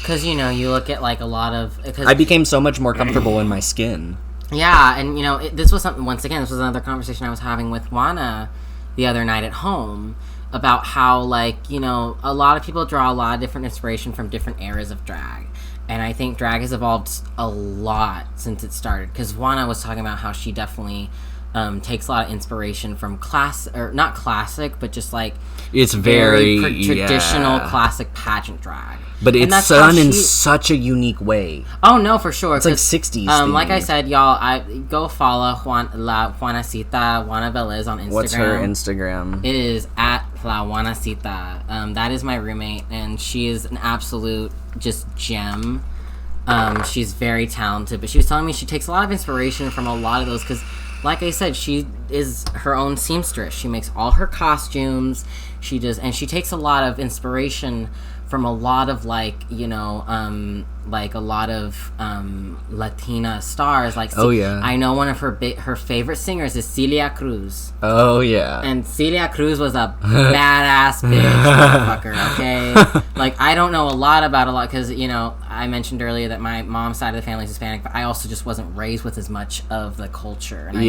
Because, you know, you look at like a lot of... I became so much more comfortable in my skin. Yeah, and you know, this was something, once again, this was another conversation I was having with Juana the other night at home, about how, like, you know, a lot of people draw a lot of different inspiration from different eras of drag. And I think drag has evolved a lot since it started. Because Juana was talking about how she definitely takes a lot of inspiration from not classic, but just like it's very traditional classic pageant drag. But it's done in such a unique way. Oh no, for sure. It's like 60s. Like I said, y'all, I go follow Juanacita Juana Velez on Instagram. What's her Instagram? It is at La Juanacita. That is my roommate, and she is an absolute just gem. She's very talented, but she was telling me she takes a lot of inspiration from a lot of those because, like I said, she is her own seamstress. She makes all her costumes. She takes a lot of inspiration from a lot of like a lot of Latina stars. Like I know one of her favorite singers is Celia Cruz. Oh yeah, and Celia Cruz was a badass bitch, motherfucker. Okay, like I don't know a lot because I mentioned earlier that my mom's side of the family is Hispanic, but I also just wasn't raised with as much of the culture. And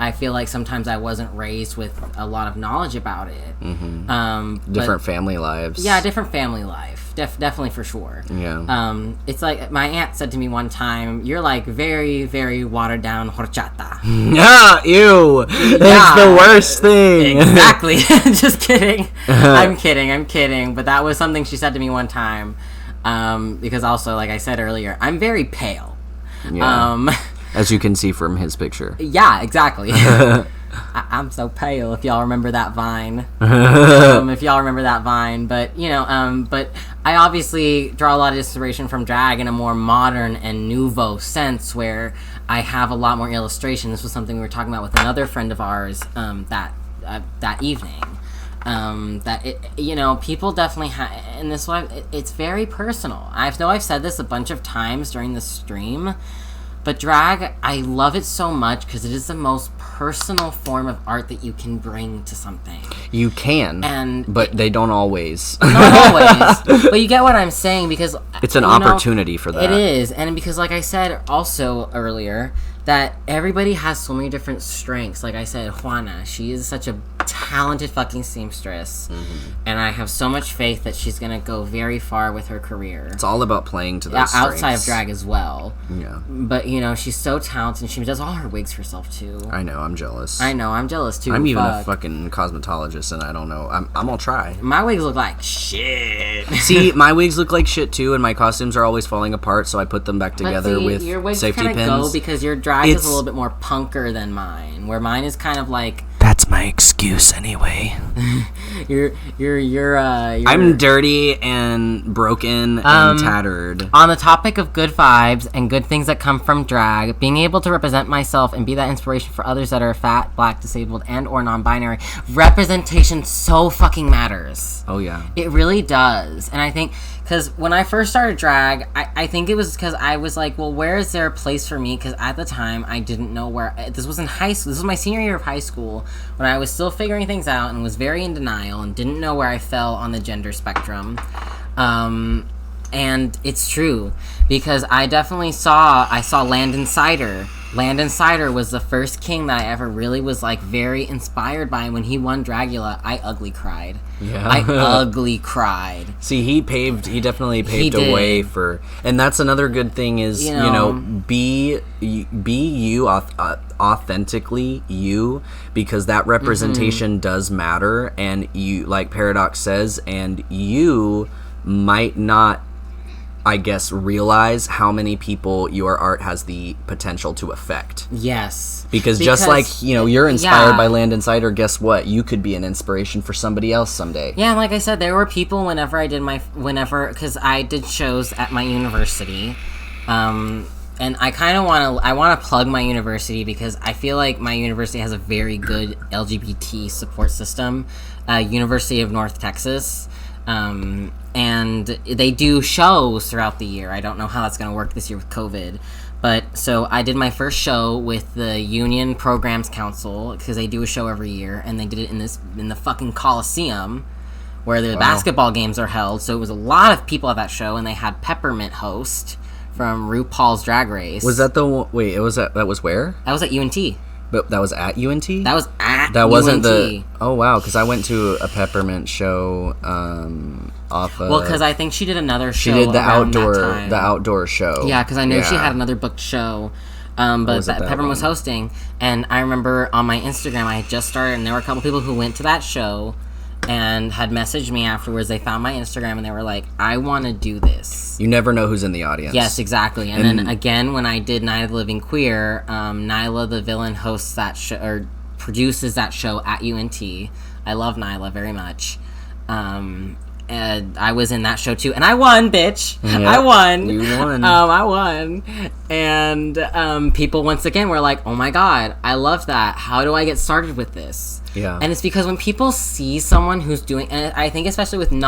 I feel like sometimes I wasn't raised with a lot of knowledge about it. Mm-hmm. Different family lives. Yeah, different family life. Definitely for sure. Yeah. It's like my aunt said to me one time, "You're like very, very watered down horchata." Yeah, ew. That's the worst thing. Exactly. Just kidding. I'm kidding. But that was something she said to me one time. Because also, like I said earlier, I'm very pale. Yeah. As you can see from his picture. Yeah, exactly. I'm so pale, if y'all remember that Vine. But, but I obviously draw a lot of inspiration from drag in a more modern and nouveau sense where I have a lot more illustration. This was something we were talking about with another friend of ours that evening. People definitely and this one, it's very personal. I know I've said this a bunch of times during the stream, but drag, I love it so much because it is the most personal form of art that you can bring to something. You can, but they don't always. Not always, but you get what I'm saying because it's an opportunity for that. It is, and because like I said also earlier, that everybody has so many different strengths. Like I said, Juana, she is such a talented fucking seamstress, and I have so much faith that she's gonna go very far with her career. It's all about playing to those strengths. Outside of drag as well. Yeah. But she's so talented, and she does all her wigs herself too. I know, I'm jealous. I'm jealous too. I'm even a fucking cosmetologist, and I don't know. I'm gonna try. My wigs look like shit. See, my wigs look like shit too, and my costumes are always falling apart, so I put them back together with your wigs safety pins. Go because your drag is a little bit more punker than mine, where mine is kind of like. That's my excuse anyway. You're I'm dirty and broken and tattered. On the topic of good vibes and good things that come from drag, being able to represent myself and be that inspiration for others that are fat, black, disabled, and or non-binary, representation so fucking matters. Oh yeah. It really does. And I think because when I first started drag, I think it was because I was like, well, where is there a place for me? Because at the time, I didn't know where. This was in high school. This was my senior year of high school when I was still figuring things out and was very in denial and didn't know where I fell on the gender spectrum. And it's true because I definitely saw Landon Cider. Landon Cider was the first king that I ever really was like very inspired by. And when he won Dragula, I ugly cried. Yeah. I ugly cried. See, he definitely paved a way for, and that's another good thing is, be you authentically you, because that representation does matter, and you, like Paradox says, and you might not, I guess, realize how many people your art has the potential to affect. Yes. Because just like, you're inspired by Landon Cider, guess what? You could be an inspiration for somebody else someday. Yeah, like I said, there were people because I did shows at my university, and I kind of want to plug my university because I feel like my university has a very good LGBT support system, University of North Texas. And they do shows throughout the year. I don't know how that's going to work this year with COVID. But so I did my first show with the Union Programs Council because they do a show every year, and they did it in the fucking Coliseum where the basketball games are held. So it was a lot of people at that show, and they had Peppermint host from RuPaul's Drag Race. Was that the one? Wait, that was where? That was at UNT. But that was at UNT? That was at That wasn't UNT. the... Oh, wow, because I went to a Peppermint show off of... Well, because I think she did another show. She did the outdoor outdoor show. Yeah, because I know she had another booked show. But it that Peppermint was one? hosting, and I remember on my Instagram I had just started, and there were a couple people who went to that show and had messaged me afterwards. They found my Instagram and they were like, I want to do this. You never know who's in the audience. Yes, exactly. And then again, when I did Night of the Living Queer, Nyla the Villain hosts that show, or produces that show at UNT. I love Nyla very much. And I was in that show too, and I won, bitch. Yep, I won. You won. I won. And people once again were like, "Oh my god, I love that. How do I get started with this?" Yeah. And it's because when people see someone who's doing, and I think especially with and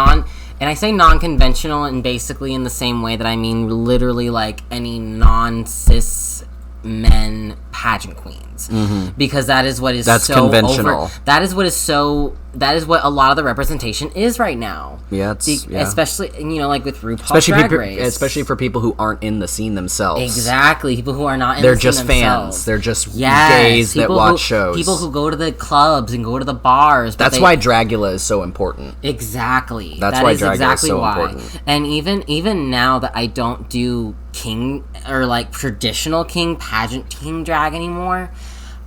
I say non-conventional, and basically in the same way that I mean literally like any non-cis men pageant queens, because that is what is That's so conventional. That is what a lot of the representation is right now. Yeah, especially like with RuPaul's Drag Race, especially for people who aren't in the scene themselves. Exactly, people who are not in They're the scene just themselves. fans. They're just gays that watch shows. People who go to the clubs and go to the bars. That's why Dragula is so important. Exactly. That's why Dragula is so important. And even now that I don't do king or like traditional king pageant king drag anymore,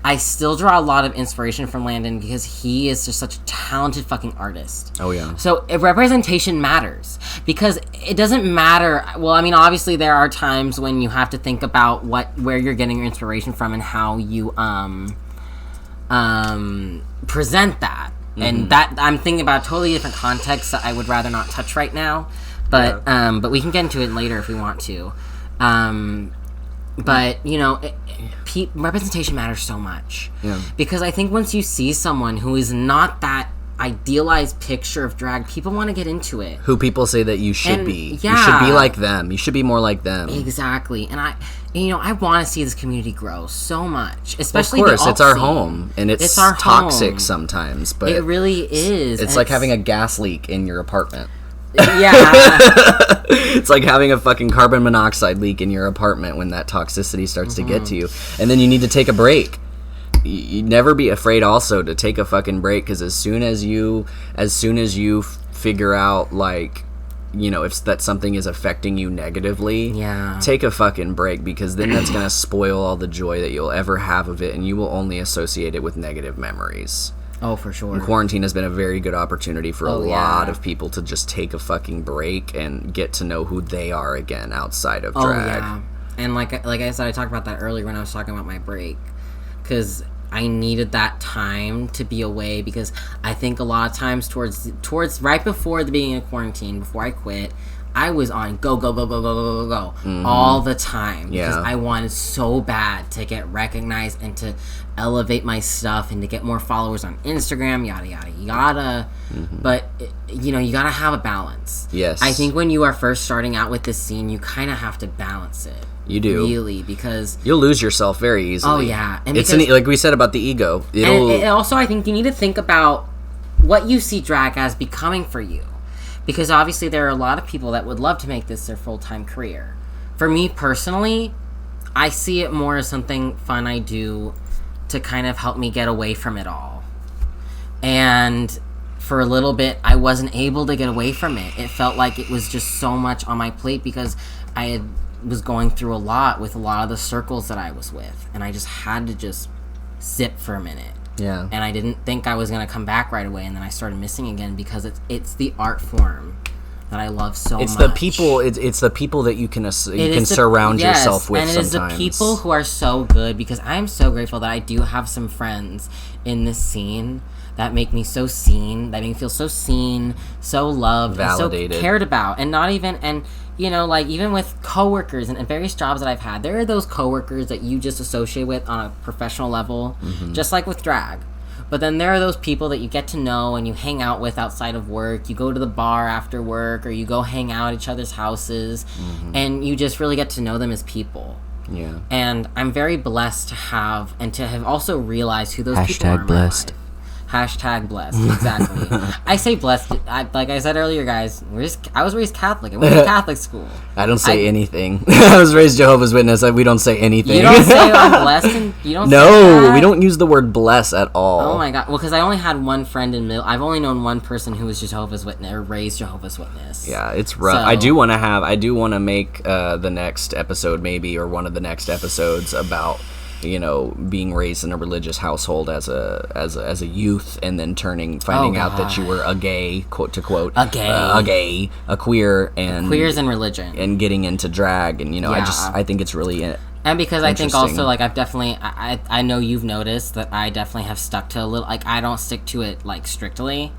I still draw a lot of inspiration from Landon because he is just such a talented fucking artist. Oh yeah. So representation matters because it doesn't matter. Well, I mean, obviously there are times when you have to think about where you're getting your inspiration from and how you present that. And that I'm thinking about a totally different context that I would rather not touch right now. But but we can get into it later if we want to. But representation matters so much. Yeah. Because I think once you see someone who is not that idealized picture of drag, people want to get into it. Who people say that you should be. Yeah. You should be like them. You should be more like them. Exactly. And I want to see this community grow so much. Especially of course, it's our home. And it's our toxic home. Sometimes. But it really is. It's like having a gas leak in your apartment. Yeah. It's like having a fucking carbon monoxide leak in your apartment when that toxicity starts to get to you. And then you need to take a break. You never be afraid also to take a fucking break, because as soon as you figure out, like, if that something is affecting you negatively, take a fucking break, because then that's going to spoil all the joy that you'll ever have of it, and you will only associate it with negative memories. Oh, for sure. And quarantine has been a very good opportunity for a lot of people to just take a fucking break and get to know who they are again outside of drag. Yeah. And like I said, I talked about that earlier when I was talking about my break, because I needed that time to be away, because I think a lot of times towards right before the beginning of quarantine, before I quit, I was on go all the time, because I wanted so bad to get recognized and to elevate my stuff and to get more followers on Instagram, yada yada yada. But you gotta have a balance. Yes, I think when you are first starting out with this scene, you kind of have to balance it. You do, really, because you'll lose yourself very easily. Oh yeah, and it's like we said about the ego. And also, I think you need to think about what you see drag as becoming for you. Because obviously there are a lot of people that would love to make this their full-time career. For me personally, I see it more as something fun I do to kind of help me get away from it all. And for a little bit, I wasn't able to get away from it. It felt like it was just so much on my plate because I was going through a lot with a lot of the circles that I was with. And I just had to just zip for a minute. Yeah. And I didn't think I was going to come back right away, and then I started missing again because it's the art form that I love so much. It's the people that you can surround yourself with sometimes. And it is the people who are so good, because I'm so grateful that I do have some friends in this scene that make me so seen, that make me feel so seen, so loved, validated, and so cared about. And not even, and like even with coworkers and various jobs that I've had, there are those coworkers that you just associate with on a professional level, just like with drag. But then there are those people that you get to know and you hang out with outside of work. You go to the bar after work, or you go hang out at each other's houses, and you just really get to know them as people. Yeah. And I'm very blessed to have also realized who those people are in my life. Hashtag blessed. Exactly. I say blessed. Like I said earlier, guys. I was raised Catholic. I went to Catholic school. I don't say anything. I was raised Jehovah's Witness. We don't say anything. You don't say I'm blessed. And you don't. No, say that? We don't use the word bless at all. Oh my god. Well, because I only had one friend in middle. I've only known one person who was Jehovah's Witness or raised Jehovah's Witness. Yeah, it's rough. So, I do want to make the next episode maybe, or one of the next episodes about, you know, being raised in a religious household as a youth, and then finding out that you were a gay, quote to quote, a queer, and queers in religion, and getting into drag, and you know, I think it's really and because I think also, like, I've definitely I know you've noticed that I definitely have stuck to a little, like, I don't stick to it like strictly,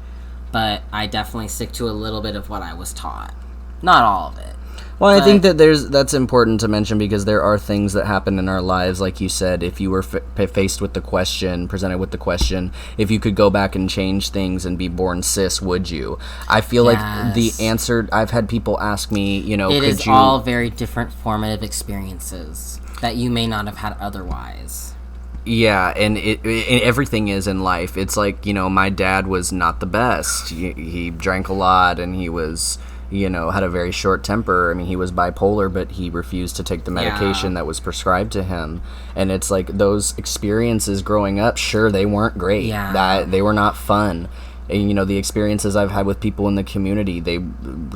but I definitely stick to a little bit of what I was taught, not all of it. Well, I think that that's important to mention, because there are things that happen in our lives, like you said, if you were faced with the question, presented with the question, if you could go back and change things and be born cis, would you? I feel like the answer, I've had people ask me, you know, it is all very different formative experiences that you may not have had otherwise. Yeah, and everything is in life. It's like, you know, my dad was not the best. He drank a lot, and he was, you know, had a very short temper. I mean, he was bipolar, but he refused to take the medication that was prescribed to him. And it's like, those experiences growing up, sure, they weren't great. That they were not fun. And, you know, the experiences I've had with people in the community,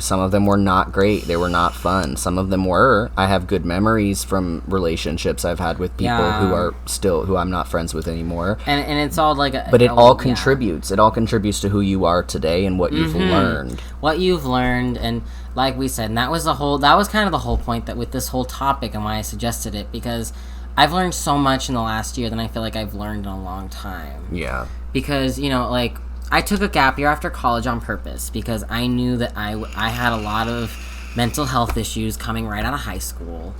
some of them were not great. They were not fun. Some of them were. I have good memories from relationships I've had with people who I'm not friends with anymore. And it's all like but it all contributes. It all contributes to who you are today and what you've learned. What you've learned, and like we said, and that was kind of the whole point that with this whole topic, and why I suggested it, because I've learned so much in the last year than I feel like I've learned in a long time. Yeah. Because, you know, like, I took a gap year after college on purpose because I knew that I had a lot of mental health issues coming right out of high school,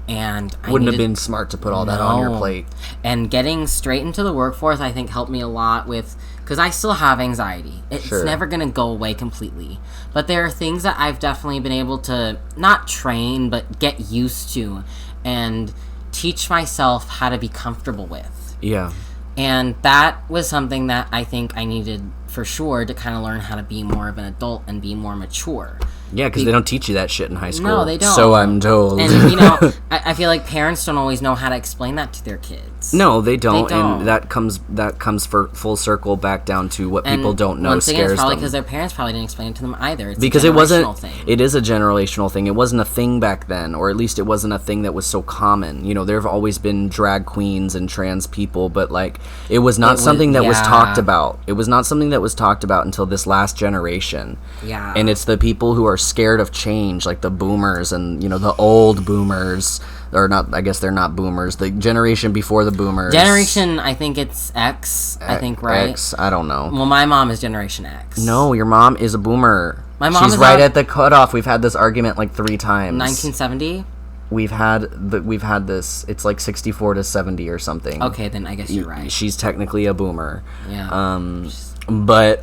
and wouldn't have been smart to put all that on your plate. And getting straight into the workforce, I think, helped me a lot with, because I still have anxiety. It's never going to go away completely, but there are things that I've definitely been able to not train but get used to and teach myself how to be comfortable with. Yeah. And that was something that I think I needed for sure to kind of learn how to be more of an adult and be more mature. Yeah, because they don't teach you that shit in high school. No, they don't. So I'm told. And, you know, I feel like parents don't always know how to explain that to their kids. No, they don't. And that comes for full circle back down to what people don't know once again, scares them. it's probably because their parents probably didn't explain it to them either. It's because a it generational thing. It is a generational thing. It wasn't a thing back then, or at least it wasn't a thing that was so common. You know, there have always been drag queens and trans people, but, like, it was not something that was talked about. It was not something that was talked about until this last generation. Yeah. And it's the people who are scared of change, like the boomers and, you know, the old boomers, or not, I guess they're not boomers, the generation before the boomers. Generation, I think it's X, I think, right? X, I don't know. Well, my mom is Generation X. No, your mom is a boomer. My mom She's is right at the cutoff. We've had this argument like 3 times. 1970? We've had this, it's like 64 to 70 or something. Okay, then I guess you're right. She's technically a boomer. Yeah. But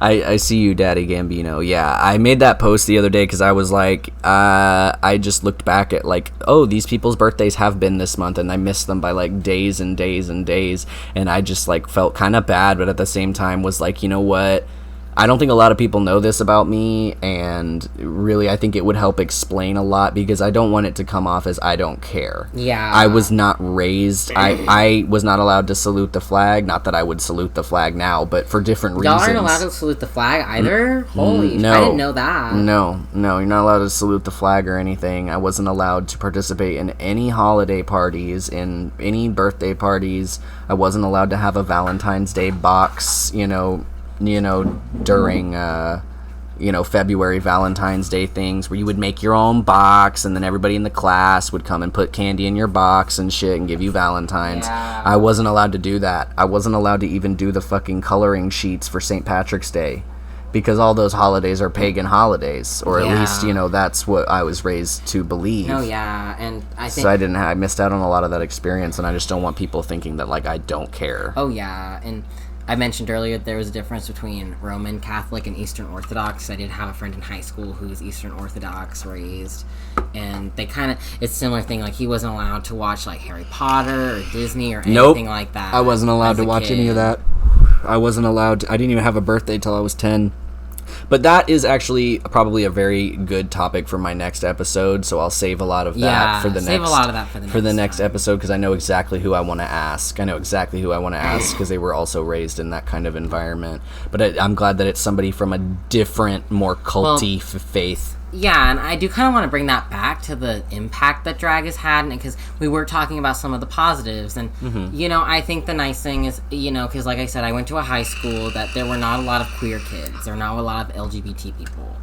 I see you, Daddy Gambino. Yeah, I made that post the other day because I was like, I just looked back at, like, oh, these people's birthdays have been this month, and I missed them by, like, days and days and days, and I just, like, felt kind of bad, but at the same time was like, you know what? I don't think a lot of people know this about me, and really I think it would help explain a lot, because I don't want it to come off as I don't care. Yeah. I was not raised, I was not allowed to salute the flag, not that I would salute the flag now, but for different reasons. Y'all aren't allowed to salute the flag either? Holy, no. I didn't know that. No, you're not allowed to salute the flag or anything. I wasn't allowed to participate in any holiday parties, in any birthday parties. I wasn't allowed to have a Valentine's Day box, during February Valentine's Day things where you would make your own box, and then everybody in the class would come and put candy in your box and shit and give you Valentine's. Yeah. I wasn't allowed to do that. I wasn't allowed to even do the fucking coloring sheets for St. Patrick's Day, because all those holidays are pagan holidays, or at least, that's what I was raised to believe. Oh yeah, and I think so I missed out on a lot of that experience, and I just don't want people thinking that, like, I don't care. Oh yeah, and I mentioned earlier there was a difference between Roman Catholic and Eastern Orthodox. I did have a friend in high school who was Eastern Orthodox raised, and they it's a similar thing. Like, he wasn't allowed to watch, like, Harry Potter or Disney or anything like that. I wasn't allowed to watch any of that. I wasn't allowed to, I didn't even have a birthday till I was 10. But that is actually probably a very good topic for my next episode, so I'll save a lot of that for the next episode, because I know exactly who I want to ask. Because they were also raised in that kind of environment. But I'm glad that it's somebody from a different, more culty faith. Yeah, and I do kind of want to bring that back to the impact that drag has had, because we were talking about some of the positives, and, you know, I think the nice thing is, you know, because like I said, I went to a high school that there were not a lot of queer kids, there were not a lot of LGBT people,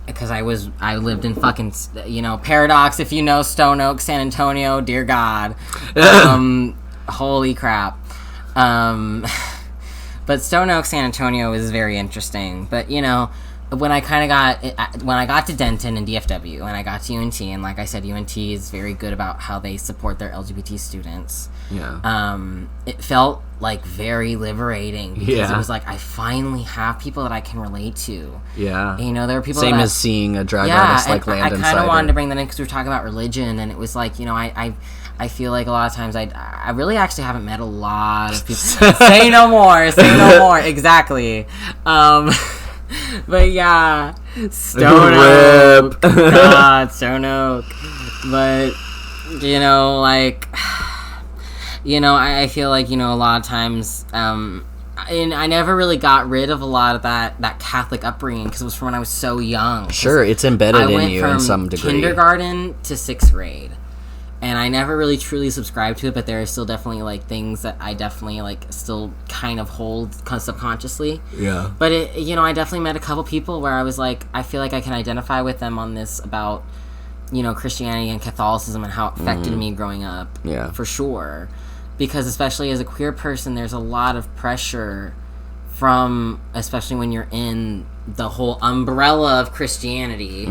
because I lived in fucking, you know, Paradox, if you know Stone Oak, San Antonio, dear God, holy crap, but Stone Oak, San Antonio is very interesting, but, you know, when I got to Denton and DFW, and I got to UNT, and like I said, UNT is very good about how they support their LGBT students. Yeah. It felt like very liberating, because it was like, I finally have people that I can relate to. Yeah. You know, there were people Same as seeing a drag artist like Landon Sider. I kind of wanted to bring that in because we were talking about religion, and it was like, you know, I feel like a lot of times I really actually haven't met a lot of people. Say no more, exactly. But yeah, Stone Oak. God, Stone Oak. But, you know, like, you know, I feel like, you know, a lot of times, and I never really got rid of a lot of that Catholic upbringing, because it was from when I was so young. Sure, it's embedded in you in some degree. Kindergarten to 6th grade. And I never really truly subscribed to it, but there are still definitely, like, things that I definitely, like, still kind of hold subconsciously. Yeah. But, it, you know, I definitely met a couple people where I was like, I feel like I can identify with them on this about, you know, Christianity and Catholicism and how it affected me growing up. Yeah. For sure. Because especially as a queer person, there's a lot of pressure from, especially when you're in the whole umbrella of Christianity,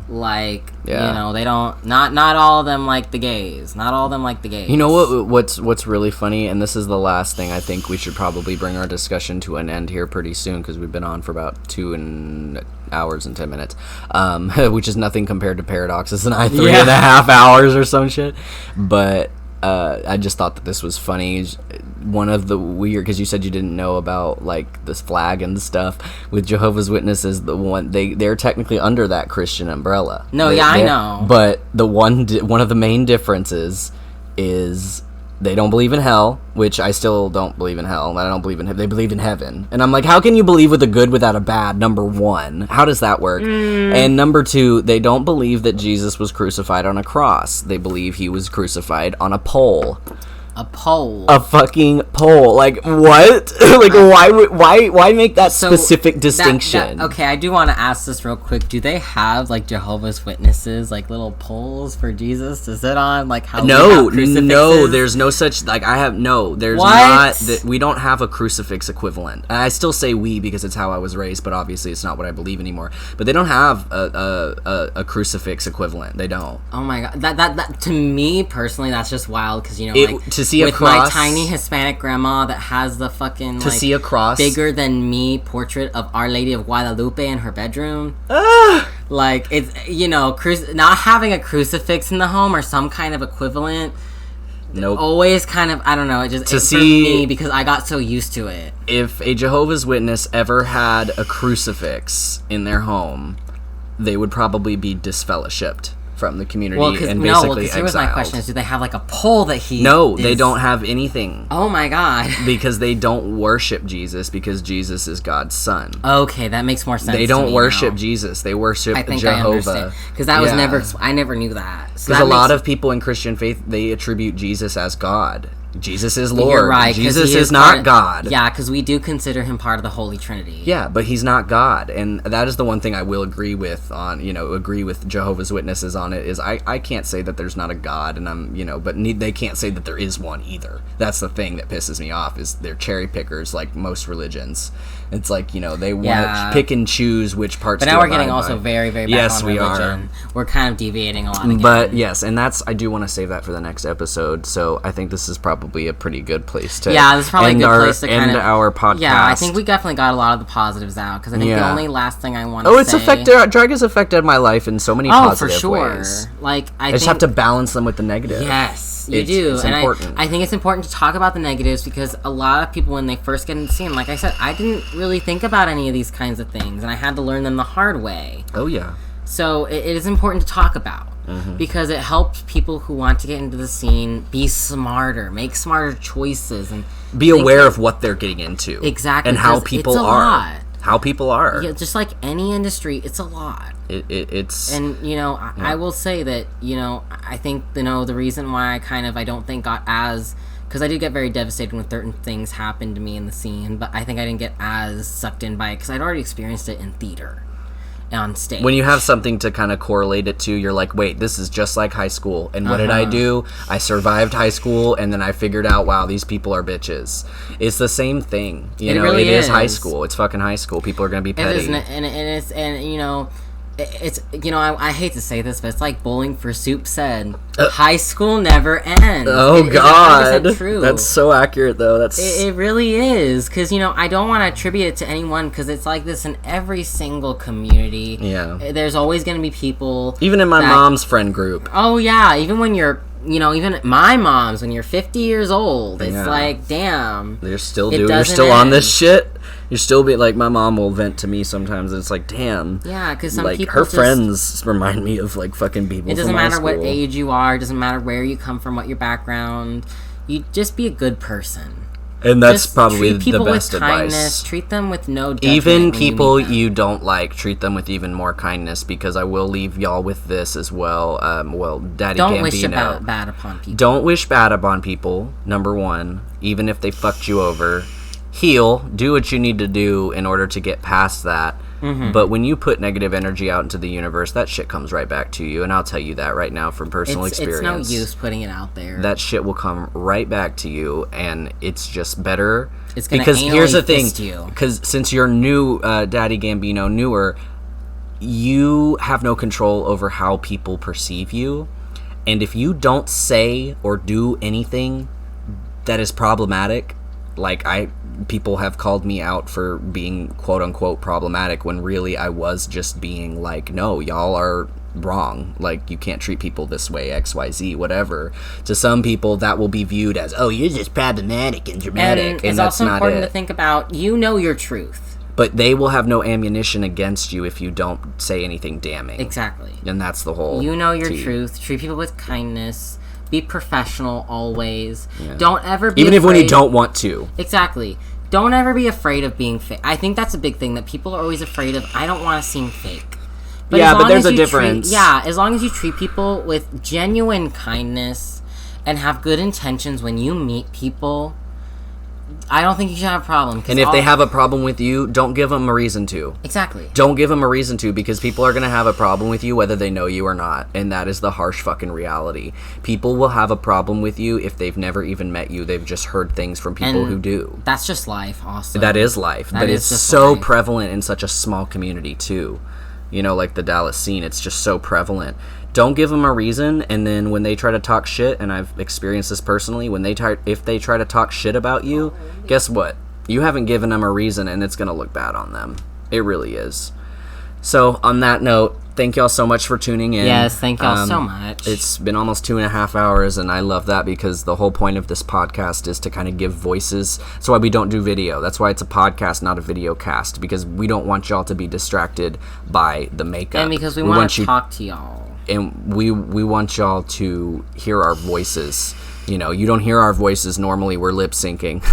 like, you know, they don't, not all of them like the gays. You know what's really funny, and this is the last thing, I think we should probably bring our discussion to an end here pretty soon, because we've been on for about 2 hours and 10 minutes, which is nothing compared to Paradox's and I 3.5 hours or some shit, but I just thought that this was funny. One of the weird, because you said you didn't know about, like, this flag and stuff with Jehovah's Witnesses. The one they're technically under that Christian umbrella. No, I know. But the one of the main differences is they don't believe in hell, which I still don't believe in hell. I don't believe in. They believe in heaven, and I'm like, how can you believe with a good without a bad? Number one, how does that work? And number two, they don't believe that Jesus was crucified on a cross. They believe he was crucified on a pole. A pole. A fucking pole. Like, what? Like, why make that specific distinction? Okay, I do want to ask this real quick. Do they have, like, Jehovah's Witnesses, like, little poles for Jesus to sit on? Like, how no, there's no such, like, there's not, we don't have a crucifix equivalent. I still say we because it's how I was raised, but obviously it's not what I believe anymore. But they don't have a crucifix equivalent. They don't. Oh my God. That to me, personally, that's just wild, because, you know, like, to see a with cross, my tiny Hispanic grandma that has the fucking, to, like, see a cross bigger than me portrait of Our Lady of Guadalupe in her bedroom. Like, it's, you know, not having a crucifix in the home or some kind of equivalent. Nope. Always kind of, I don't know, it just, for me, because I got so used to it. If a Jehovah's Witness ever had a crucifix in their home, they would probably be disfellowshipped from the community and basically exiled. Here was my question: is do they have, like, a pole that he? No, they don't have anything. Oh my God! Because they don't worship Jesus, because Jesus is God's son. Okay, that makes more sense. They don't worship Jesus; they worship Jehovah. Because that was I never knew that. Because a lot of people in Christian faith, they attribute Jesus as God. Jesus is Lord. You're right. Jesus is not God. Yeah, because we do consider him part of the Holy Trinity. Yeah, but he's not God, and that is the one thing I will agree with agree with Jehovah's Witnesses on it, is I can't say that there's not a God, and they can't say that there is one either. That's the thing that pisses me off, is they're cherry pickers like most religions. It's like, you know, they want to pick and choose which parts. But now we're getting also very, very back on religion. Yes, we are. We're kind of deviating a lot again. But yes, and I do want to save that for the next episode. So I think this is probably a pretty good place to this is probably a good place to end our podcast. Yeah, I think we definitely got a lot of the positives out, because I think the only last thing I want to say... drag has affected my life in so many positive ways. Like, I just have to balance them with the negative. Yes. Yes, you do. It's and important. I think it's important to talk about the negatives because a lot of people, when they first get into the scene, like I said, I didn't really think about any of these kinds of things, and I had to learn them the hard way. Oh, yeah. So it is important to talk about because it helps people who want to get into the scene be smarter, make smarter choices, and be aware of what they're getting into. Exactly. And how people are. Lot. How people are. Yeah, just like any industry, it's a lot. It's... And, I will say that, I think, the reason why I don't think got as... Because I did get very devastated when certain things happened to me in the scene, but I think I didn't get as sucked in by it because I'd already experienced it in theater. On stage. When you have something to kind of correlate it to, you're like, wait, this is just like high school. And what did I do? I survived high school, and then I figured out, wow, these people are bitches. It's the same thing. It really is high school. It's fucking high school. People are going to be petty. It is, it's I hate to say this, but it's like Bowling for Soup said, high school never ends. Oh, God. It's true. That's so accurate, though. It really is, because, I don't want to attribute it to anyone, because it's like this in every single community. Yeah. There's always going to be people... Even in my mom's friend group. Oh, yeah. Even when you're... even my mom's, when you're 50 years old, it's like, damn. You're still on this shit. You're still like, my mom will vent to me sometimes, and it's like, damn. Yeah, because some like, people her friends remind me of, like, fucking people It doesn't from matter high what school. age you are. It doesn't matter where you come from, what your background. You just be a good person. And that's Just probably treat people the best with kindness, advice. Treat them with no judgment. Even when people you meet them. you don't like, treat them with even more kindness, because I will leave y'all with this as well. Daddy Don't Gambino. wish bad upon people. Don't wish bad upon people, number one, even if they fucked you over. Heal, do what you need to do in order to get past that. But when you put negative energy out into the universe, that shit comes right back to you, and I'll tell you that right now from personal experience. It's no use putting it out there. That shit will come right back to you, and it's just better. It's gonna because here's the thing, fist you. because since you're new, Daddy Gambino, newer, you have no control over how people perceive you, and if you don't say or do anything that is problematic, like people have called me out for being quote unquote problematic when really I was just being like, no, y'all are wrong. Like, you can't treat people this way, XYZ, whatever. To some people, that will be viewed as, oh, you're just problematic and dramatic, and that's also not important it. to think about, your truth. But they will have no ammunition against you if you don't say anything damning. Exactly. And that's the whole your truth. Treat people with kindness. Be professional always. Yeah. Don't ever be even afraid. If when you don't want to. Exactly. Don't ever be afraid of being fake. I think that's a big thing that people are always afraid of. I don't want to seem fake. But but there's a difference. As long as you treat people with genuine kindness and have good intentions when you meet people, I don't think you should have a problem. And if they have a problem with you, don't give them a reason to. Exactly. Don't give them a reason to, because people are going to have a problem with you whether they know you or not. And that is the harsh fucking reality. People will have a problem with you if they've never even met you. They've just heard things from people who do. That's just life also. That is life. But it's so prevalent in such a small community too. Like the Dallas scene, it's just so prevalent. Don't give them a reason, and then when they try to talk shit, and I've experienced this personally, if they try to talk shit about you, guess what? You haven't given them a reason, and it's going to look bad on them. It really is. So, on that note, thank y'all so much for tuning in. Yes, thank y'all so much. It's been almost 2.5 hours, and I love that because the whole point of this podcast is to kind of give voices. That's why we don't do video. That's why it's a podcast, not a video cast, because we don't want y'all to be distracted by the makeup. And because we want to talk to y'all. And we want y'all to hear our voices. You don't hear our voices normally. We're lip syncing.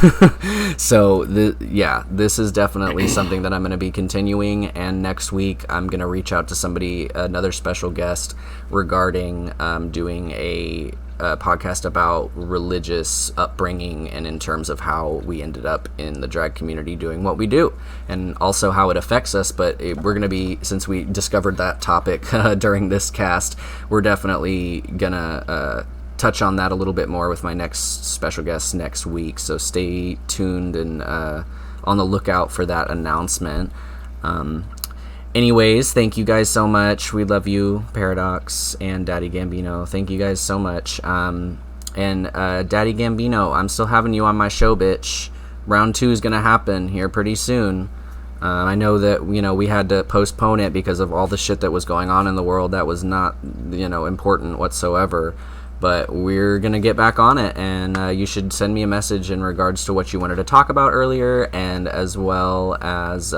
So this is definitely something that I'm going to be continuing. And next week I'm going to reach out to another special guest, regarding doing a podcast about religious upbringing, and in terms of how we ended up in the drag community doing what we do, and also how it affects us. But we're going to be, since we discovered that topic during this cast, we're definitely going to touch on that a little bit more with my next special guest next week. So stay tuned and on the lookout for that announcement. Anyways, thank you guys so much. We love you, Paradox and Daddy Gambino. Thank you guys so much. And Daddy Gambino, I'm still having you on my show, bitch. Round 2 is going to happen here pretty soon. I know that, we had to postpone it because of all the shit that was going on in the world that was not, important whatsoever. But we're going to get back on it, and you should send me a message in regards to what you wanted to talk about earlier, and as well as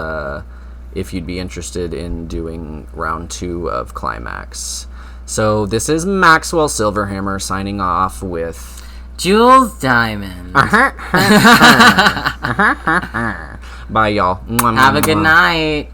if you'd be interested in doing round 2 of Climax. So this is Maxwell Silverhammer signing off with Jules Diamond. Bye, y'all. Have a good night.